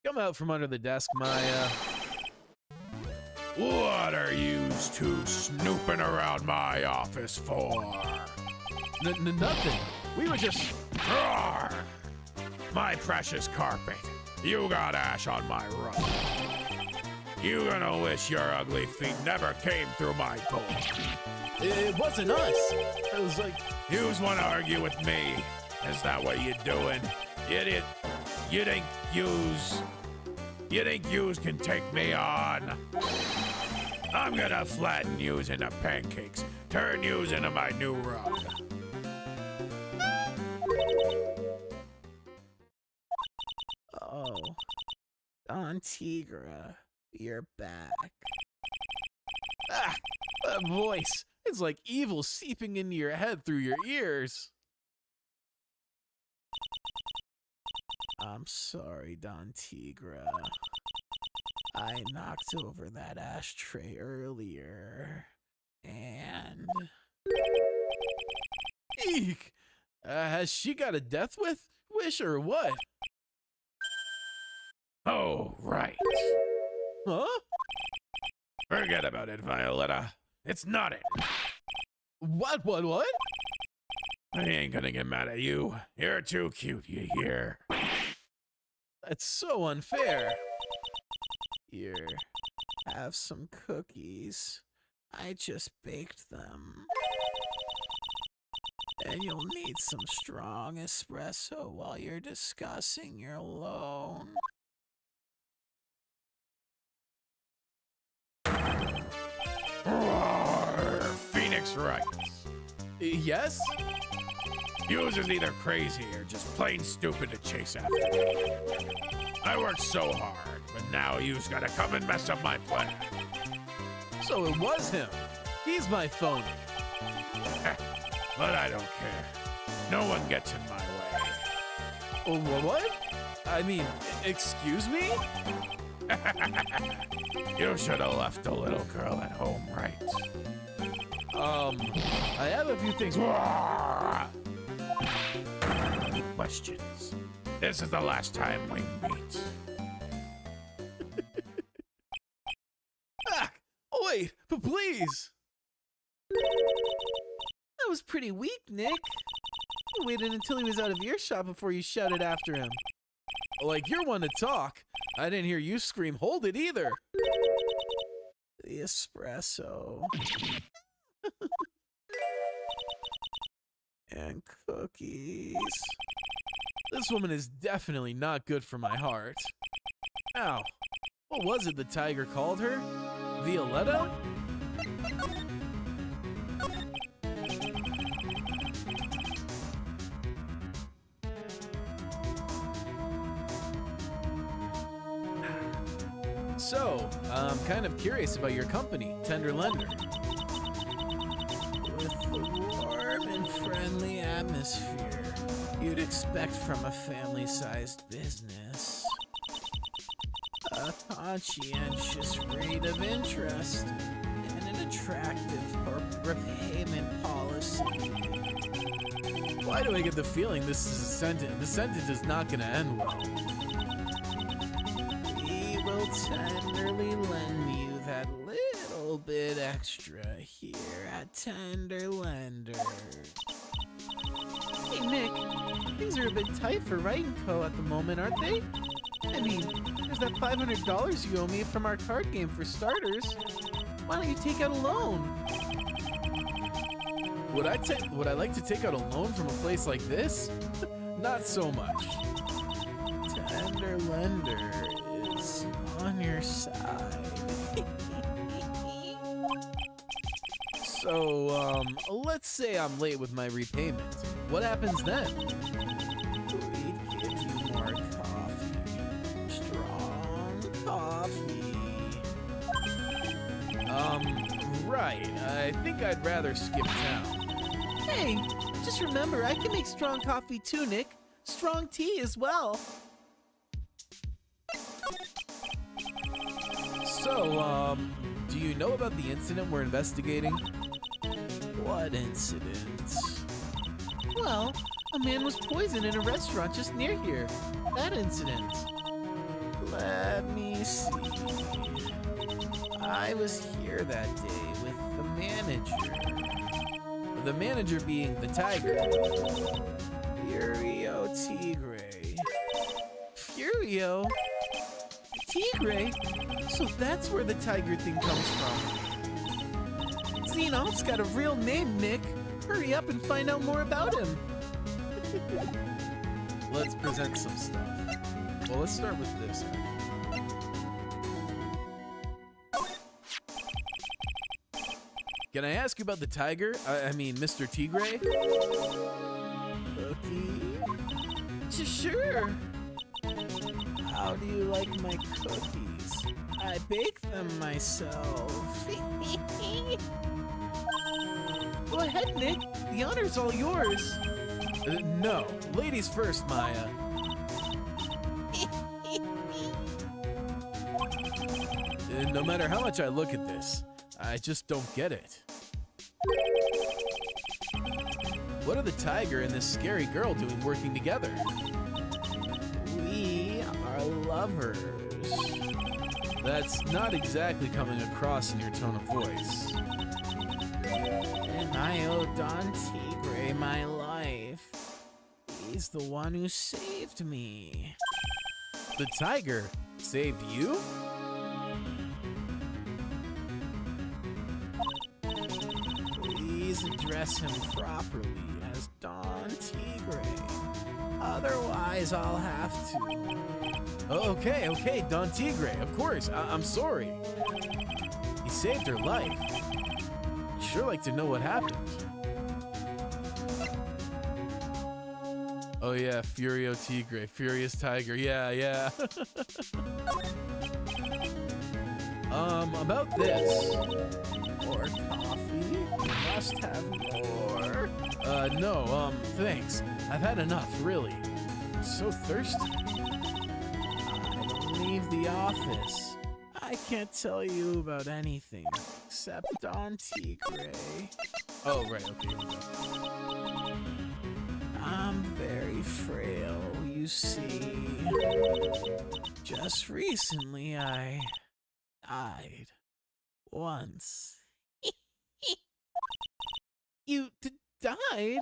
Come out from under the desk, Maya. What are you two snooping around my office for? Nothing. We were just... Roar! My precious carpet. You got ash on my rug. You gonna wish your ugly feet never came through my door. It wasn't us. It was like... Yous wanna argue with me? Is that what you're doing? You think yous can take me on? I'm gonna flatten yous into pancakes, turn yous into my new rug. Oh, Don Tigra, you're back. Ah, that voice. It's like evil seeping into your head through your ears. I'm sorry, Don Tigra. I knocked over that ashtray earlier, and... Eek! Has she got a death wish or what? Oh, right. Huh? Forget about it, Violetta. It's not it. What? I ain't gonna get mad at you. You're too cute, you hear? That's so unfair. Here, have some cookies. I just baked them. And you'll need some strong espresso while you're discussing your loan. Roar! Phoenix writes. Yes? Yous is either crazy or just plain stupid to chase after me. I worked so hard, but now yous gotta come and mess up my plan. So it was him. He's my phone. But I don't care. No one gets in my way. Oh, what? I mean, excuse me? You should have left the little girl at home, right? I have a few things. Questions. This is the last time we meet. Ah, oh, wait, but please. That was pretty weak, Nick. You waited until he was out of earshot before you shouted after him. Like you're one to talk. I didn't hear you scream, hold it either. The espresso. And cookies. This woman is definitely not good for my heart. Ow. What was it the tiger called her? Violetta? So, I'm kind of curious about your company, Tender Lender. With the warm and friendly atmosphere you'd expect from a family-sized business. A conscientious rate of interest and an attractive repayment policy. Why do I get the feeling this is a sentence? The sentence is not going to end well. We will tenderly lend you that little bit extra here at Tender Lender. Hey Nick, things are a bit tight for Wright & Co. at the moment, aren't they? I mean, there's that $500 you owe me from our card game for starters. Why don't you take out a loan? Would I like to take out a loan from a place like this? Not so much. Tender Lender is on your side. So, let's say I'm late with my repayment. What happens then? We'd give you more coffee. Strong coffee. Right. I think I'd rather skip town. Hey, just remember, I can make strong coffee too, Nick. Strong tea as well. So, do you know about the incident we're investigating? What incident? Well, a man was poisoned in a restaurant just near here. That incident. Let me see. I was here that day with the manager. The manager being the tiger. Furio Tigre. Furio? Tigre? So that's where the tiger thing comes from. Xenolf's got a real name, Nick. Hurry up and find out more about him. Let's present some stuff. Well, let's start with this. Can I ask you about the tiger? I mean, Mr. Tigre? Cookie? Sure. How do you like my cookies? I bake them myself. Go ahead, Nick. The honor's all yours. No. Ladies first, Maya. No matter how much I look at this, I just don't get it. What are the tiger and this scary girl doing working together? We are lovers. That's not exactly coming across in your tone of voice. And I owe Don Tigre my life. He's the one who saved me. The tiger saved you? Please address him properly as Don Tigre. Otherwise, I'll have to. Okay, Don Tigre, of course. I'm sorry. He saved her life. I'd sure like to know what happened. Oh yeah, Furio Tigre, Furious Tiger, yeah. About this. More coffee? You must have more. No, thanks. I've had enough, really. I'm so thirsty. I don't leave the office. I can't tell you about anything except Don Tigre. Oh, right, okay, here we go. I'm very frail, you see. Just recently, I died. Once. You died?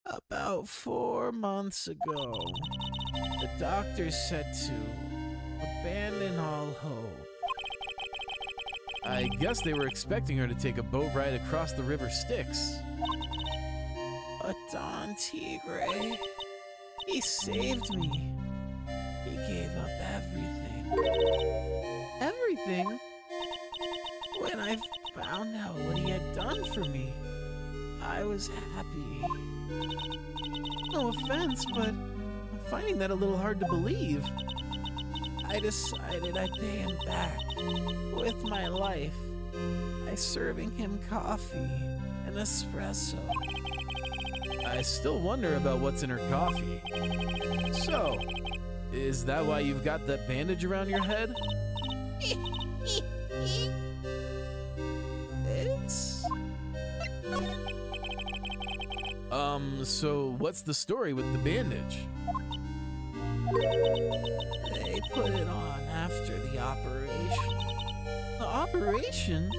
About 4 months ago. The doctor said to abandon all hope. I guess they were expecting her to take a boat ride across the River Styx. But Don Tigre, he saved me. He gave up everything. Everything? When I found out what he had done for me, I was happy. No offense, but I'm finding that a little hard to believe. I decided I'd pay him back with my life by serving him coffee and espresso. I still wonder about what's in her coffee. So, is that why you've got that bandage around your head? This? So what's the story with the bandage? They put it on after the operation. The operation?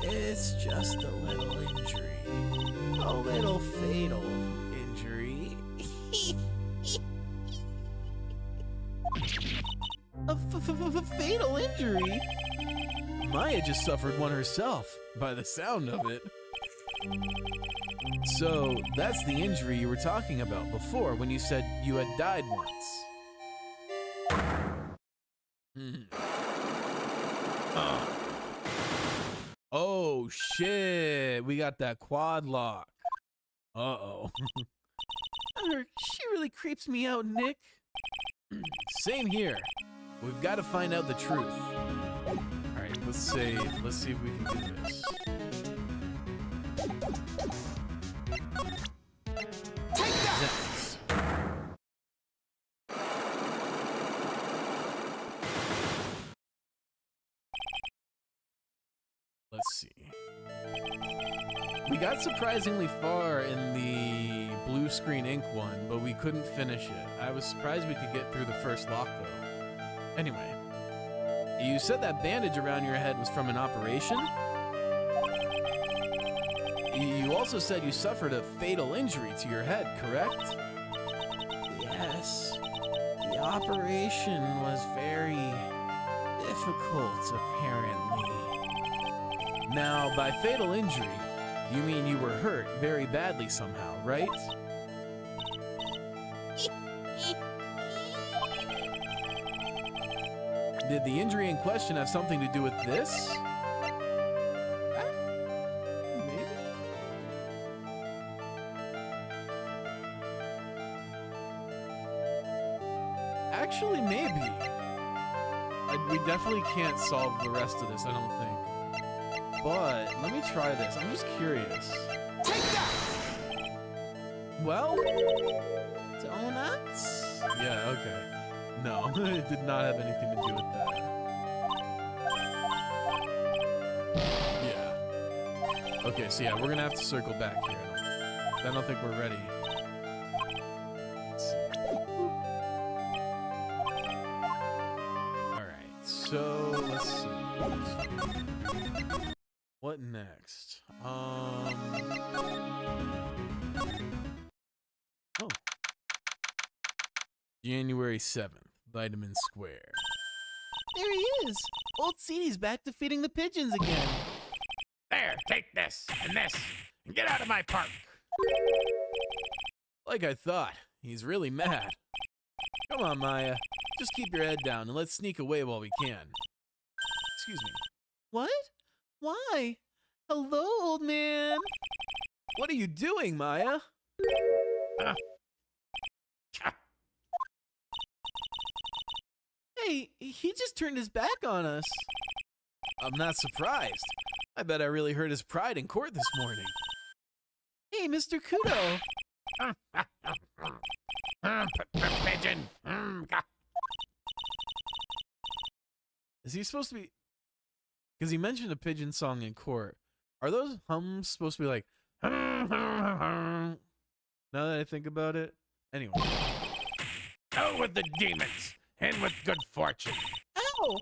It's just a little injury. A little fatal injury. A fatal injury? Maya just suffered one herself, by the sound of it. So, that's the injury you were talking about before when you said you had died once. Oh, shit. We got that quad lock. Uh-oh. She really creeps me out, Nick. Same here. We've got to find out the truth. All right, let's save. Let's see if we can do this. Take that! Let's see. We got surprisingly far in the blue screen ink one, but we couldn't finish it. I was surprised we could get through the first lock, though. Anyway, you said that bandage around your head was from an operation? You also said you suffered a fatal injury to your head, correct? Yes. The operation was very difficult, apparently. Now, by fatal injury, You mean you were hurt very badly somehow, right? Did the injury in question have something to do with this? Maybe? Actually, maybe. We definitely can't solve the rest of this, I don't think. But let me try this. I'm just curious. Take that! Well, Donuts? yeah, okay. No, it did not have anything to do with that. Yeah. Okay, so yeah, we're gonna have to circle back here. I don't think we're ready. Alright, so let's see. What next? Oh. January 7th, Vitamin Square. There he is! Old Seedy's back to feeding the pigeons again. There, take this and get out of my park. Like I thought, he's really mad. Come on, Maya. Just keep your head down and let's sneak away while we can. Excuse me. What? Why? Hello, old man. What are you doing, Maya? Hey, he just turned his back on us. I'm not surprised. I bet I really hurt his pride in court this morning. Hey, Mr. Kudo. Pigeon. Is he supposed to be... Because he mentioned a pigeon song in court. Are those hums supposed to be like... Now that I think about it? Anyway. Out with the demons, and with good fortune. Ow!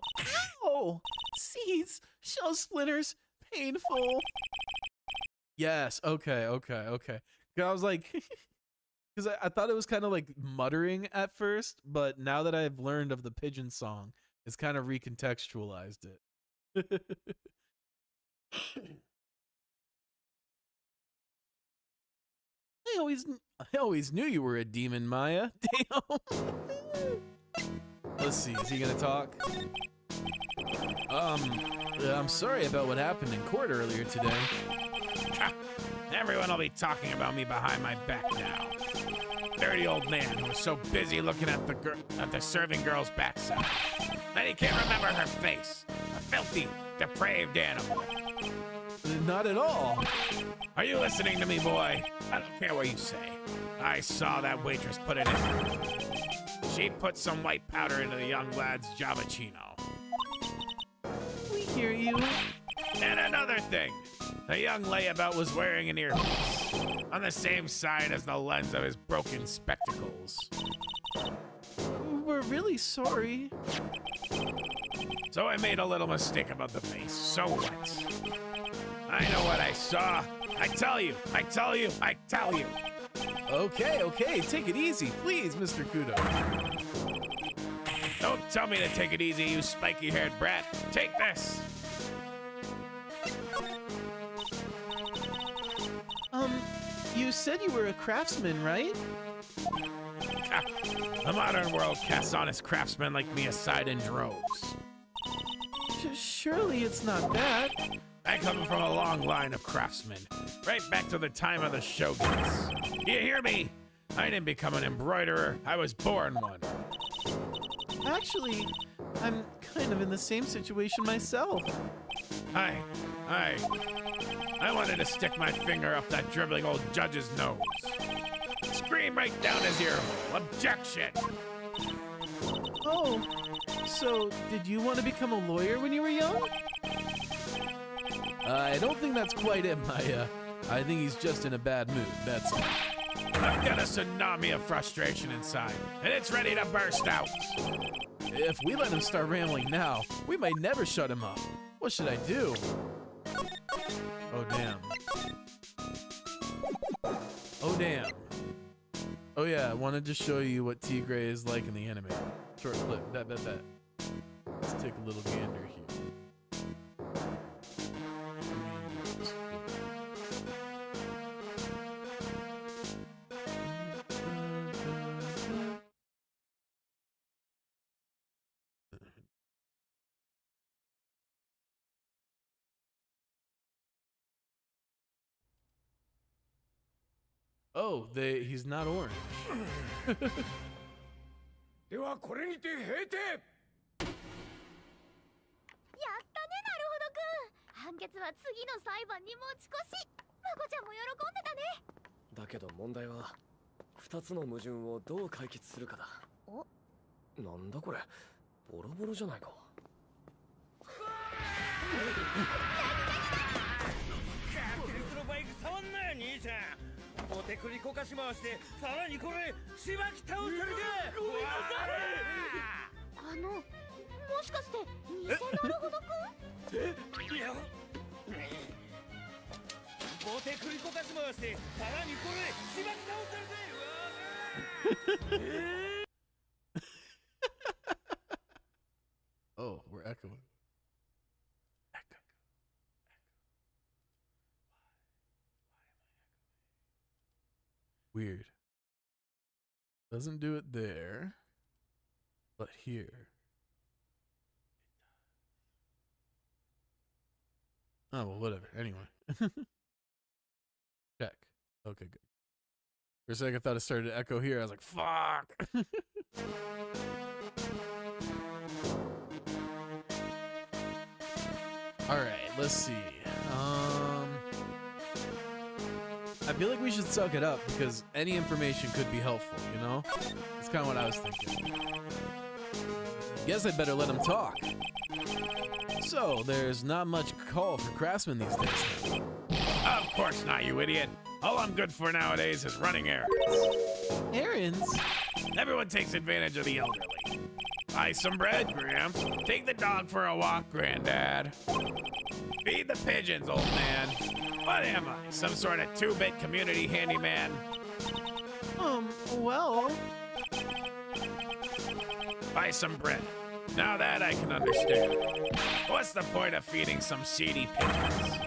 Ow! Seeds, shell splinters, painful. Yes, okay. I was like... Because I thought it was kind of like muttering at first, but now that I've learned of the pigeon song, it's kind of recontextualized it. I always knew you were a demon, Maya. Damn. Let's see, is he gonna talk? I'm sorry about what happened in court earlier today. Everyone will be talking about me behind my back now. Dirty old man who was so busy looking at the serving girl's backside that he can't remember her face. A filthy, depraved animal. Not at all. Are you listening to me, boy? I don't care what you say. I saw that waitress put it in. She put some white powder into the young lad's Javachino. We hear you. And another thing, the young layabout was wearing an earpiece on the same side as the lens of his broken spectacles. We're really sorry. So I made a little mistake about the face. So what? I know what I saw. I tell you. Okay, take it easy, please, Mr. Kudo. Don't tell me to take it easy, you spiky-haired brat. Take this. You said you were a craftsman, right? The modern world casts honest craftsmen like me aside in droves. Surely it's not bad. I come from a long line of craftsmen, right back to the time of the shoguns. You hear me? I didn't become an embroiderer, I was born one. Actually, I'm kind of in the same situation myself. I wanted to stick my finger up that dribbling old judge's nose. Scream right down his ear hole. Objection! Oh, so did you want to become a lawyer when you were young? I don't think that's quite it, Maya. I think he's just in a bad mood, that's all. I've got a tsunami of frustration inside, and it's ready to burst out. If we let him start rambling now, we might never shut him up. What should I do? Oh, damn. Oh, damn. Oh, yeah, I wanted to show you what Tigre is like in the anime. Short clip. Bet. Let's take a little gander here. Oh, he's not orange. ではこれにて閉廷。やったね、なるほどくん。判決は次の裁判に持ち越し。まこちゃんも喜んでたね。だけど問題は2つの矛盾をどう解決するかだ。お、なんだこれ、ボロボロじゃないか。勝手にそのバイク触んなよ兄ちゃん。お手繰りこかし回してさらにこれしばき倒されて。ごめんなさい。もしかして偽なるほどくん。いやお手繰りこかし回してさらにこれしばき倒されて。 Oh, we're echoing. Weird. Doesn't do it there, but here. Oh, well, whatever. Anyway. Check. Okay, good. For a second, I thought it started to echo here. I was like, fuck! Alright, let's see. I feel like we should suck it up because any information could be helpful, you know? That's kind of what I was thinking. Guess I'd better let him talk. So, there's not much call for craftsmen these days. Of course not, you idiot. All I'm good for nowadays is running errands. Errands? Everyone takes advantage of the elderly. Buy some bread, Gramps. Take the dog for a walk, Granddad. Feed the pigeons, old man. What am I? Some sort of 2-bit community handyman? Well... Buy some bread. Now that I can understand. What's the point of feeding some seedy pigeons?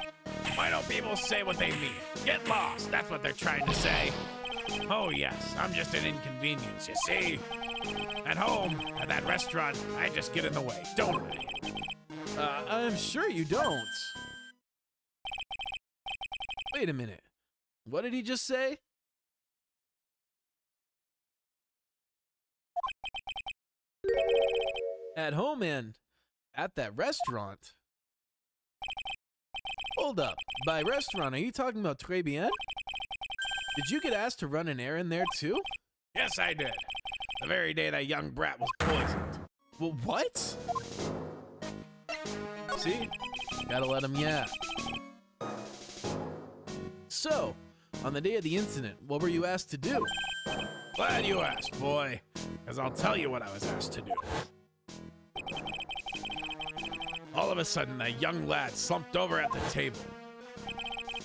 Why don't people say what they mean? Get lost, that's what they're trying to say. Oh yes, I'm just an inconvenience, you see? At home, at that restaurant, I just get in the way, don't I? I'm sure you don't. Wait a minute. What did he just say? At home and at that restaurant? Hold up. By restaurant, are you talking about Très Bien? Did you get asked to run an errand there too? Yes, I did. The very day that young brat was poisoned. Well, what? See? Gotta let him yap. So, on the day of the incident, what were you asked to do? Glad you asked, boy, because I'll tell you what I was asked to do. All of a sudden, a young lad slumped over at the table.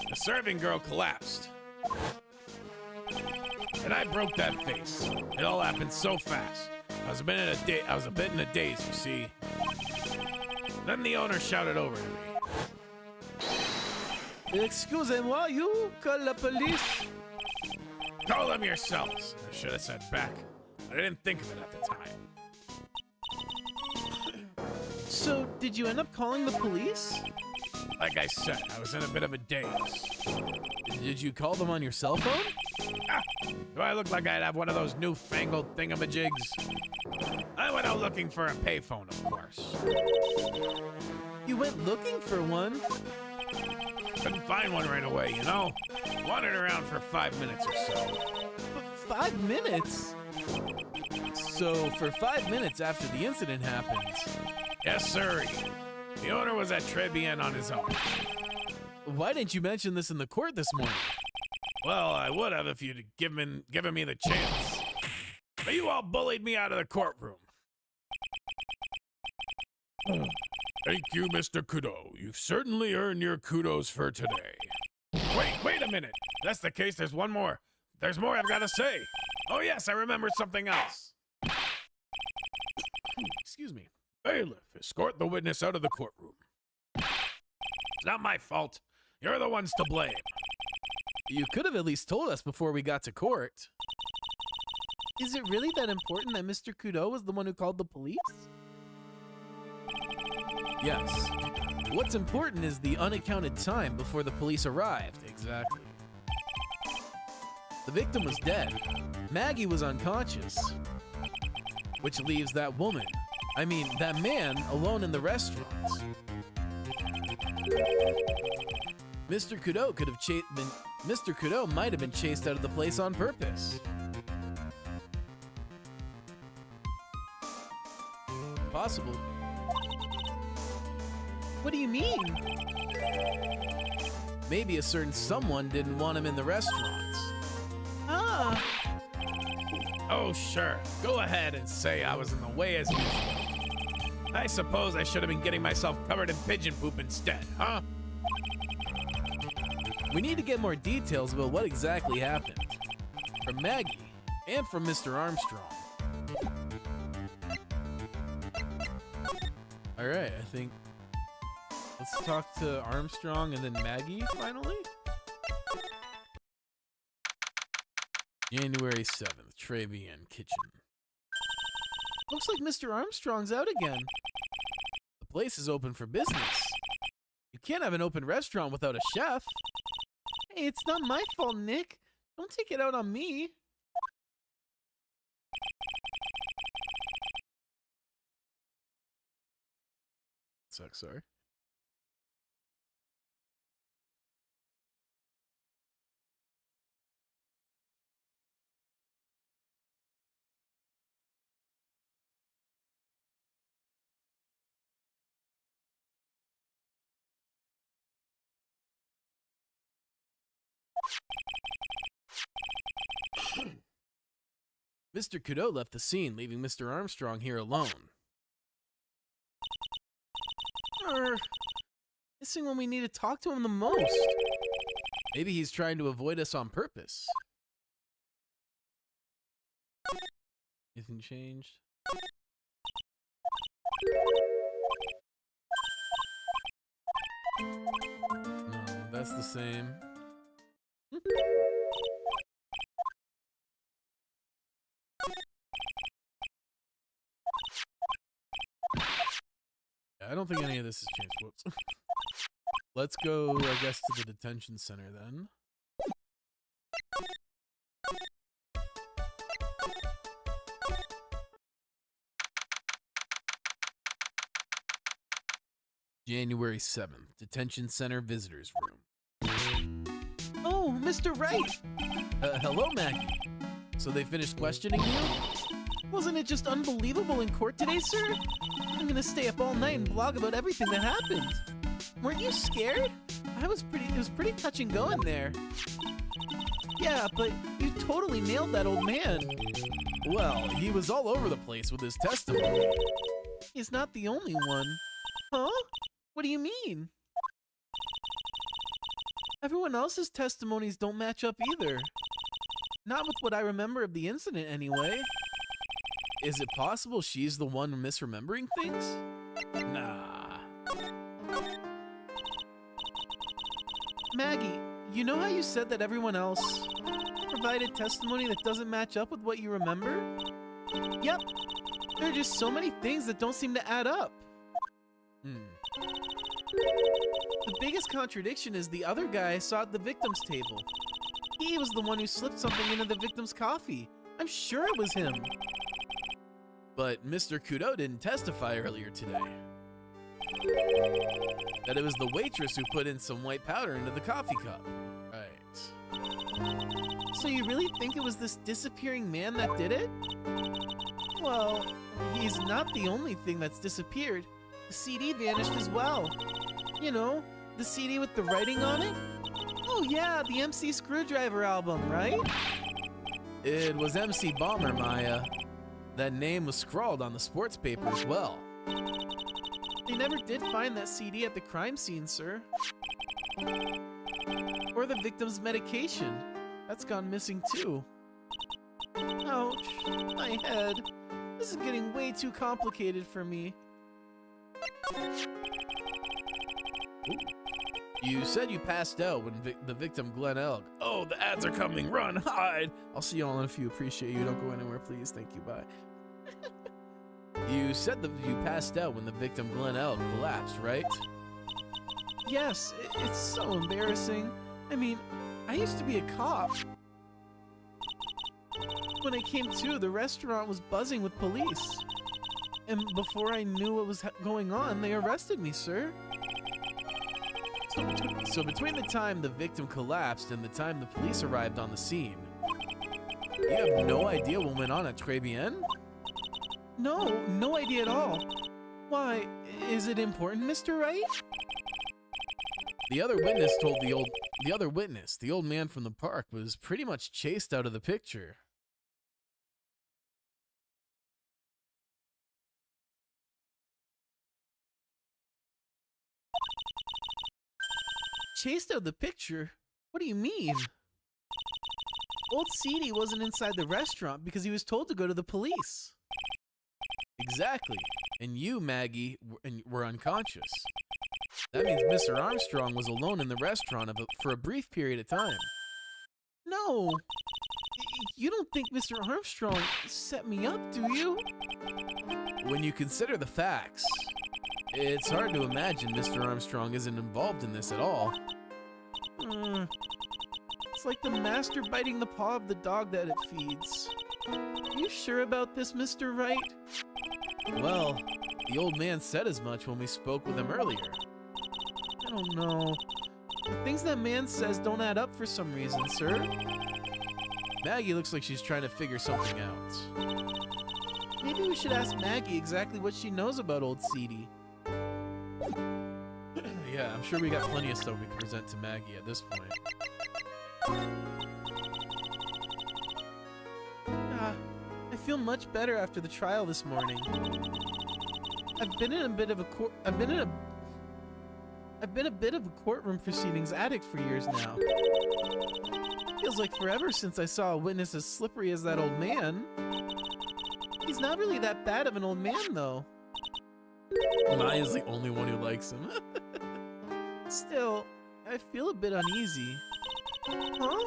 The serving girl collapsed. And I broke that face. It all happened so fast. I was a bit in a daze, you see. Then the owner shouted over to me. Excusez-moi, you call la police? Call them yourselves. I should have said back. But I didn't think of it at the time. So, did you end up calling the police? Like I said, I was in a bit of a daze. Did you call them on your cell phone? Ah, do I look like I'd have one of those newfangled thingamajigs? I went out looking for a payphone, of course. You went looking for one? Couldn't find one right away, you know? Wandered around for 5 minutes or so. But 5 minutes? So, for 5 minutes after the incident happened... Yes, sir. The owner was at Très Bien on his own. Why didn't you mention this in the court this morning? Well, I would have if you'd given me the chance. But you all bullied me out of the courtroom. Thank you, Mr. Godot. You've certainly earned your kudos for today. Wait a minute. If that's the case, there's one more. There's more I've got to say. Oh yes, I remembered something else. Excuse me. Bailiff, escort the witness out of the courtroom. It's not my fault. You're the ones to blame. You could have at least told us before we got to court. Is it really that important that Mr. Godot was the one who called the police? Yes. What's important is the unaccounted time before the police arrived. Exactly. The victim was dead. Maggie was unconscious. Which leaves that that man alone in the restaurant. Mr. Godot Mr. Godot might have been chased out of the place on purpose. Possible. What do you mean? Maybe a certain someone didn't want him in the restaurant. Ah. Oh, sure. Go ahead and say I was in the way as usual. I suppose I should have been getting myself covered in pigeon poop instead, huh? We need to get more details about what exactly happened. From Maggie and from Mr. Armstrong. Alright, I think let's talk to Armstrong and then Maggie finally. January 7th, Trevian Kitchen. Looks like Mr. Armstrong's out again. The place is open for business. You can't have an open restaurant without a chef. Hey, it's not my fault, Nick. Don't take it out on me. Sucks, sorry. Mr. Godot left the scene, leaving Mr. Armstrong here alone. Missing when we need to talk to him the most. Maybe he's trying to avoid us on purpose. Anything changed? No, that's the same. I don't think any of this has changed. Whoops. Let's go, I guess, to the detention center then. January 7th, detention center visitors room. Oh, Mr. Wright! Hello, Maggie. So they finished questioning you? Wasn't it just unbelievable in court today, sir? I'm gonna stay up all night and blog about everything that happened. Weren't you scared? It was pretty touch and go in there. Yeah, but you totally nailed that old man. Well, he was all over the place with his testimony. He's not the only one. Huh? What do you mean? Everyone else's testimonies don't match up either. Not with what I remember of the incident, anyway. Is it possible she's the one misremembering things? Nah. Maggie, you know how you said that everyone else provided testimony that doesn't match up with what you remember? Yep. There are just so many things that don't seem to add up. The biggest contradiction is the other guy I saw at the victim's table. He was the one who slipped something into the victim's coffee. I'm sure it was him. But Mr. Godot didn't testify earlier today. That it was the waitress who put in some white powder into the coffee cup. Right. So you really think it was this disappearing man that did it? Well, he's not the only thing that's disappeared. The CD vanished as well. You know, the CD with the writing on it? Oh yeah, the MC Screwdriver album, right? It was MC Bomber, Maya. That name was scrawled on the sports paper as well. They never did find that CD at the crime scene, sir. Or the victim's medication. That's gone missing too. Ouch, my head. This is getting way too complicated for me. Ooh. You said you passed out when the victim Glenn Elk. Oh, the ads are coming. Run, hide. I'll see y'all in a few. Appreciate you. Don't go anywhere, please. Thank you. Bye. You said that you passed out when the victim Glenn Elk collapsed, right? Yes, it's so embarrassing. I mean, I used to be a cop. When I came to, the restaurant was buzzing with police. And before I knew what was going on, they arrested me, sir. So between the time the victim collapsed and the time the police arrived on the scene, you have no idea what went on at Très Bien? No, no idea at all. Why, is it important, Mr. Wright? The other witness told the old man from the park was pretty much chased out of the picture. Chased out of the picture? What do you mean? Old Seedy wasn't inside the restaurant because he was told to go to the police. Exactly. And you, Maggie, were unconscious. That means Mr. Armstrong was alone in the restaurant for a brief period of time. No! You don't think Mr. Armstrong set me up, do you? When you consider the facts, it's hard to imagine Mr. Armstrong isn't involved in this at all. It's like the master biting the paw of the dog that it feeds. Are you sure about this, Mr. Wright? Well, the old man said as much when we spoke with him earlier. I don't know. The things that man says don't add up for some reason, sir. Maggie looks like she's trying to figure something out. Maybe we should ask Maggie exactly what she knows about old Seedy. Yeah, I'm sure we got plenty of stuff we can present to Maggie at this point. I feel much better after the trial this morning. I've been a bit of a courtroom proceedings addict for years now. Feels like forever since I saw a witness as slippery as that old man. He's not really that bad of an old man, though. Maya's the only one who likes him. Still, I feel a bit uneasy. Huh?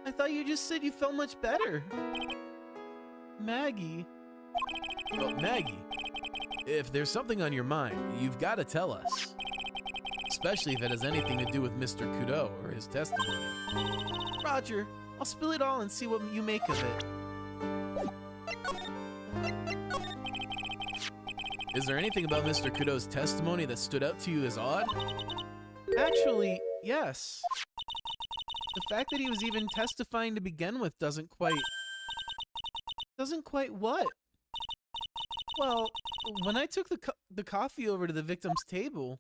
I thought you just said you felt much better. Maggie. Well, Maggie, if there's something on your mind, you've got to tell us. Especially if it has anything to do with Mr. Godot or his testimony. Roger, I'll spill it all and see what you make of it. Is there anything about Mr. Godot's testimony that stood out to you as odd? Actually, yes. The fact that he was even testifying to begin with doesn't quite what? Well, when I took the coffee over to the victim's table,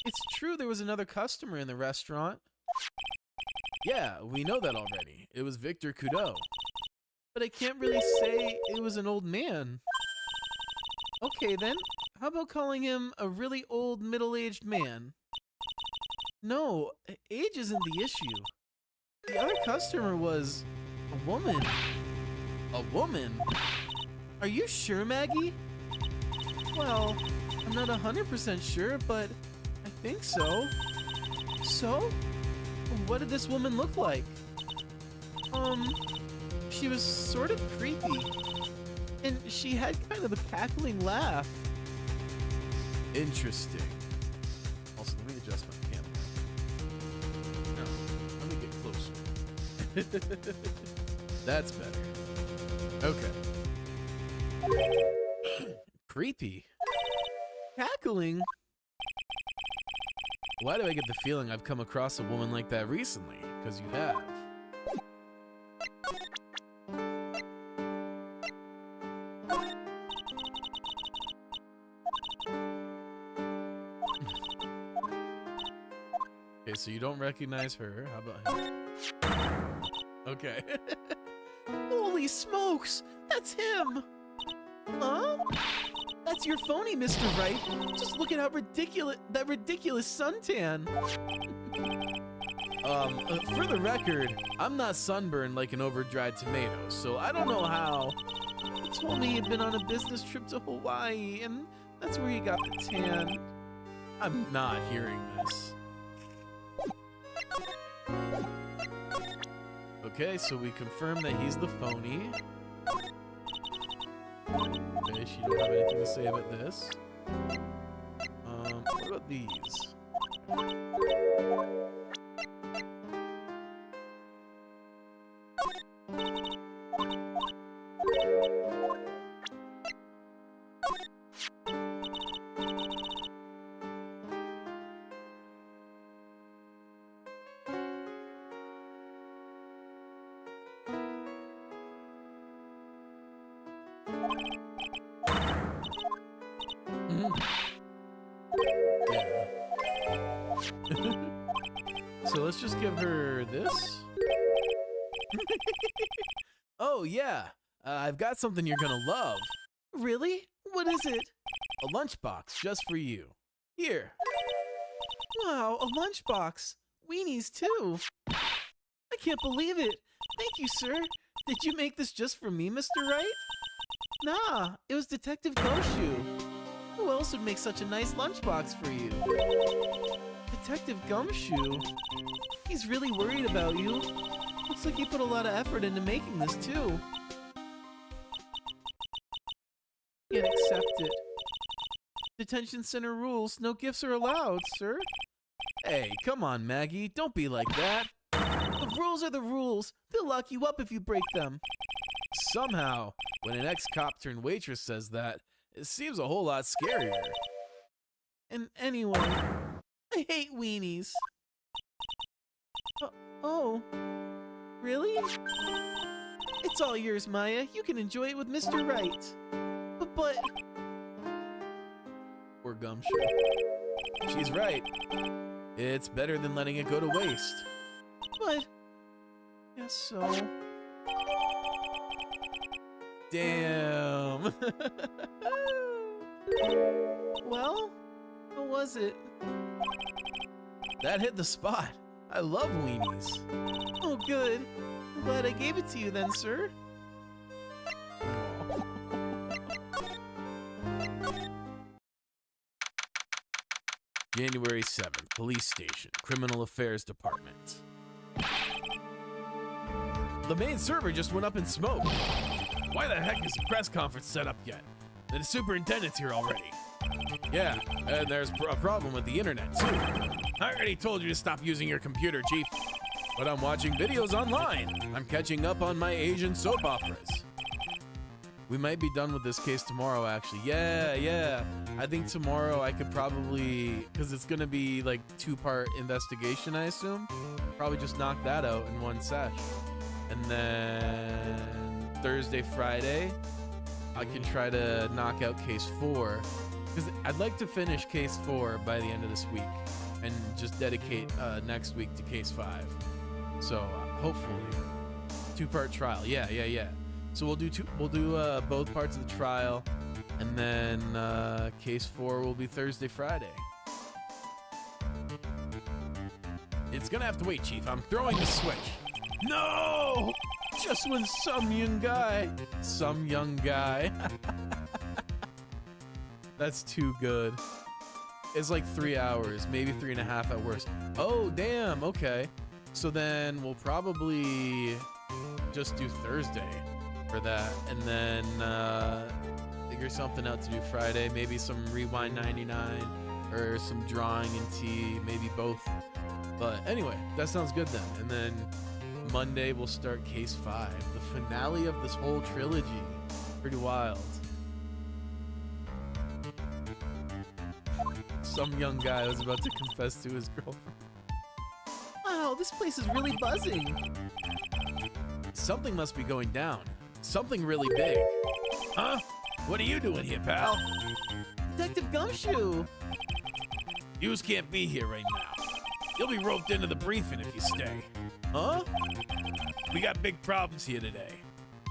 it's true there was another customer in the restaurant. Yeah, we know that already. It was Victor Godot. But I can't really say it was an old man. Okay then, how about calling him a really old middle-aged man? No, age isn't the issue. The other customer was a woman. A woman? Are you sure, Maggie? Well, I'm not 100% sure, but I think so. So? What did this woman look like? She was sort of creepy. And she had kind of a cackling laugh. Interesting. Also, let me adjust my camera. No, let me get closer. That's better. Okay. Creepy. Cackling? Why do I get the feeling I've come across a woman like that recently? Because you have. Okay, so you don't recognize her. How about him? Okay. Holy smokes! That's him! Huh? That's your phony, Mr. Wright. Just look at how ridiculous suntan. For the record, I'm not sunburned like an over-dried tomato, so I don't know how. He told me he'd been on a business trip to Hawaii, and that's where he got the tan. I'm not hearing this. Okay, so we confirm that he's the phony. Okay, she don't have anything to say about this. What about these? let's just give her this. Oh, yeah. I've got something you're gonna love. Really? What is it? A lunchbox just for you. Here. Wow, a lunchbox. Weenies, too. I can't believe it. Thank you, sir. Did you make this just for me, Mr. Wright? Nah, it was Detective Gumshoe. Who else would make such a nice lunchbox for you? Detective Gumshoe? He's really worried about you. Looks like he put a lot of effort into making this, too. Can't accept it. Detention center rules, no gifts are allowed, sir. Hey, come on, Maggie, don't be like that. The rules are the rules. They'll lock you up if you break them. Somehow, when an ex-cop turned waitress says that, it seems a whole lot scarier. And anyway, I hate weenies. Oh, really? It's all yours, Maya. You can enjoy it with Mr. Wright. But... Poor Gumshoe. She's right. It's better than letting it go to waste. But... Guess so. Damn. Well, how was it? That hit the spot. I love weenies. Oh, good. I'm glad I gave it to you then, sir. January 7th, Police Station, Criminal Affairs Department. The main server just went up in smoke. Why the heck is the press conference set up yet? The superintendent's here already. Yeah, and there's a problem with the internet, too. I already told you to stop using your computer, Chief. But I'm watching videos online. I'm catching up on my Asian soap operas. We might be done with this case tomorrow, actually. Yeah. I think tomorrow I could probably, because it's going to be like 2-part investigation, I assume. Probably just knock that out in one sesh. And then Thursday, Friday, I can try to knock out case 4. Because I'd like to finish case 4 by the end of this week. And just dedicate next week to case 5. So hopefully, 2-part trial. Yeah. So we'll do both parts of the trial, and then case 4 will be Thursday, Friday. It's gonna have to wait, Chief. I'm throwing the switch. No! Just when some young guy. That's too good. It's like 3 hours, maybe 3.5 at worst. Oh, damn. Okay. So then we'll probably just do Thursday for that, and then figure something out to do Friday. Maybe some Rewind 99 or some Drawing and Tea, maybe both. But anyway, that sounds good then. And then Monday we'll start case 5, the finale of this whole trilogy. Pretty wild. Some young guy was about to confess to his girlfriend. Wow, this place is really buzzing. Something must be going down. Something really big. Huh? What are you doing here, pal? Detective Gumshoe! Yous can't be here right now. You'll be roped into the briefing if you stay. Huh? We got big problems here today.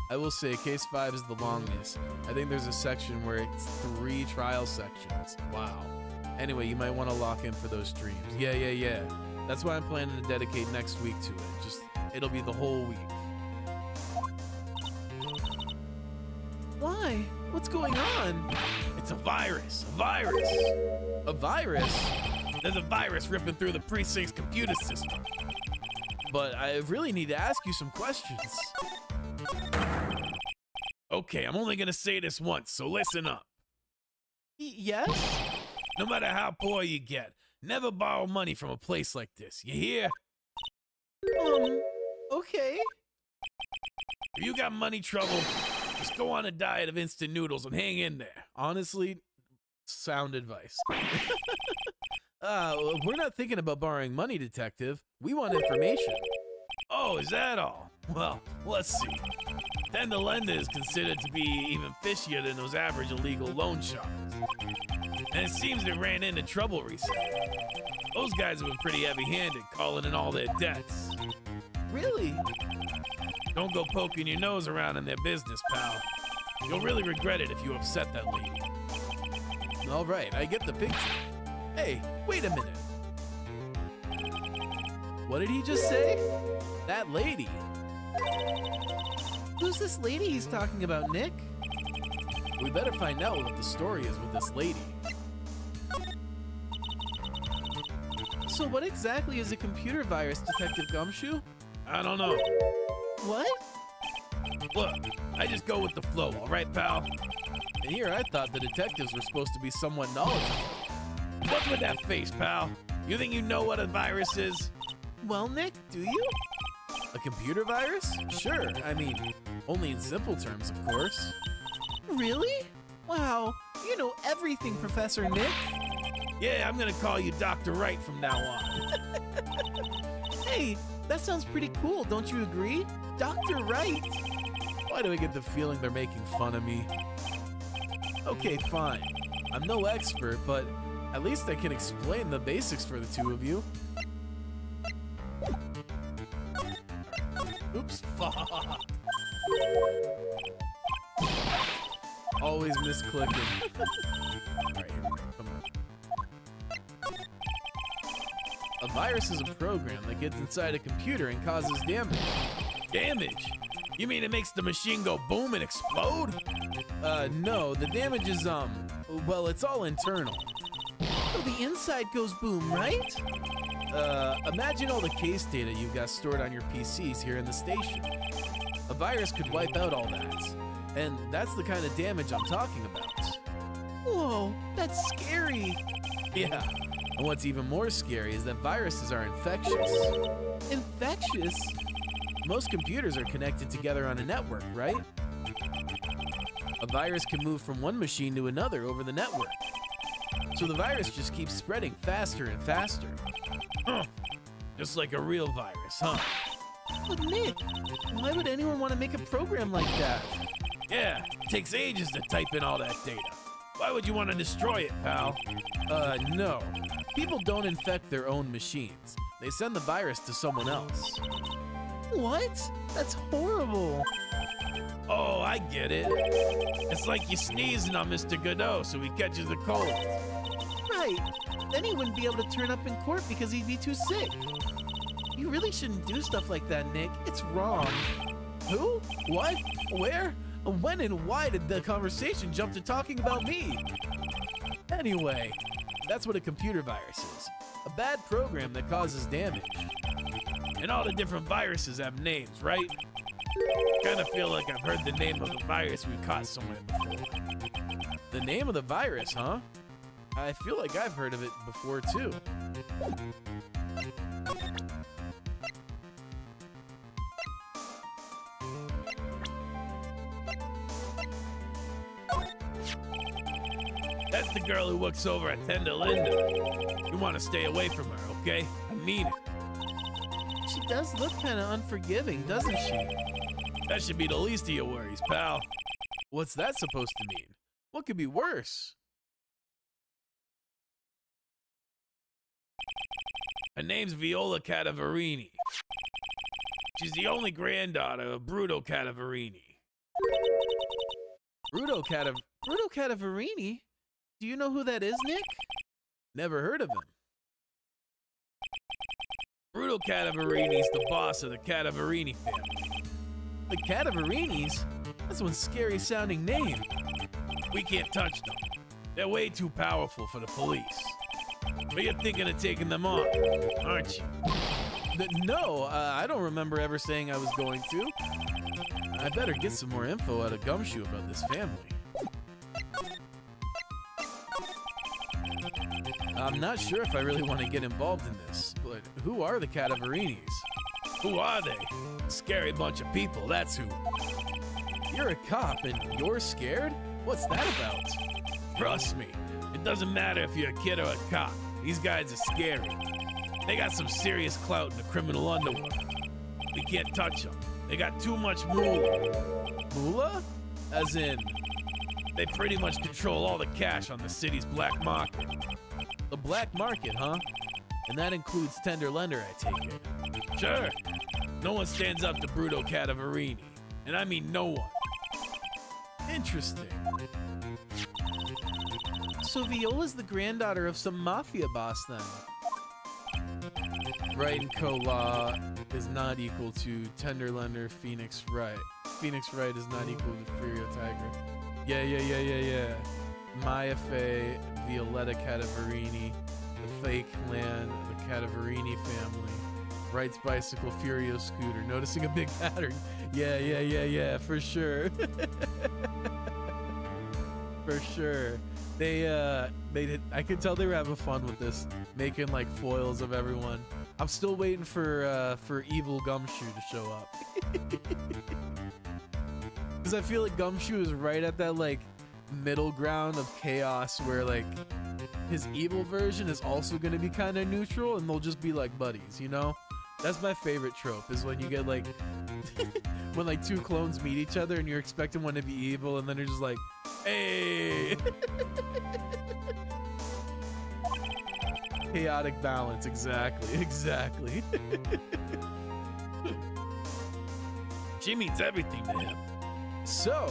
I will say, case 5 is the longest. I think there's a section where it's 3 trial sections. Wow. Anyway, you might want to lock in for those streams. Yeah. That's why I'm planning to dedicate next week to it. It'll be the whole week. Why? What's going on? It's a virus. A virus? There's a virus ripping through the precinct's computer system. But I really need to ask you some questions. Okay, I'm only gonna say this once, so listen up. Yes? No matter how poor you get, never borrow money from a place like this. You hear? Okay. If you got money trouble, just go on a diet of instant noodles and hang in there. Honestly, sound advice. We're not thinking about borrowing money, Detective. We want information. Oh, is that all? Well, let's see. Then the lender is considered to be even fishier than those average illegal loan sharks. And it seems they ran into trouble recently. Those guys have been pretty heavy-handed, calling in all their debts. Really? Don't go poking your nose around in their business, pal. You'll really regret it if you upset that lady. All right, I get the picture. Hey, wait a minute. What did he just say? That lady. Who's this lady he's talking about, Nick? We better find out what the story is with this lady. So what exactly is a computer virus, Detective Gumshoe? I don't know. What? Look, I just go with the flow, all right, pal? And here I thought the detectives were supposed to be somewhat knowledgeable. What's with that face, pal? You think you know what a virus is? Well, Nick, do you? A computer virus? Sure, I mean, only in simple terms, of course. Really? Wow, you know everything, Professor Nick. Yeah, I'm gonna call you Dr. Wright from now on. Hey, that sounds pretty cool, don't you agree? Dr. Wright. Why do I get the feeling they're making fun of me? Okay, fine. I'm no expert, but at least I can explain the basics for the two of you. Oops, fuck. Always misclicking. Alright, here we go. Come on. A virus is a program that gets inside a computer and causes damage. Damage? You mean it makes the machine go boom and explode? No, the damage is, well, it's all internal. So the inside goes boom, right? Imagine all the case data you've got stored on your PCs here in the station. A virus could wipe out all that. And that's the kind of damage I'm talking about. Whoa, that's scary. Yeah, and what's even more scary is that viruses are infectious. Infectious? Most computers are connected together on a network, right? A virus can move from one machine to another over the network. So the virus just keeps spreading faster and faster. Huh. Just like a real virus, huh? But Nick, why would anyone want to make a program like that? Yeah, it takes ages to type in all that data. Why would you want to destroy it, pal? No. People don't infect their own machines. They send the virus to someone else. What? That's horrible. Oh, I get it. It's like you sneezing on Mr. Godot so he catches a cold. Right. Then he wouldn't be able to turn up in court because he'd be too sick. You really shouldn't do stuff like that, Nick. It's wrong. Who? What? Where? When and why did the conversation jump to talking about me? Anyway, that's what a computer virus is. A bad program that causes damage. And all the different viruses have names, right? Kinda feel like I've heard the name of the virus we caught somewhere before. The name of the virus, huh? I feel like I've heard of it before, too. That's the girl who works over at Tender Linda. You want to stay away from her, okay? I mean it. She does look kind of unforgiving, doesn't she? That should be the least of your worries, pal. What's that supposed to mean? What could be worse? Her name's Viola Cadaverini. She's the only granddaughter of Bruto Cadaverini. Bruto Cadaverini? Do you know who that is, Nick? Never heard of him. Bruto Cadaverini's the boss of the Cadaverini family. The Cadaverinis? That's one scary sounding name. We can't touch them. They're way too powerful for the police. But you're thinking of taking them on, aren't you? No, I don't remember ever saying I was going to. I better get some more info out of Gumshoe about this family. I'm not sure if I really want to get involved in this, but who are the Cadaverinis? Who are they? Scary bunch of people, that's who. You're a cop and you're scared? What's that about? Trust me, it doesn't matter if you're a kid or a cop. These guys are scary. They got some serious clout in the criminal underworld. We can't touch them. They got too much moolah. Moolah? As in, they pretty much control all the cash on the city's black market. The black market, huh? And that includes Tenderlender, I take it. Sure. No one stands up to Bruto Cadaverini. And I mean no one. Interesting. So Viola's the granddaughter of some mafia boss then. Right and Co-Law is not equal to Tenderlender Phoenix Wright. Phoenix Wright is not equal to Furio Tiger. Yeah. Maya Fey, Violetta Cadaverini, the fake clan, the Cadaverini family, Wright's bicycle, Furio scooter. Noticing a big pattern. Yeah, for sure. For sure. They did. I could tell they were having fun with this, making like foils of everyone. I'm still waiting for Evil Gumshoe to show up. Because I feel like Gumshoe is right at that like middle ground of chaos where like his evil version is also going to be kind of neutral and they'll just be like buddies, you know? That's my favorite trope, is when you get like when like two clones meet each other and you're expecting one to be evil and then they're just like, hey. Chaotic balance, exactly. She means everything to him. So,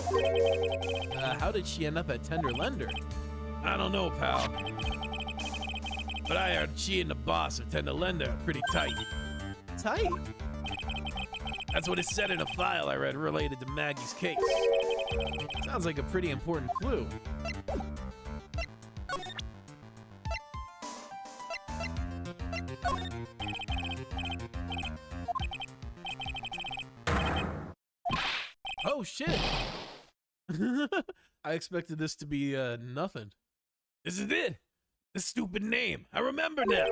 how did she end up at Tenderlender? I don't know, pal. But I heard she and the boss of Tenderlender are pretty tight. Tight? That's what it said in a file I read related to Maggie's case. Sounds like a pretty important clue. Oh shit! I expected this to be nothing. This is it. The stupid name. I remember now.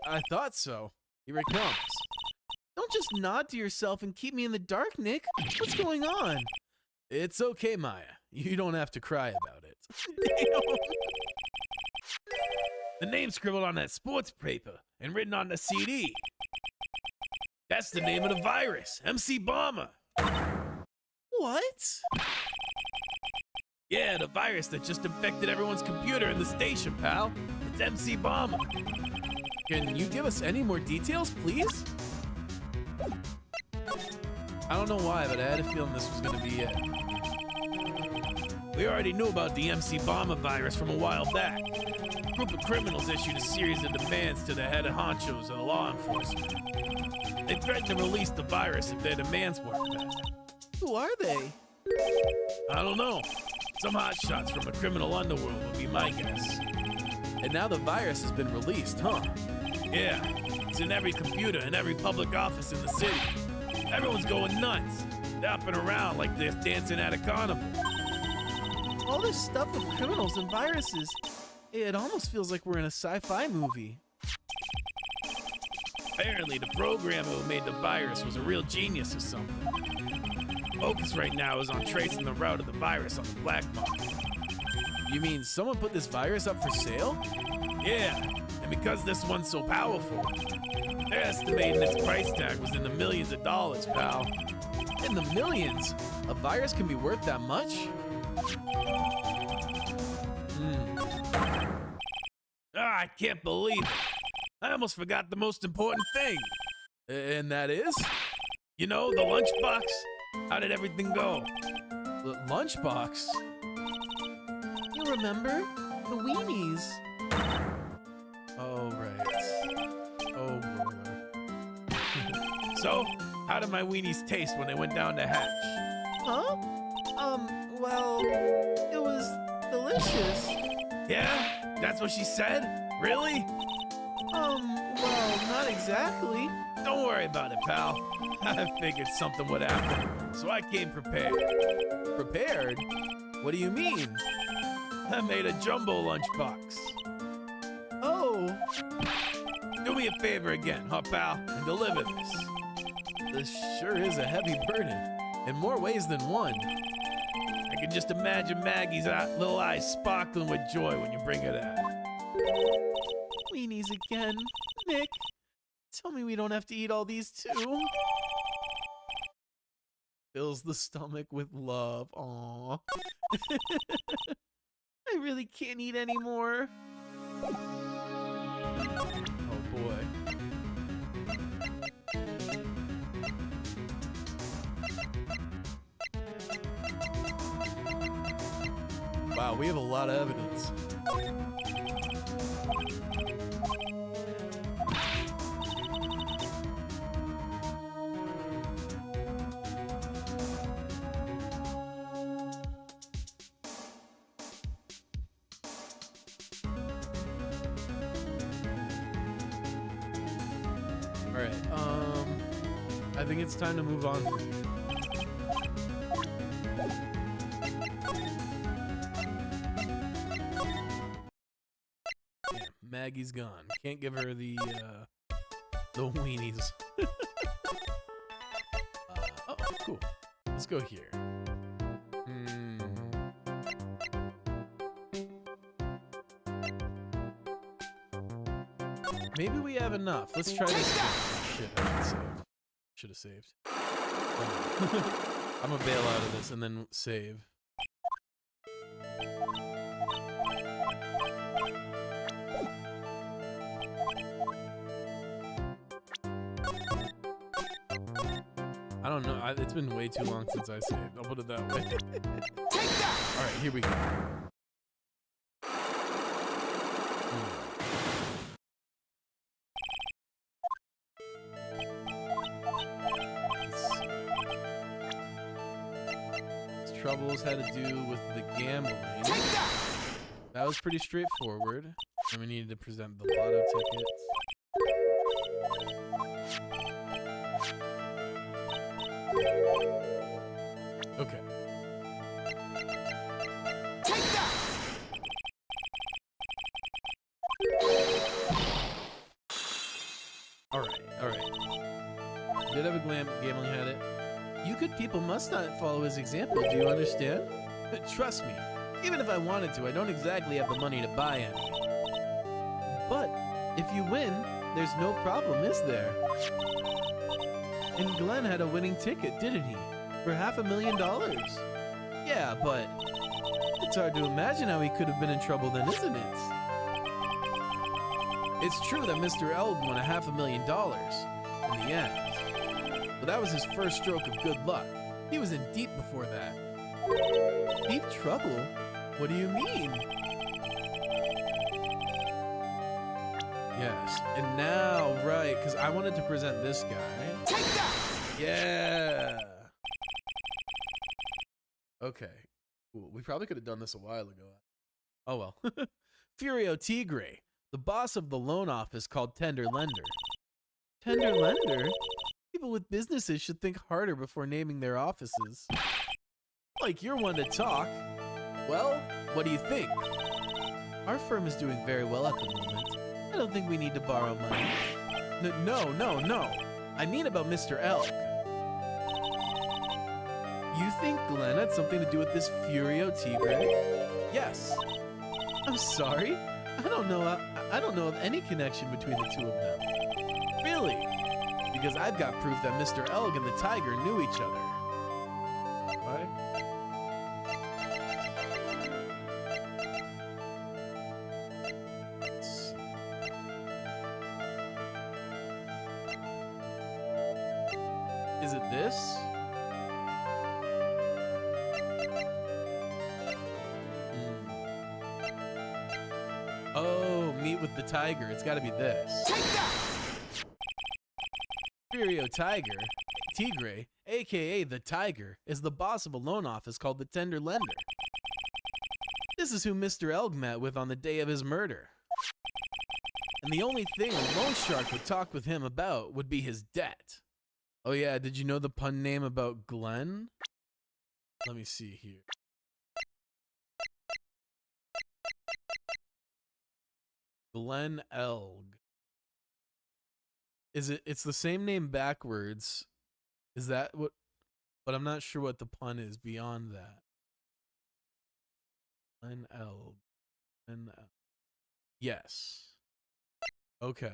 I thought so. Here it comes. Don't just nod to yourself and keep me in the dark, Nick. What's going on? It's okay, Maya. You don't have to cry about it. The name scribbled on that sports paper and written on the CD. That's the name of the virus. MC Bomber. What? Yeah, the virus that just infected everyone's computer in the station, pal. It's MC Bomber. Can you give us any more details, please? I don't know why, but I had a feeling this was gonna be it. We already knew about the MC Bomber virus from a while back. A group of criminals issued a series of demands to the head of honchos of the law enforcement. They threatened to release the virus if their demands weren't met. Who are they? I don't know. Some hotshots from the criminal underworld would be my guess. And now the virus has been released, huh? Yeah, it's in every computer and every public office in the city. Everyone's going nuts, hopping around like they're dancing at a carnival. All this stuff with criminals and viruses, it almost feels like we're in a sci-fi movie. Apparently, the programmer who made the virus was a real genius or something. Focus right now is on tracing the route of the virus on the black market. You mean someone put this virus up for sale? Yeah, and because this one's so powerful, they're estimating its price tag was in the millions of dollars, pal. In the millions? A virus can be worth that much? I can't believe it. I almost forgot the most important thing. And that is? You know, the lunchbox? How did everything go? Lunchbox? You remember? The weenies. Oh, right. Oh, brother. So, how did my weenies taste when they went down to hatch? Huh? Well, it was delicious. Yeah? That's what she said? Really? Well, not exactly. Don't worry about it, pal. I figured something would happen, so I came prepared. Prepared? What do you mean? I made a jumbo lunchbox. Oh, Do me a favor again, huh, pal, and deliver this. this sure is a heavy burden, in more ways than one. I can just imagine Maggie's little eyes sparkling with joy when you bring her that. Weenies again. Nick, tell me we don't have to eat all these too. Fills the stomach with love. Aww. I really can't eat anymore. Oh boy. Wow, we have a lot of evidence. All right, I think it's time to move on. Yeah, Maggie's gone. Can't give her the weenies. Oh, cool. Let's go here. Maybe we have enough. Let's try this again. Shit, I should save. Should have saved. I'm gonna bail out of this and then save. I don't know. It's been way too long since I saved. I'll put it that way. All right, here we go. Troubles had to do with the gambling. That was pretty straightforward. And we needed to present the lotto tickets. Okay. Alright. Did have a gambling habit. You good people must not follow his example, do you understand? Trust me, even if I wanted to, I don't exactly have the money to buy any. But, if you win, there's no problem, is there? And Glenn had a winning ticket, didn't he? For $500,000. Yeah, but it's hard to imagine how he could have been in trouble then, isn't it? It's true that Mr. Elg won $500,000 in the end. But that was his first stroke of good luck. He was in deep before that. Deep trouble? What do you mean? Yes, and now, right, because I wanted to present this guy. Take that! Yeah! Okay, cool. We probably could have done this a while ago. Oh well. Furio Tigre, the boss of the loan office called Tender Lender. Tender Lender? People with businesses should think harder before naming their offices. Like you're one to talk. Well, what do you think? Our firm is doing very well at the moment. I don't think we need to borrow money. No. I mean about Mr. Elk. You think Glenn had something to do with this Furio Tigre? Yes. I'm sorry? I don't know of any connection between the two of them. Really? Because I've got proof that Mr. Elg and the tiger knew each other. What? Is it this? Oh, meet with the tiger. It's got to be this. Furio Tigre, aka the Tiger, is the boss of a loan office called the Tender Lender. This is who Mr. Elg met with on the day of his murder. And the only thing a loan shark would talk with him about would be his debt. Oh yeah, did you know the pun name about Glenn? Let me see here. Glenn Elg. It's the same name backwards. Is that what? But I'm not sure what the pun is beyond that. Glenn Elg. Yes. Okay.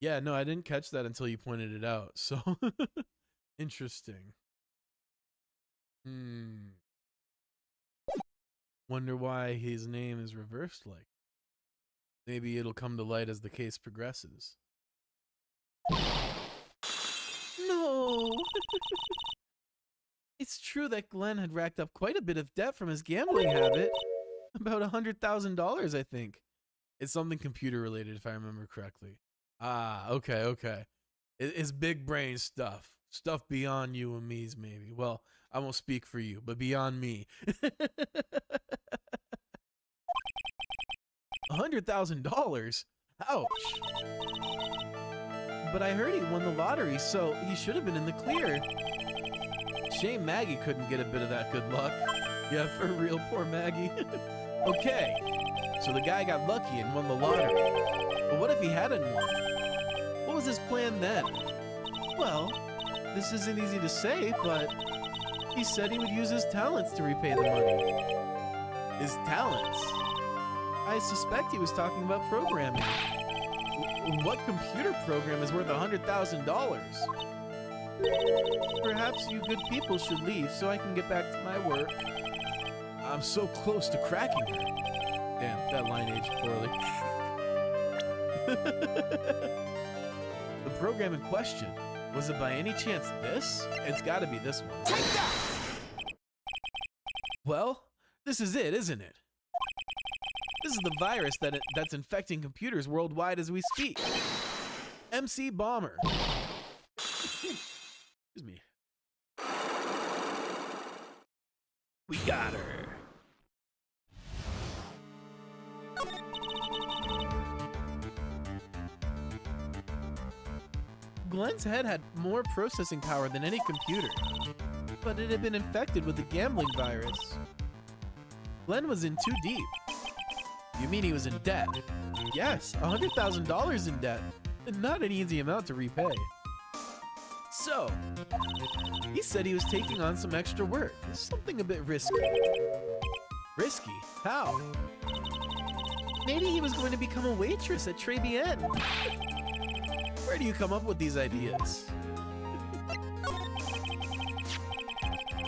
Yeah, no, I didn't catch that until you pointed it out. So interesting. Wonder why his name is reversed like. Maybe it'll come to light as the case progresses. No! It's true that Glenn had racked up quite a bit of debt from his gambling habit. About $100,000, I think. It's something computer related, if I remember correctly. Ah, okay. It's big brain stuff. Stuff beyond you and me's, maybe. Well, I won't speak for you, but beyond me. $100,000? Ouch. But I heard he won the lottery, so he should have been in the clear. Shame Maggie couldn't get a bit of that good luck. Yeah, for real, poor Maggie. Okay, so the guy got lucky and won the lottery. But what if he hadn't won? What was his plan then? Well, this isn't easy to say, but he said he would use his talents to repay the money. His talents? I suspect he was talking about programming. What computer program is worth $100,000? Perhaps you good people should leave so I can get back to my work. I'm so close to cracking her. Damn, that line aged poorly. The program in question, was it by any chance this? It's gotta be this one. Take that! Well, this is it, isn't it? This is the virus that's infecting computers worldwide as we speak. MC Bomber. Excuse me. We got her. Glenn's head had more processing power than any computer, but it had been infected with the gambling virus. Glenn was in too deep. You mean he was in debt? Yes, $100,000 in debt, and not an easy amount to repay. So, he said he was taking on some extra work, something a bit risky. Risky? How? Maybe he was going to become a waitress at Très Bien. Where do you come up with these ideas?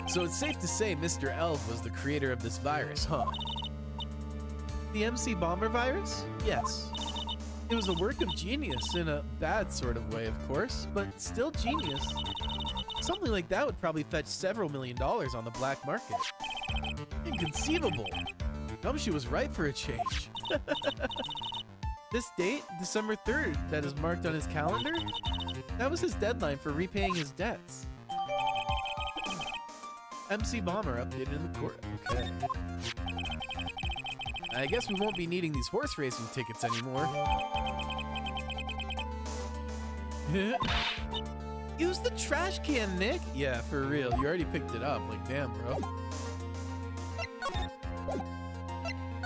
So it's safe to say Mr. Elf was the creator of this virus, huh? The MC Bomber virus? Yes. It was a work of genius in a bad sort of way, of course, but still genius. Something like that would probably fetch several $1 million on the black market. Inconceivable. Gumshoe was right for a change. This date, December 3rd, that is marked on his calendar, that was his deadline for repaying his debts. MC Bomber updated in the court. Okay. I guess we won't be needing these horse racing tickets anymore. Use the trash can, Nick! Yeah, for real. You already picked it up. Like, damn, bro.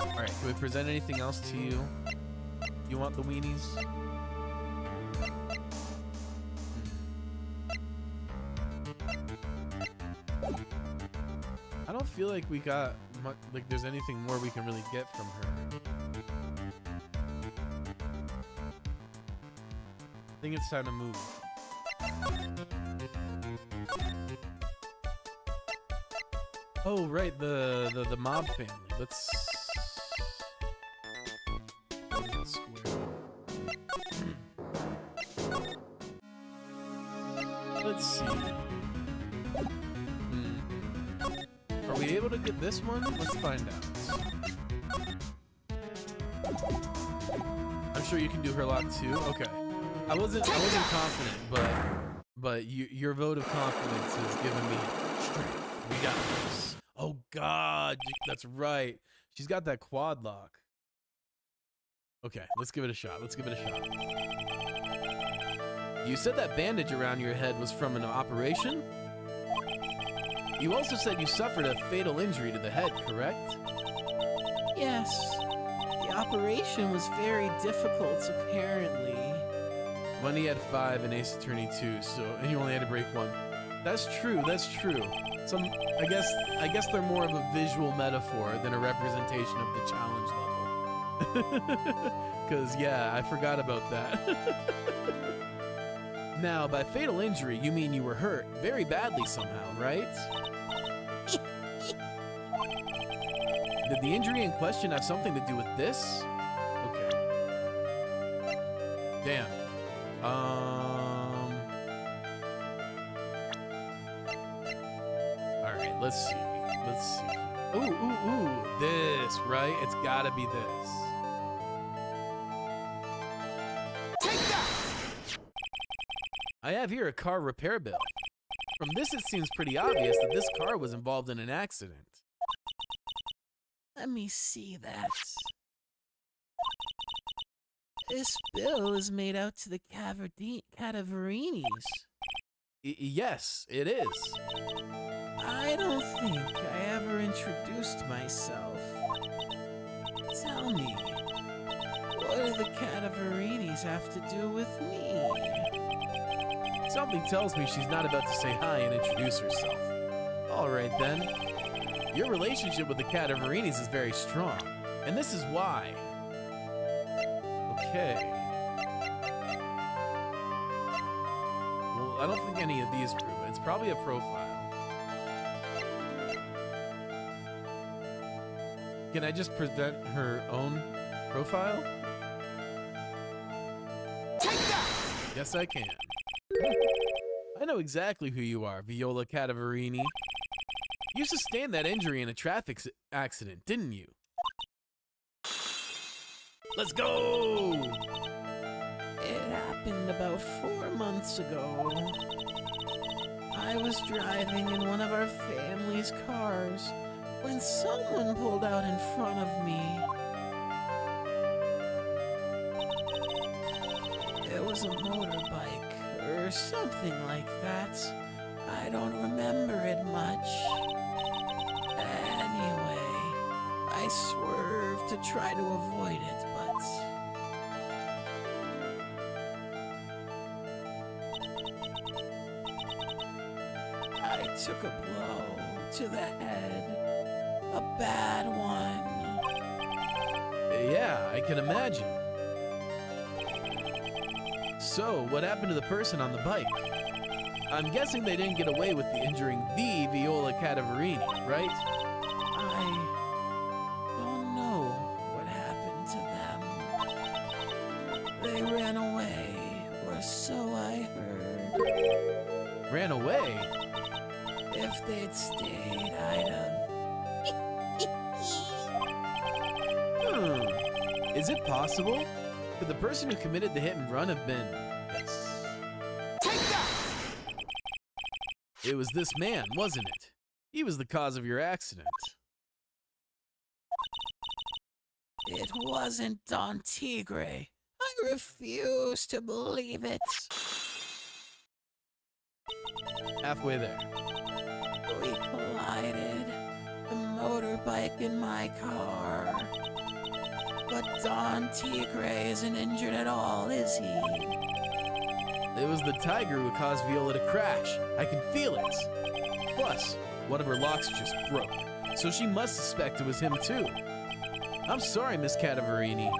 Alright, can we present anything else to you? You want the weenies? I don't feel like we got much, like there's anything more we can really get from her. I think it's time to move. Oh right, the mob family. Let's let's see. Are we able to get this one? Let's find out. I'm sure you can do her lot too. Okay. I wasn't confident, but your vote of confidence has given me strength. We got this. Oh God, that's right. She's got that quad lock. Okay, let's give it a shot. Let's give it a shot. You said that bandage around your head was from an operation? You also said you suffered a fatal injury to the head, correct? Yes. The operation was very difficult, apparently. Money had 5 and Ace Attorney 2, so and you only had to break 1. That's true, that's true. I guess they're more of a visual metaphor than a representation of the challenge level. Cause yeah, I forgot about that. Now, by fatal injury, you mean you were hurt very badly somehow, right? Did the injury in question have something to do with this? Okay. Damn. Alright, let's see. Ooh. This, right? It's gotta be this. I have here a car repair bill. From this, it seems pretty obvious that this car was involved in an accident. Let me see that. This bill is made out to the Cadaverinis. Yes, it is. I don't think I ever introduced myself. Tell me, what do the Cadaverinis have to do with me? Something tells me she's not about to say hi and introduce herself. All right, then. Your relationship with the Cadaverinis is very strong, and this is why. Okay. Well, I don't think any of these prove it. It's probably a profile. Can I just present her own profile? Take that! Yes, I can. I know exactly who you are, Viola Cadaverini. You sustained that injury in a traffic accident, didn't you? Let's go! It happened about 4 months ago. I was driving in one of our family's cars when someone pulled out in front of me. It was a motorbike or something like that. I don't remember it much. Anyway, I swerved to try to avoid it, but I took a blow to the head. A bad one. Yeah, I can imagine. So, what happened to the person on the bike? I'm guessing they didn't get away with the injuring the Viola Cadaverini, right? I don't know what happened to them. They ran away, or so I heard. Ran away? If they'd stayed, I'd have... Is it possible? Could the person who committed the hit and run have been this? Take that! It was this man, wasn't it? He was the cause of your accident. It wasn't Don Tigre. I refuse to believe it. Halfway there. We collided. The motorbike in my car. But Don Tigre isn't injured at all, is he? It was the tiger who caused Viola to crash. I can feel it. Plus, one of her locks just broke, so she must suspect it was him too. I'm sorry, Miss Cadaverini,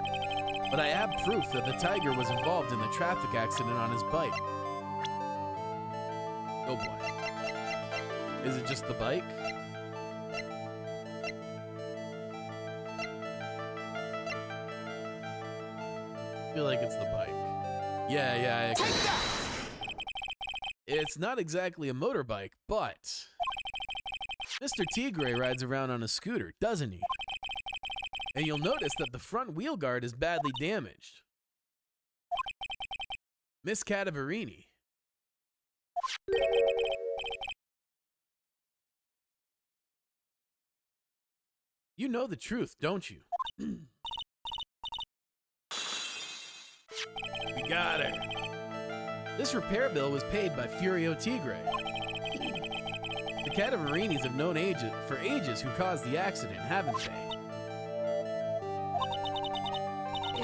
but I have proof that the tiger was involved in the traffic accident on his bike. Oh boy. Is it just the bike? I feel like it's the bike. Yeah, I agree. It's not exactly a motorbike, but Mr. Tigre rides around on a scooter, doesn't he? And you'll notice that the front wheel guard is badly damaged. Miss Cadaverini. You know the truth, don't you? We got her. This repair bill was paid by Furio Tigre. The Cadaverinis have known for ages who caused the accident, haven't they?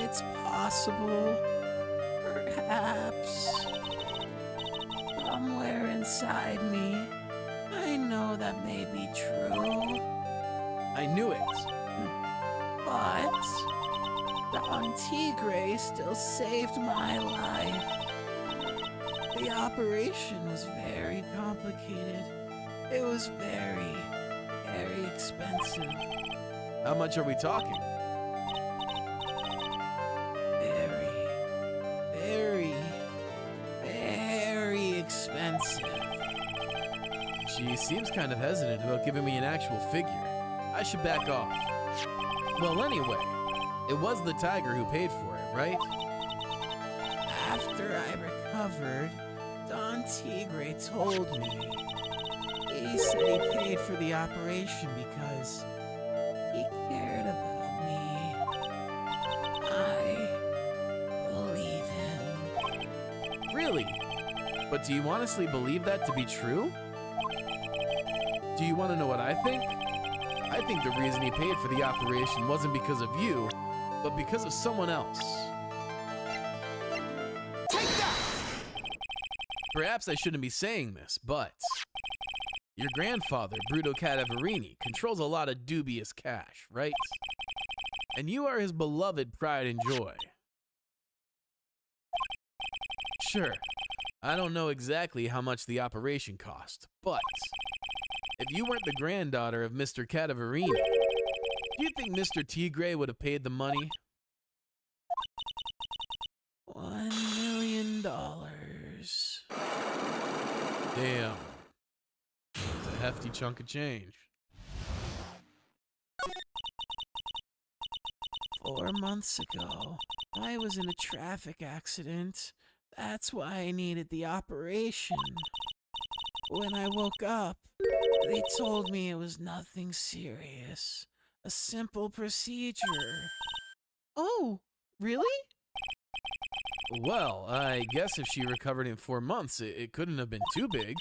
It's possible. Perhaps. Somewhere inside me, I know that may be true. I knew it. But Don Tigre still saved my life. The operation was very complicated. It was very, very expensive. How much are we talking? Very, She seems kind of hesitant about giving me an actual figure. I should back off. Well, anyway, it was the tiger who paid for it, right? After I recovered, Don Tigre told me. He said he paid for the operation because he cared about me. I believe him. Really? But do you honestly believe that to be true? Do you want to know what I think? I think the reason he paid for the operation wasn't because of you, but because of someone else. Take that! Perhaps I shouldn't be saying this, but your grandfather, Bruto Cadaverini, controls a lot of dubious cash, right? And you are his beloved pride and joy. Sure, I don't know exactly how much the operation cost, but if you weren't the granddaughter of Mr. Cadaverini, do you think Mr. Tigre would have paid the money? $1 million. Damn. It's a hefty chunk of change. 4 months ago, I was in a traffic accident. That's why I needed the operation. When I woke up, they told me it was nothing serious. A simple procedure. Oh, really? Well, I guess if she recovered in 4 months, it couldn't have been too big.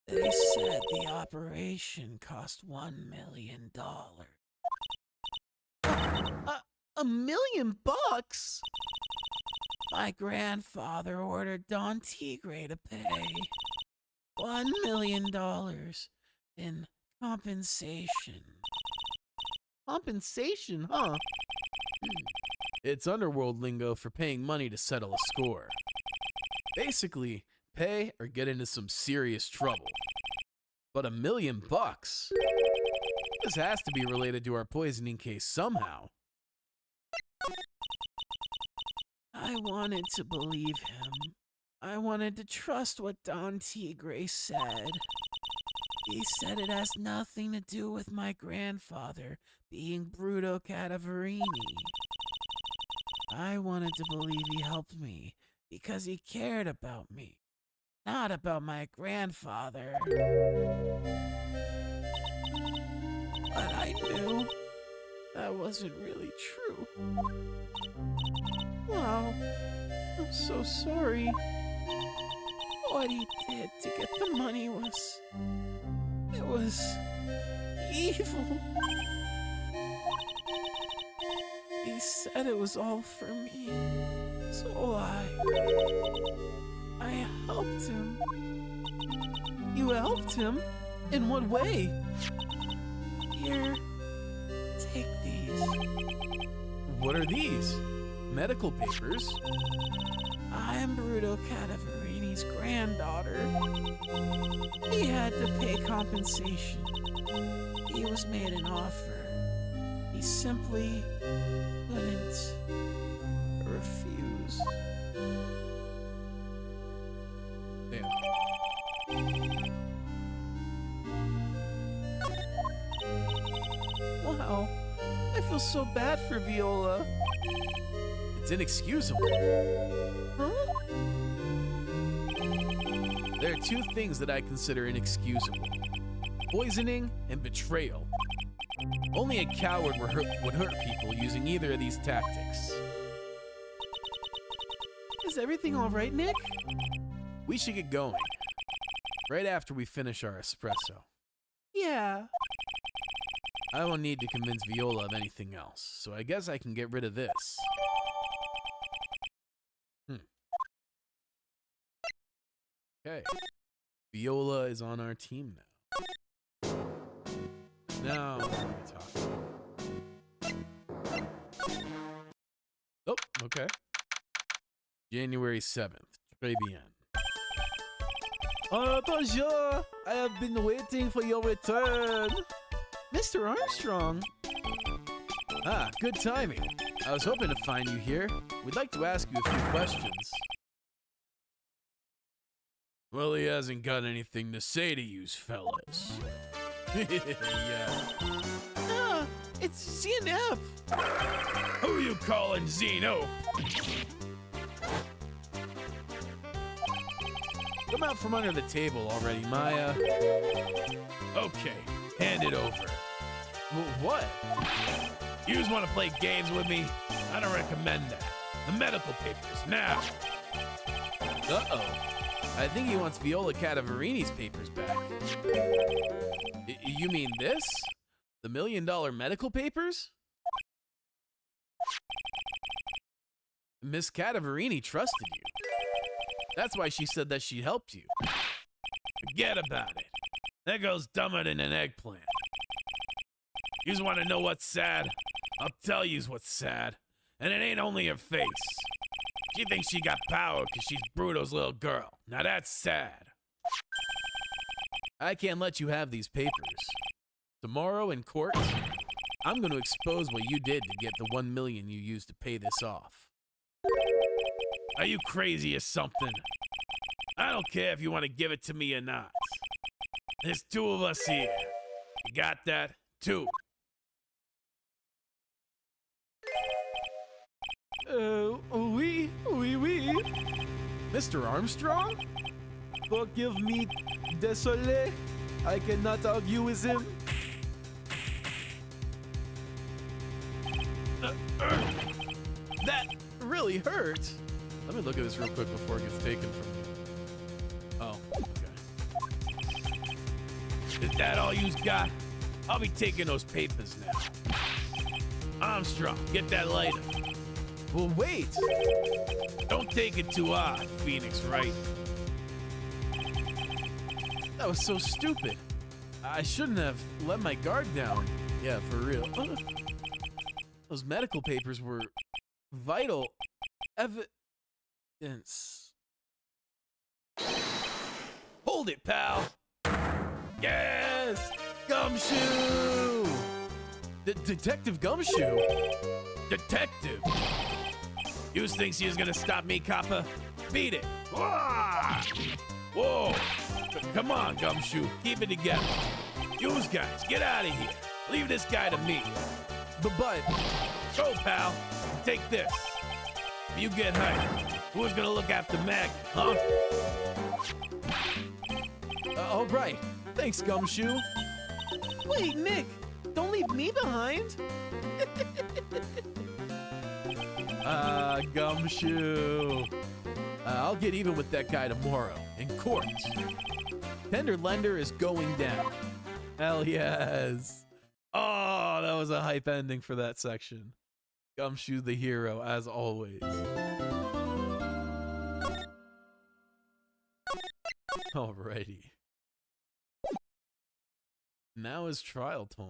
They said the operation cost $1 million. $1 million bucks? My grandfather ordered Don Tigre to pay $1 million in compensation. Compensation, huh? It's underworld lingo for paying money to settle a score. Basically, pay or get into some serious trouble. But $1 million bucks? This has to be related to our poisoning case somehow. I wanted to believe him. I wanted to trust what Don Tigre said. He said it has nothing to do with my grandfather being Bruto Cadaverini. I wanted to believe he helped me because he cared about me, not about my grandfather. But I knew that wasn't really true. Wow, I'm so sorry. What he did to get the money was evil. He said it was all for me, so I helped him. You helped him? In what way? Here, take these. What are these? Medical papers? I'm Bruto Cadaverini's granddaughter. He had to pay compensation. He was made an offer. He simply couldn't refuse. Damn. Wow, I feel so bad for Viola. It's inexcusable. Huh? There are two things that I consider inexcusable: poisoning and betrayal. Only a coward would hurt people using either of these tactics. Is everything all right, Nick? We should get going. Right after we finish our espresso. Yeah. I won't need to convince Viola of anything else, so I guess I can get rid of this. Okay. Viola is on our team now. Now, what are we talking? Oh, okay. January 7th. Très bien. Bonjour! I have been waiting for your return. Mr. Armstrong. Ah, good timing. I was hoping to find you here. We'd like to ask you a few questions. Well, he hasn't got anything to say to you fellas. Yeah. Ah, it's CNF. Who you calling Zeno? Come out from under the table already, Maya. Okay, hand it over. What? You just want to play games with me? I don't recommend that. The medical papers, now. Uh-oh. I think he wants Viola Cadaverini's papers back. You mean this? The $1 million medical papers? Miss Cadaverini trusted you. That's why she said that she helped you. Forget about it. That girl's dumber than an eggplant. You just want to know what's sad? I'll tell you what's sad. And it ain't only her face. She thinks she got power because she's Bruto's little girl. Now that's sad. I can't let you have these papers. Tomorrow in court, I'm going to expose what you did to get the $1 million you used to pay this off. Are you crazy or something? I don't care if you want to give it to me or not. There's 2 of us here. You got that? 2. Oui. Mr. Armstrong? Forgive me, désolé. I cannot argue with him. That really hurt. Let me look at this real quick before it gets taken from me. Oh, okay. Is that all you got? I'll be taking those papers now. Armstrong, get that lighter. Well, wait. Don't take it too hard, Phoenix, right? That was so stupid. I shouldn't have let my guard down. Yeah, for real. Those medical papers were vital evidence. Hold it, pal. Yes! Gumshoe! Detective Gumshoe? Detective! You think she was gonna stop me, copper? Beat it! Wah! Whoa! Come on, Gumshoe, keep it together. You guys, get out of here. Leave this guy to me. But, Go, pal. Take this. If you get hurt, who's gonna look after Maggie, huh? all right. Thanks, Gumshoe. Wait, Nick, don't leave me behind. Gumshoe. I'll get even with that guy tomorrow in court. Tender Lender is going down. Hell yes. Oh, that was a hype ending for that section. Gumshoe the hero, as always. Alrighty. Now is trial time.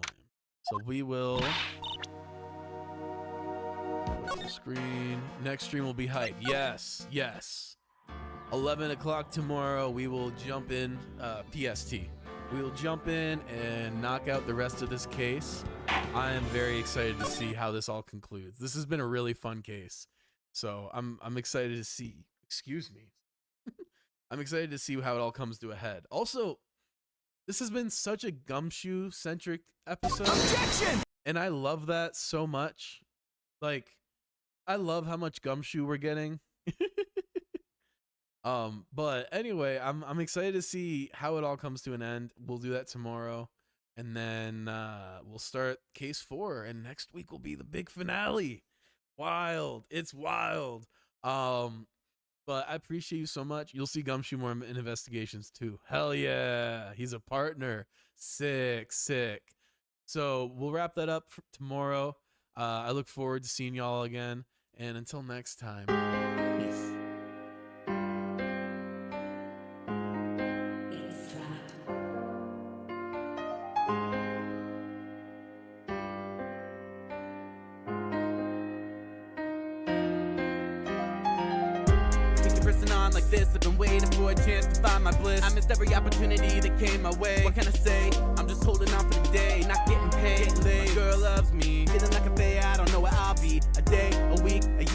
So we will... Screen. Next stream will be hype. Yes, yes. 11 o'clock tomorrow, we will jump in, PST. We will jump in and knock out the rest of this case. I am very excited to see how this all concludes. This has been a really fun case. So I'm excited to see, excuse me. I'm excited to see how it all comes to a head. Also, this has been such a Gumshoe-centric episode. Objection! And I love that so much. Like, I love how much Gumshoe we're getting. But anyway, I'm excited to see how it all comes to an end. We'll do that tomorrow. And then we'll start case 4, and next week will be the big finale. Wild. It's wild. But I appreciate you so much. You'll see Gumshoe more in investigations too. Hell yeah. He's a partner. Sick, sick. So we'll wrap that up for tomorrow. I look forward to seeing y'all again. And until next time, peace. Like this, I've been waiting for a chance to find my bliss. I missed every opportunity that came my way. What can I say? I'm just holding on for the day, not getting paid. My girl loves me, feeling like a fae. I don't know where I'll be. A day, a week, a year.